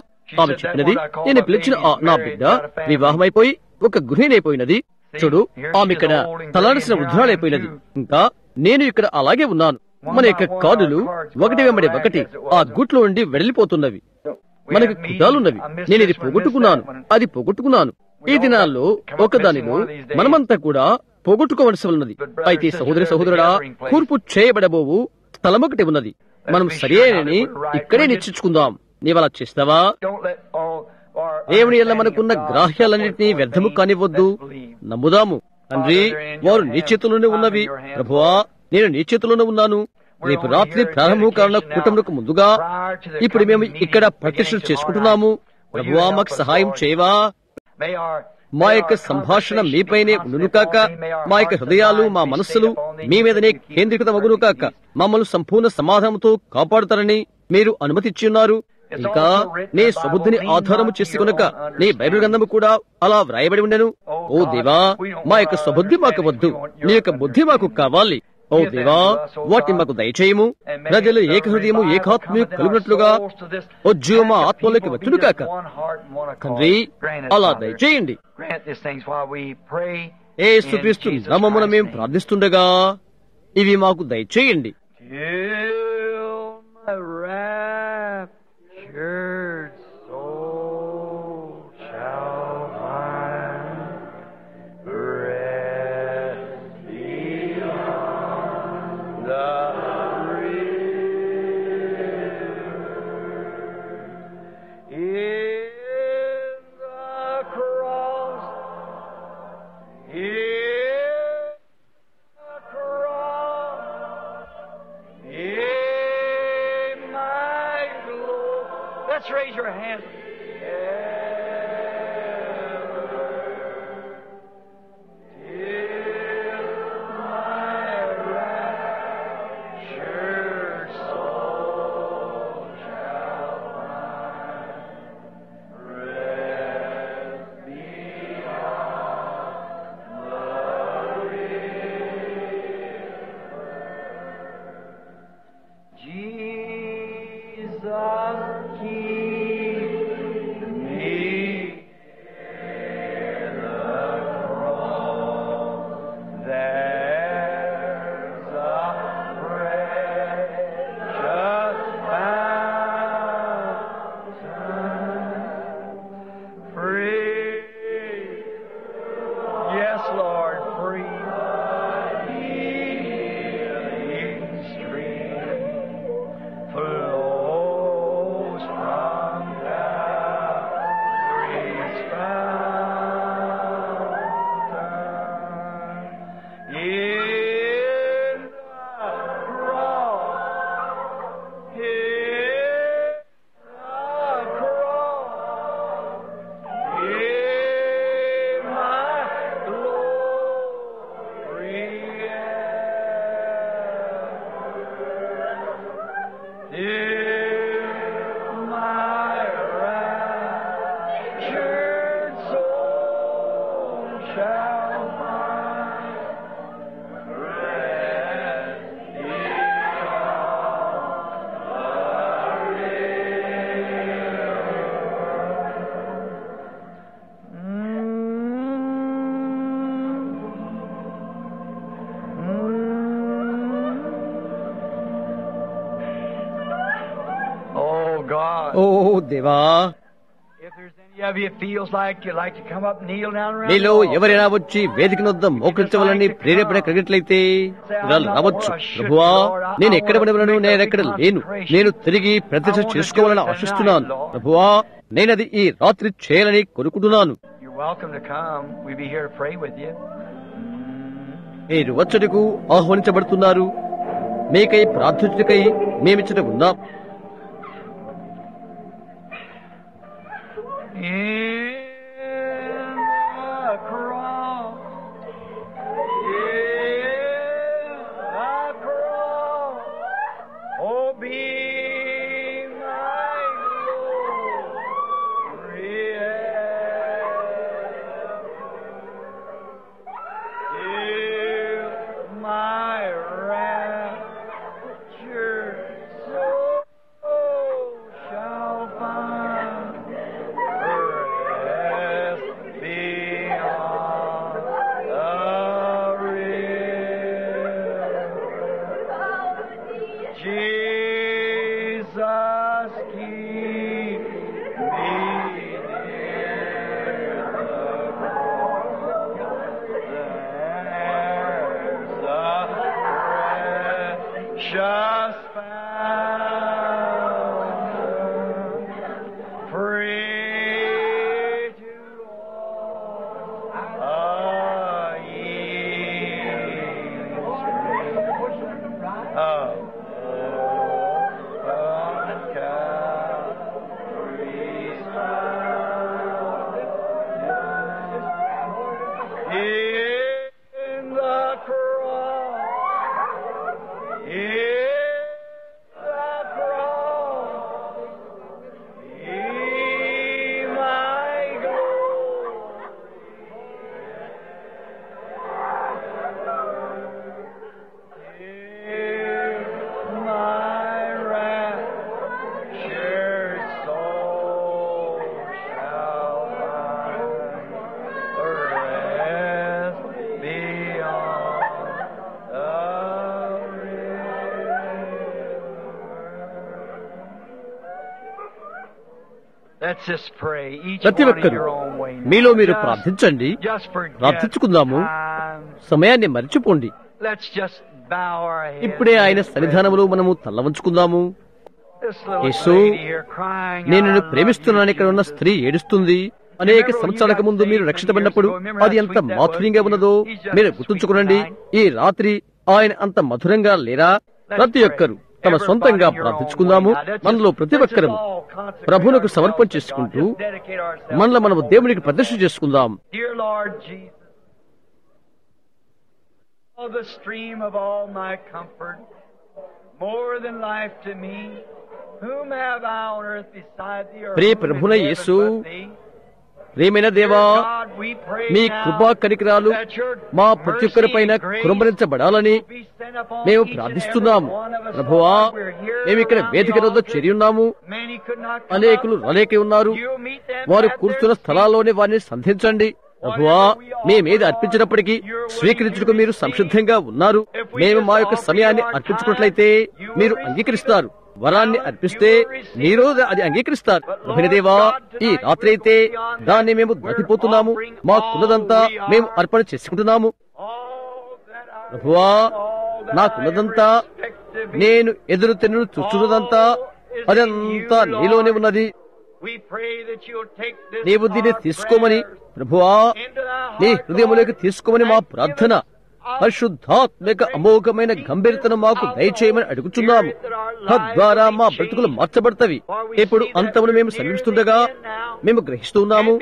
ఆమె చెప్పినది, నేను పిలిచిన నా బిడ్డ వివాహమైపోయి ఒక గృహిణైపోయినది. చూడు, ఆమె ఇక్కడ తలాడిసిన వృద్ధురాలైపోయినది. ఇంకా నేను ఇక్కడ అలాగే ఉన్నాను. మన యొక్క కార్డులు ఒకటి వెంబడి ఒకటి ఆ గూట్లో ఉండి వెడలిపోతున్నవి. మనకి కుటాలున్నవి. నేను ఇది పోగొట్టుకున్నాను, అది పోగొట్టుకున్నాను. ఈ దినాల్లో ఒకదానిలో మనమంతా కూడా పోగొట్టుకోవలసి ఉన్నది. అయితే సహోదరుడా, కూర్పు చేయబడబోవు స్థలమొకటి ఉన్నది. మనం సరియైనని ఇక్కడే నిశ్చయించుకుందాం. నీవలా చేస్తావా? దేవుని ఎల్ల మనకున్న గ్రాహ్యాలన్నింటినీ వ్యర్థము కానివ్వద్దు. నమ్ముదాము. తండ్రి, వారు నీ చేతుల్లోనే ఉన్నవి. ప్రభువా, నేను నీ చేతుల్లోనే ఉన్నాను. రేపు రాత్రి ప్రారంభం కానున్న కూటములకు ముందుగా ఇప్పుడు మేము ఇక్కడ ప్రతిష్ఠ చేసుకుంటున్నాము. ప్రభువా, మాకు సహాయం చేయవా? మా యొక్క సంభాషణ మీపైనే ఉండును కాక. మా యొక్క హృదయాలు, మా మనస్సులు మీ మీదనే కేంద్రీకృతమగును కాక. మమ్మల్ని సంపూర్ణ సమాధానంతో కాపాడుతారని మీరు అనుమతిచ్చి ఉన్నారు. ఇంకా నీ స్వబుద్ధిని ఆధారము చేసి కనుక నీ బైబిల్ గ్రంథము కూడా అలా వ్రాయబడి ఉండెను. ఓ దేవా, మా యొక్క స్వబుద్ధి మాకు వద్దు, నీ యొక్క బుద్ధి మాకు కావాలి. ఓ దేవా, వాటిని మాకు దయచేయము. ప్రజలు ఏక హృదయము ఏకాత్మయు కలుగునట్లుగా ఉద్యోగ మా ఆత్మలోకి వచ్చును కాక. తండ్రి, అలా దయచేయండి. యేసుక్రీస్తు నామమున మేము ప్రార్థిస్తుండగా ఇవి మాకు దయచేయండి. Raise your hand. ఓ దేవా, మీలో ఎవరైనా వచ్చి వేదిక వద్ద మోకరించవాలని ప్రేరేపణ కలిగినట్లయితే రావచ్చు. ప్రభువా, నేను ఎక్కడ పడవలను, నేనెక్కడ లేను, నేను తిరిగి ప్రతిష్ఠ చేసుకోవాలని ఆశిస్తున్నాను. ప్రభువా, నేనది ఈ రాత్రి చేయాలని కోరుకుంటున్నాను. మీరు వచ్చటకు ఆహ్వానించబడుతున్నారు. మీకై ప్రార్థించుటకై మేమిచ్చట ఉన్నాం. Let's just pray. Each ప్రతి one in ఒక్కరు your own way. మీలో మీరు ప్రార్థించండి. Just forget ప్రార్థించుకుందాము. time. సమయాన్ని మర్చిపోండి. Let's just bow our heads. ఇప్పుడే ఆయన సన్నిధానములో మనము తల్ల వంచుకుందాము. This little Yesu, lady here crying నేను out, నిన్ను "I ప్రేమిస్తున్నాను. love ఇక్కడ ఉన్న you, స్త్రీ ఏడుస్తుంది. అనేక సంవత్సరాలకు ముందు మీరు రక్షించబడినప్పుడు అది ఎంత మాధుర్యంగా ఉన్నదో మీరు గుర్తుంచుకోనండి. ఈ రాత్రి ఆయన అంత మధురంగా లేరా? ప్రతి ఒక్కరు తమ సొంతంగా ప్రార్థించుకుందాము. మనలో ప్రతి ఒక్కరూ ప్రభువునకు సమర్పణ చేసుకుంటూ మనలో మనము దేవునికి ప్రదర్శన చేసుకుందాం. Dear Lord Jesus, oh, the stream of all my comfort, more than life to me, whom have I on earth beside thee, or Priya whom in ప్రభువైన heaven యేసు, but thee? ప్రియమైన దేవా, God, we pray me now కృపా కనికరాలు that your మా ప్రతి ఒక్కరి పైన mercy and grace కుమ్మరించబడాలని will be sent upon మేము each and ప్రార్థిస్తున్నాము. every one of us. ప్రభువా, Lord, we're here మేము ఇక్కడ around వేదిక the వద్ద altar. చేరి ఉన్నాము. Many could not come అనేకులు up. రాలేకే ఉన్నారు. You meet them వారు at కూర్చున్న their స్థలాల్లోనే వారిని సంధించండి. ప్రభువా, మేమేది అర్పించినప్పటికీ స్వీకరించుటకు మీరు సంసిద్ధంగా ఉన్నారు. మేము మా యొక్క సమయాన్ని అర్పించుకున్నట్లయితే మీరు అంగీకరిస్తారు. వరాన్ని అర్పిస్తే మీరు అది అంగీకరిస్తారు. ప్రభుదేవా, ఈ రాత్రి అయితే దాన్ని మేము దాటిపోతున్నాము. మాకున్నదంతా మేము అర్పణ చేసుకుంటున్నాము. ప్రభువా, నాకున్నదంతా, నేను ఎదురు తెన్ను చూస్తున్నదంతా అదంతా నీలోనే ఉన్నది. నీవు దీన్ని తీసుకోమని ప్రభువా, నీ హృదయములోకి తీసుకోమని మా ప్రార్థన. పరిశుద్ధాత్మక అమోఘమైన గంభీరతను మాకు దయచేయమని అడుగుచున్నాము. తద్వారా మా బ్రతుకులు మార్చబడతవి. ఇప్పుడు అంతమును మేము సమీపిస్తుండగా మేము గ్రహిస్తున్నాము,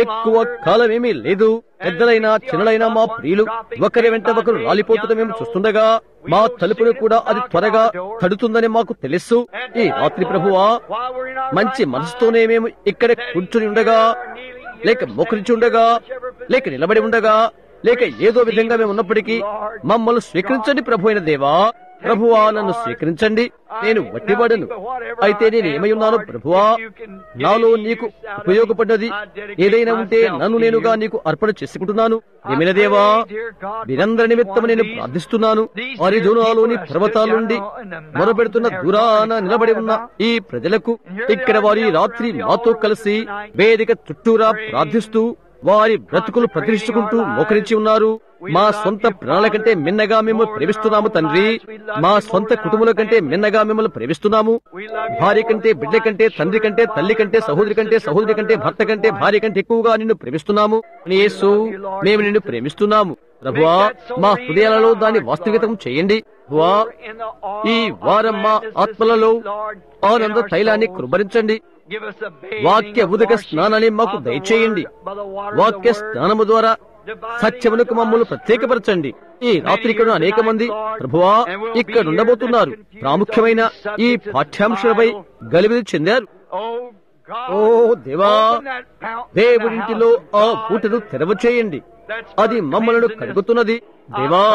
ఎక్కువ కాలమేమీ లేదు. పెద్దలైనా చిన్నలైనా మా ప్రియులు ఒకరి వెంట ఒకరు రాలిపోతుంటే మేము చూస్తుండగా మా తలుపును కూడా అది త్వరగా తడుతుందని మాకు తెలుసు. ఈ రాత్రి ప్రభువా, మంచి మనసుతోనే మేము ఇక్కడ కూర్చుని ఉండగా, లేక మోకరించి ఉండగా, లేక నిలబడి ఉండగా, లేక ఏదో విధంగా మేము ఉన్నప్పటికీ మమ్మల్ని స్వీకరించండి. ప్రభు అయిన దేవా, ప్రభువా, నన్ను స్వీకరించండి. నేను వట్టివాడను, అయితే నేను ఏమై ఉన్నాను ప్రభువా, నాలో నీకు ఉపయోగపడ్డది ఏదైనా ఉంటే నన్ను నేనుగా నీకు అర్పణ చేసుకుంటున్నాను. ఏమైనా దేవా, వీరందరి నిమిత్తం నేను ప్రార్థిస్తున్నాను. అరిజోనాలోని పర్వతాల నుండి మొరపెడుతున్న దూరాన నిలబడి ఉన్న ఈ ప్రజలకు, ఇక్కడ వారి రాత్రి మాతో కలిసి వేదిక చుట్టూరా ప్రార్థిస్తూ వారి బ్రతుకులు ప్రతిష్ఠించుకుంటూ మోకరించి ఉన్నారు. మా సొంత ప్రాణాల కంటే మిన్నగా మిమ్మల్ని ప్రేమిస్తున్నాము తండ్రి. మా సొంత కుటుంబాల కంటే మిన్నగా మిమ్మల్ని ప్రేమిస్తున్నాము. భార్య కంటే, బిడ్డ కంటే, తండ్రి కంటే, తల్లి కంటే, సహోదరి కంటే, సహోదరి కంటే, భర్త కంటే, భార్య కంటే ఎక్కువగా నిన్ను ప్రేమిస్తున్నాము. యేసు, మేము నిన్ను ప్రేమిస్తున్నాము. ప్రభువా, మా హృదయాలలో దాన్ని వాస్తవికతం చేయండి. ప్రభువా, ఈ వారం మా ఆత్మలలో ఆనంద తైలాన్ని కృంభరించండి. వాక్య ఉదక స్నానాన్ని మాకు దయచేయండి. వాక్య స్నానము ద్వారా సత్యమునకు మమ్మల్ని ప్రత్యేకపరచండి. ఈ రాత్రి ఇక్కడ అనేక మంది ప్రభువా ఇక్కడ ఉండబోతున్నారు. ప్రాముఖ్యమైన ఈ పాఠ్యాంశాలపై గలిబిలి చెందారు. ఓ దేవా, దేవుడింటిలో ఆ పూటను తెరవ చేయండి. అది మమ్మలను కడుగుతున్నది. దేవా,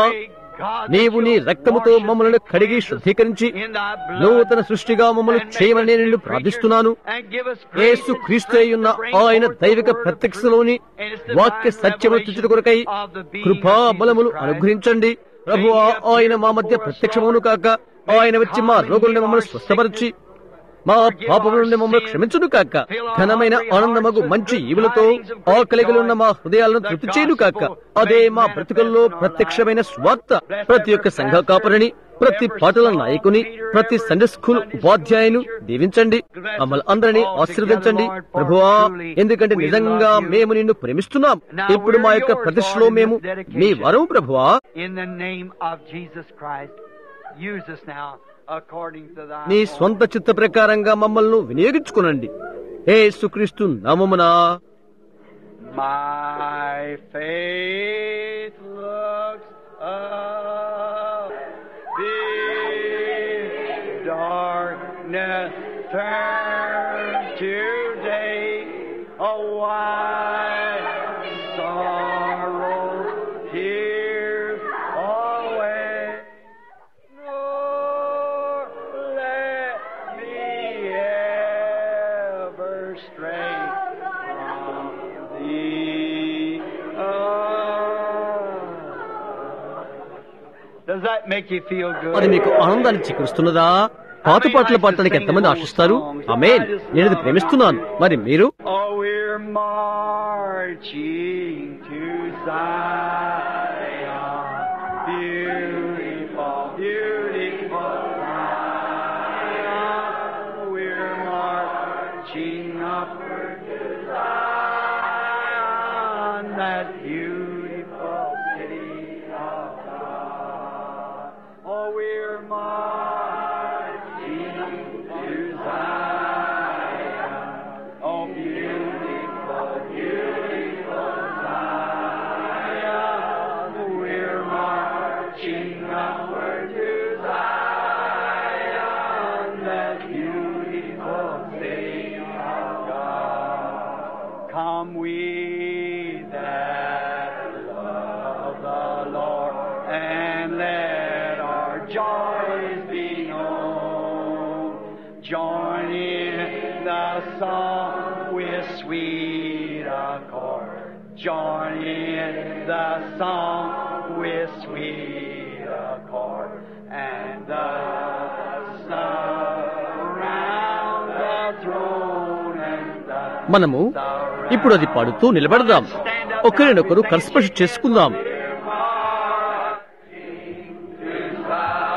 నీవు నీ రక్తముతో మమ్మల్ని కడిగి శుద్ధీకరించి నూతన సృష్టిగా మమ్మల్ని చేయమని నేను ప్రార్థిస్తున్నాను. యేసు క్రీస్తు ఆయన దైవిక ప్రత్యక్షలోని వాక్య సత్యమును తుచుట కొరకై కృపా బలములు అనుగ్రహించండి. ప్రభువా, ఆయన మా మధ్య ప్రత్యక్షమును కాక ఆయన వచ్చి మా రోగులను మమ్మల్ని స్వస్థపరిచి మా పాపముల నుండి మమ్మల్ని క్షమించును కాక. ఘనమైన ఆనందమగు మంచి ఈవులతో ఆకలిగలు ఉన్న మా హృదయాలను తృప్తి చేయను కాక. అదే మా బ్రతుకుల్లో ప్రత్యక్షమైన స్వార్థ. ప్రతి ఒక్క సంఘ కాపరిని, ప్రతి పాటల నాయకుని, ప్రతి సండే స్కూల్ ఉపాధ్యాయుని దీవించండి. మమ్మల్ని అందరినీ ఆశీర్వదించండి ప్రభువా, ఎందుకంటే నిజంగా మేము నిన్ను ప్రేమిస్తున్నాం. ఇప్పుడు మా యొక్క ప్రతిష్టలో మేము మీ వరము ప్రభువా. నీ స్వంత చిత్త ప్రకారంగా మమ్మల్ని వినియోగించుకునండి. యేసుక్రీస్తు నామమున. My faith looks up, the darkness turns to day, a white sorrow tears away. Nor let me ever stray from thee. Does that make you feel good? అది మీకు ఆనందాన్ని చేకూరుస్తున్నదా? పాత పాటలు పాడటానికి ఎంతమంది ఆశిస్తారు? ఆమేన్. నేను ఇది ప్రేమిస్తున్నాను. మరి మీరు? Oh, we're marching to Zion, beautiful, beautiful Zion. We're marching upward to Zion, that beautiful city of God. Oh, we're marching to Zion. Oh, beautiful, beautiful Zion. We're marching upward to Zion, that beautiful city of God. Come we that love the Lord, and let our joys be known. Join in the song with sweet accord. Join in the song with sweet accord. And thus around the throne and thus మనము ఇప్పుడు అది పాడుతూ నిలబడదాం. ఒకరినొకరు కరస్పర్శ చేసుకుందాం.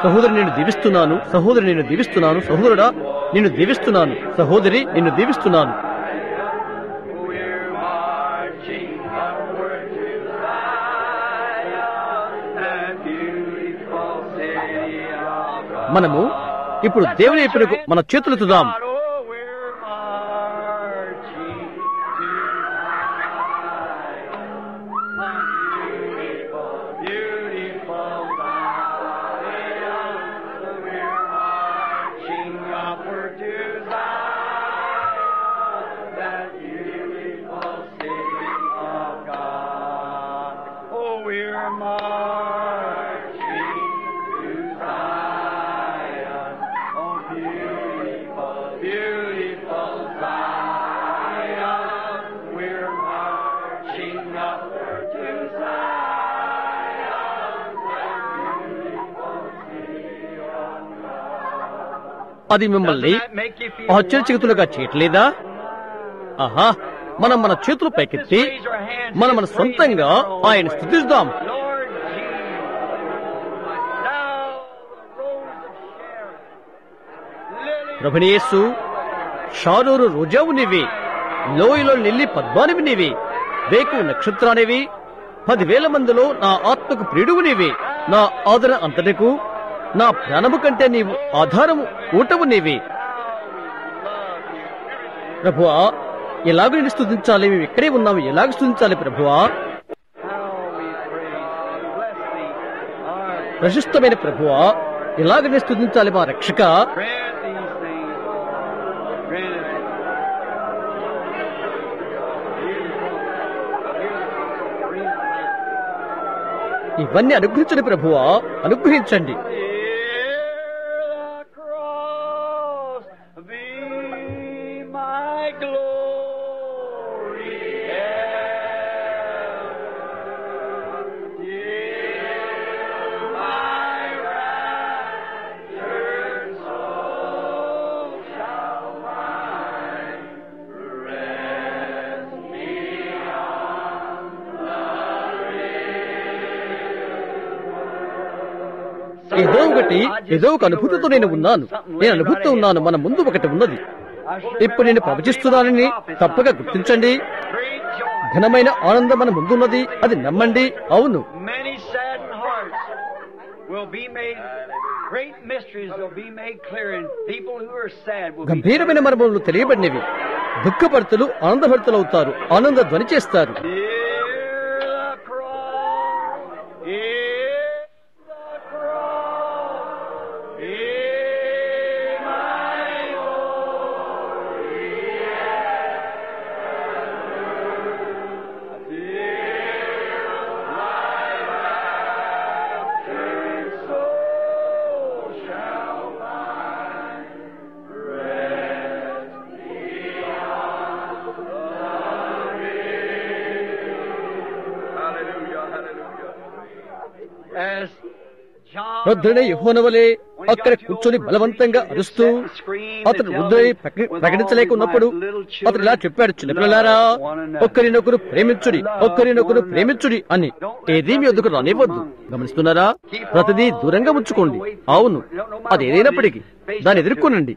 సహోదరి నిన్ను దీవిస్తున్నాను, సహోదరి నిన్ను దీవిస్తున్నాను, సహోదరుడా నిన్ను దీవిస్తున్నాను, సహోదరి నిన్ను దీవిస్తున్నాను. we're marching upward to Zion, that beautiful city of God. మనము ఇప్పుడు దేవుని వైపునకు మన చేతులెత్తుదాం. Oh, we're marching to Zion, beautiful, beautiful Zion. We're marching upward to Zion, that beautiful city of God. Oh, we're marching to Zion. Oh, beautiful, beautiful Zion. We're marching upward to Zion, that beautiful city of God. అది మిమ్మల్ని Doesn't that make you feel ఆశ్చర్యచకితులుగా చేయట్లేదా? ఆహా, మనం మన చేతులు పైకెత్తి మనం మన సొంతంగా ఆయన స్తుతిద్దాం. Lord Jesus, thou the rose of Sharon, lily ప్రభుని యేసు, షారోరు రోజావు నీవే, లోయలో లిల్లీ పద్మానివి నీవే, వేకు నక్షత్రానివి, 10,000 మందిలో నా ఆత్మకు ప్రియుడువు నీవే, నా ఆదరణ అంతటికు నా ప్రాణము కంటే నీవు ఆధారము ఊటవు నీవే. ప్రభువా, ఎలాగ నిన్ను స్తుతించాలి? మేము ఇక్కడే ఉన్నాము, ఎలాగ స్తుతించాలి ప్రభువా? how we praise and bless thee, our ప్రశస్తమైన ప్రభువా, ఎలాగ నిన్ను స్తుతించాలి మా రక్షక? grant these things, grant it. ఇవన్నీ అనుగ్రహించండి ప్రభువా, అనుగ్రహించండి. Hear the cross be my glory ever. Till my raptured soul shall find rest beyond the ఏదో ఒక అనుభూతితో నేను ఉన్నాను, నేను అనుభూతితో ఉన్నాను. మన ముందు ఒకటి ఉన్నది. ఇప్పుడు నేను ప్రవచిస్తున్నానని తప్పక గుర్తించండి. great joy. ఘనమైన ఆనందం మన ముందున్నది, అది నమ్మండి. అవును, Many saddened hearts will be made, great mysteries will be made clear, and people who are sad will be గంభీరమైన మర్మములు తెలియబడినవి. దుఃఖభర్తలు ఆనందభర్తలవుతారు, ఆనంద ధ్వని చేస్తారు. Hear the cross, hear the cross, hear my glory, till my raptured soul shall find rest beyond the Hallelujah, hallelujah. As John వృద్ధుడైన యోహాను వలె అక్కడ కూర్చొని బలవంతంగా అరుస్తూ అతను వృద్ధుడై ప్రకటించలేకున్నప్పుడు అతను ఇలా చెప్పాడు, చిన్నపిల్లలారా, ఒక్కరినొకరు ప్రేమించుడి, ఒక్కరినొకరు ప్రేమించుడి అని. ఏదీ మీ వద్దకు రానివ్వద్దు. గమనిస్తున్నారా? ప్రతిదీ దూరంగా ఉంచుకోండి. అవును, అది ఏదైనప్పటికీ దాన్ని ఎదుర్కొనండి.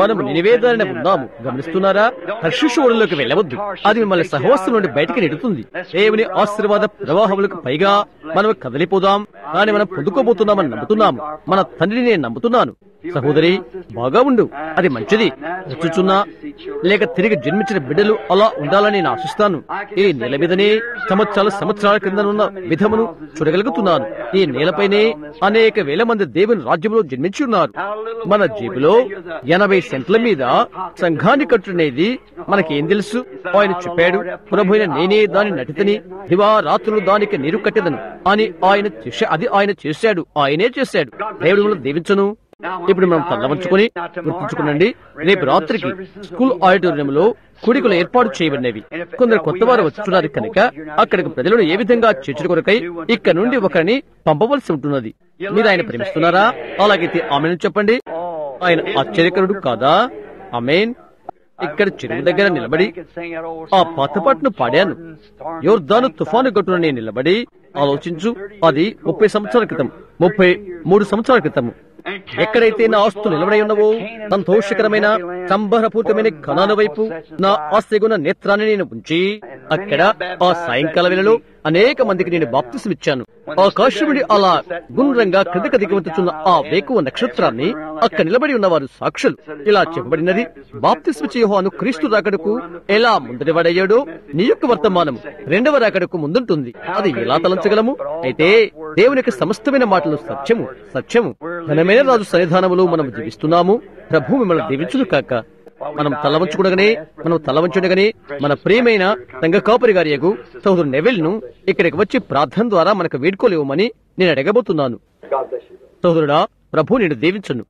మనము నినివేదాన్ని ఉన్నాము. గమనిస్తున్నారా? తర్షీషు ఓడలోకి వెళ్ళవద్దు. అది మిమ్మల్ని సహవాసం నుండి బయటికి నెడుతుంది. దేవుని ఆశీర్వాద ప్రవాహములకు పైగా మనం కదిలిపోదాం. కానీ మనం పొందుకోబోతున్నామని నమ్ముతున్నాము. మన తండ్రిని నేను నమ్ముతున్నాను. సహోదరి, బాగా ఉండు, అది మంచిది. వచ్చుచున్నా లేక తిరిగి జన్మించిన బిడ్డలు అలా ఉండాలని నేను ఆశిస్తాను. ఈ నేల మీదనే సంవత్సరాల క్రిందనున్న విధమును చూడగలుగుతున్నాను. ఈ నేలపైనే అనేక వేల మంది దేవుని రాజ్యంలో జన్మించి ఉన్నారు. మన జేబులో 80 సెంట్ల మీద సంఘాన్ని కట్టునేది మనకేం తెలుసు? ఆయన చెప్పాడు, ప్రభువైన నేనే దాని నటితని, దివారాత్రులు దానికి నీరు కట్టెదను అని ఆయన చేశాడు. ఆయనే చేశాడు. దేవుడు మనం దీవించును. ఇప్పుడు మనం తల్లవంచుకొని గుర్తుంచుకునండి, రేపు రాత్రికి స్కూల్ ఆడిటోరియంలో కూడికలు ఏర్పాటు చేయబడినవి. కొందరు కొత్త వారు వచ్చుతున్నారు కనుక అక్కడికి ప్రజలను ఏ విధంగా చేర్చుట కొరకై ఇక్కడ నుండి ఒకరిని పంపవలసి ఉంటున్నది. మీరు ఆయన ప్రేమిస్తున్నారా? అలాగైతే ఆమెను చెప్పండి. ఆయన ఆశ్చర్యకరుడు కాదా? ఆమేన్. ఇక్కడ చెరువు దగ్గర నిలబడి ఆ పాత పాటను పాడాను. యోర్దాను తుఫాను గట్టున నేను నిలబడి ఆలోచించు, అది 30 సంవత్సరాల క్రితం, 33 సంవత్సరాల క్రితము. ఎక్కడైతే నా ఆస్తులు నిలబడి ఉన్నవో, సంతోషకరమైన సంబరపూర్తమైన కణాల వైపు నా ఆస్తిగుణ నేత్రాన్ని నేను ఉంచి అక్కడ ఆ సాయంకాల వేళలో అనేక మందికి నేను బాప్తిసం ఇచ్చాను. ఆకాశముడి అలా గుండ్రంగా క్రిందకి దిగవచ్చున్న ఆ వేకువ నక్షత్రాన్ని అక్కడ నిలబడి ఉన్నవారు సాక్షులు. ఇలా చెప్పబడినది, బాప్తిస్మిచ్చే యోహాను క్రీస్తు రాకడకు ఎలా ముందటివాడయ్యాడో నీ యొక్క వర్తమానము రెండవ రాకడకు ముందుంటుంది. అది ఎలా తలంచగలము? అయితే దేవునికి సమస్తమైన మాటలు సత్యము. ఘనమైన రాజు సన్నిధానములో మనం జీవిస్తున్నాము. ప్రభు మిమ్మల్ని దీవించును కాక. మనం తలవంచుండగానే మన ప్రియమైన సంఘ కాపరి గారి సహోదరు నెవెల్ ను ఇక్కడికి వచ్చి ప్రార్థన ద్వారా మనకు వేడుకోలేవమని నేను అడగబోతున్నాను. సహోదరుడా, ప్రభు నిన్ను దీవించును.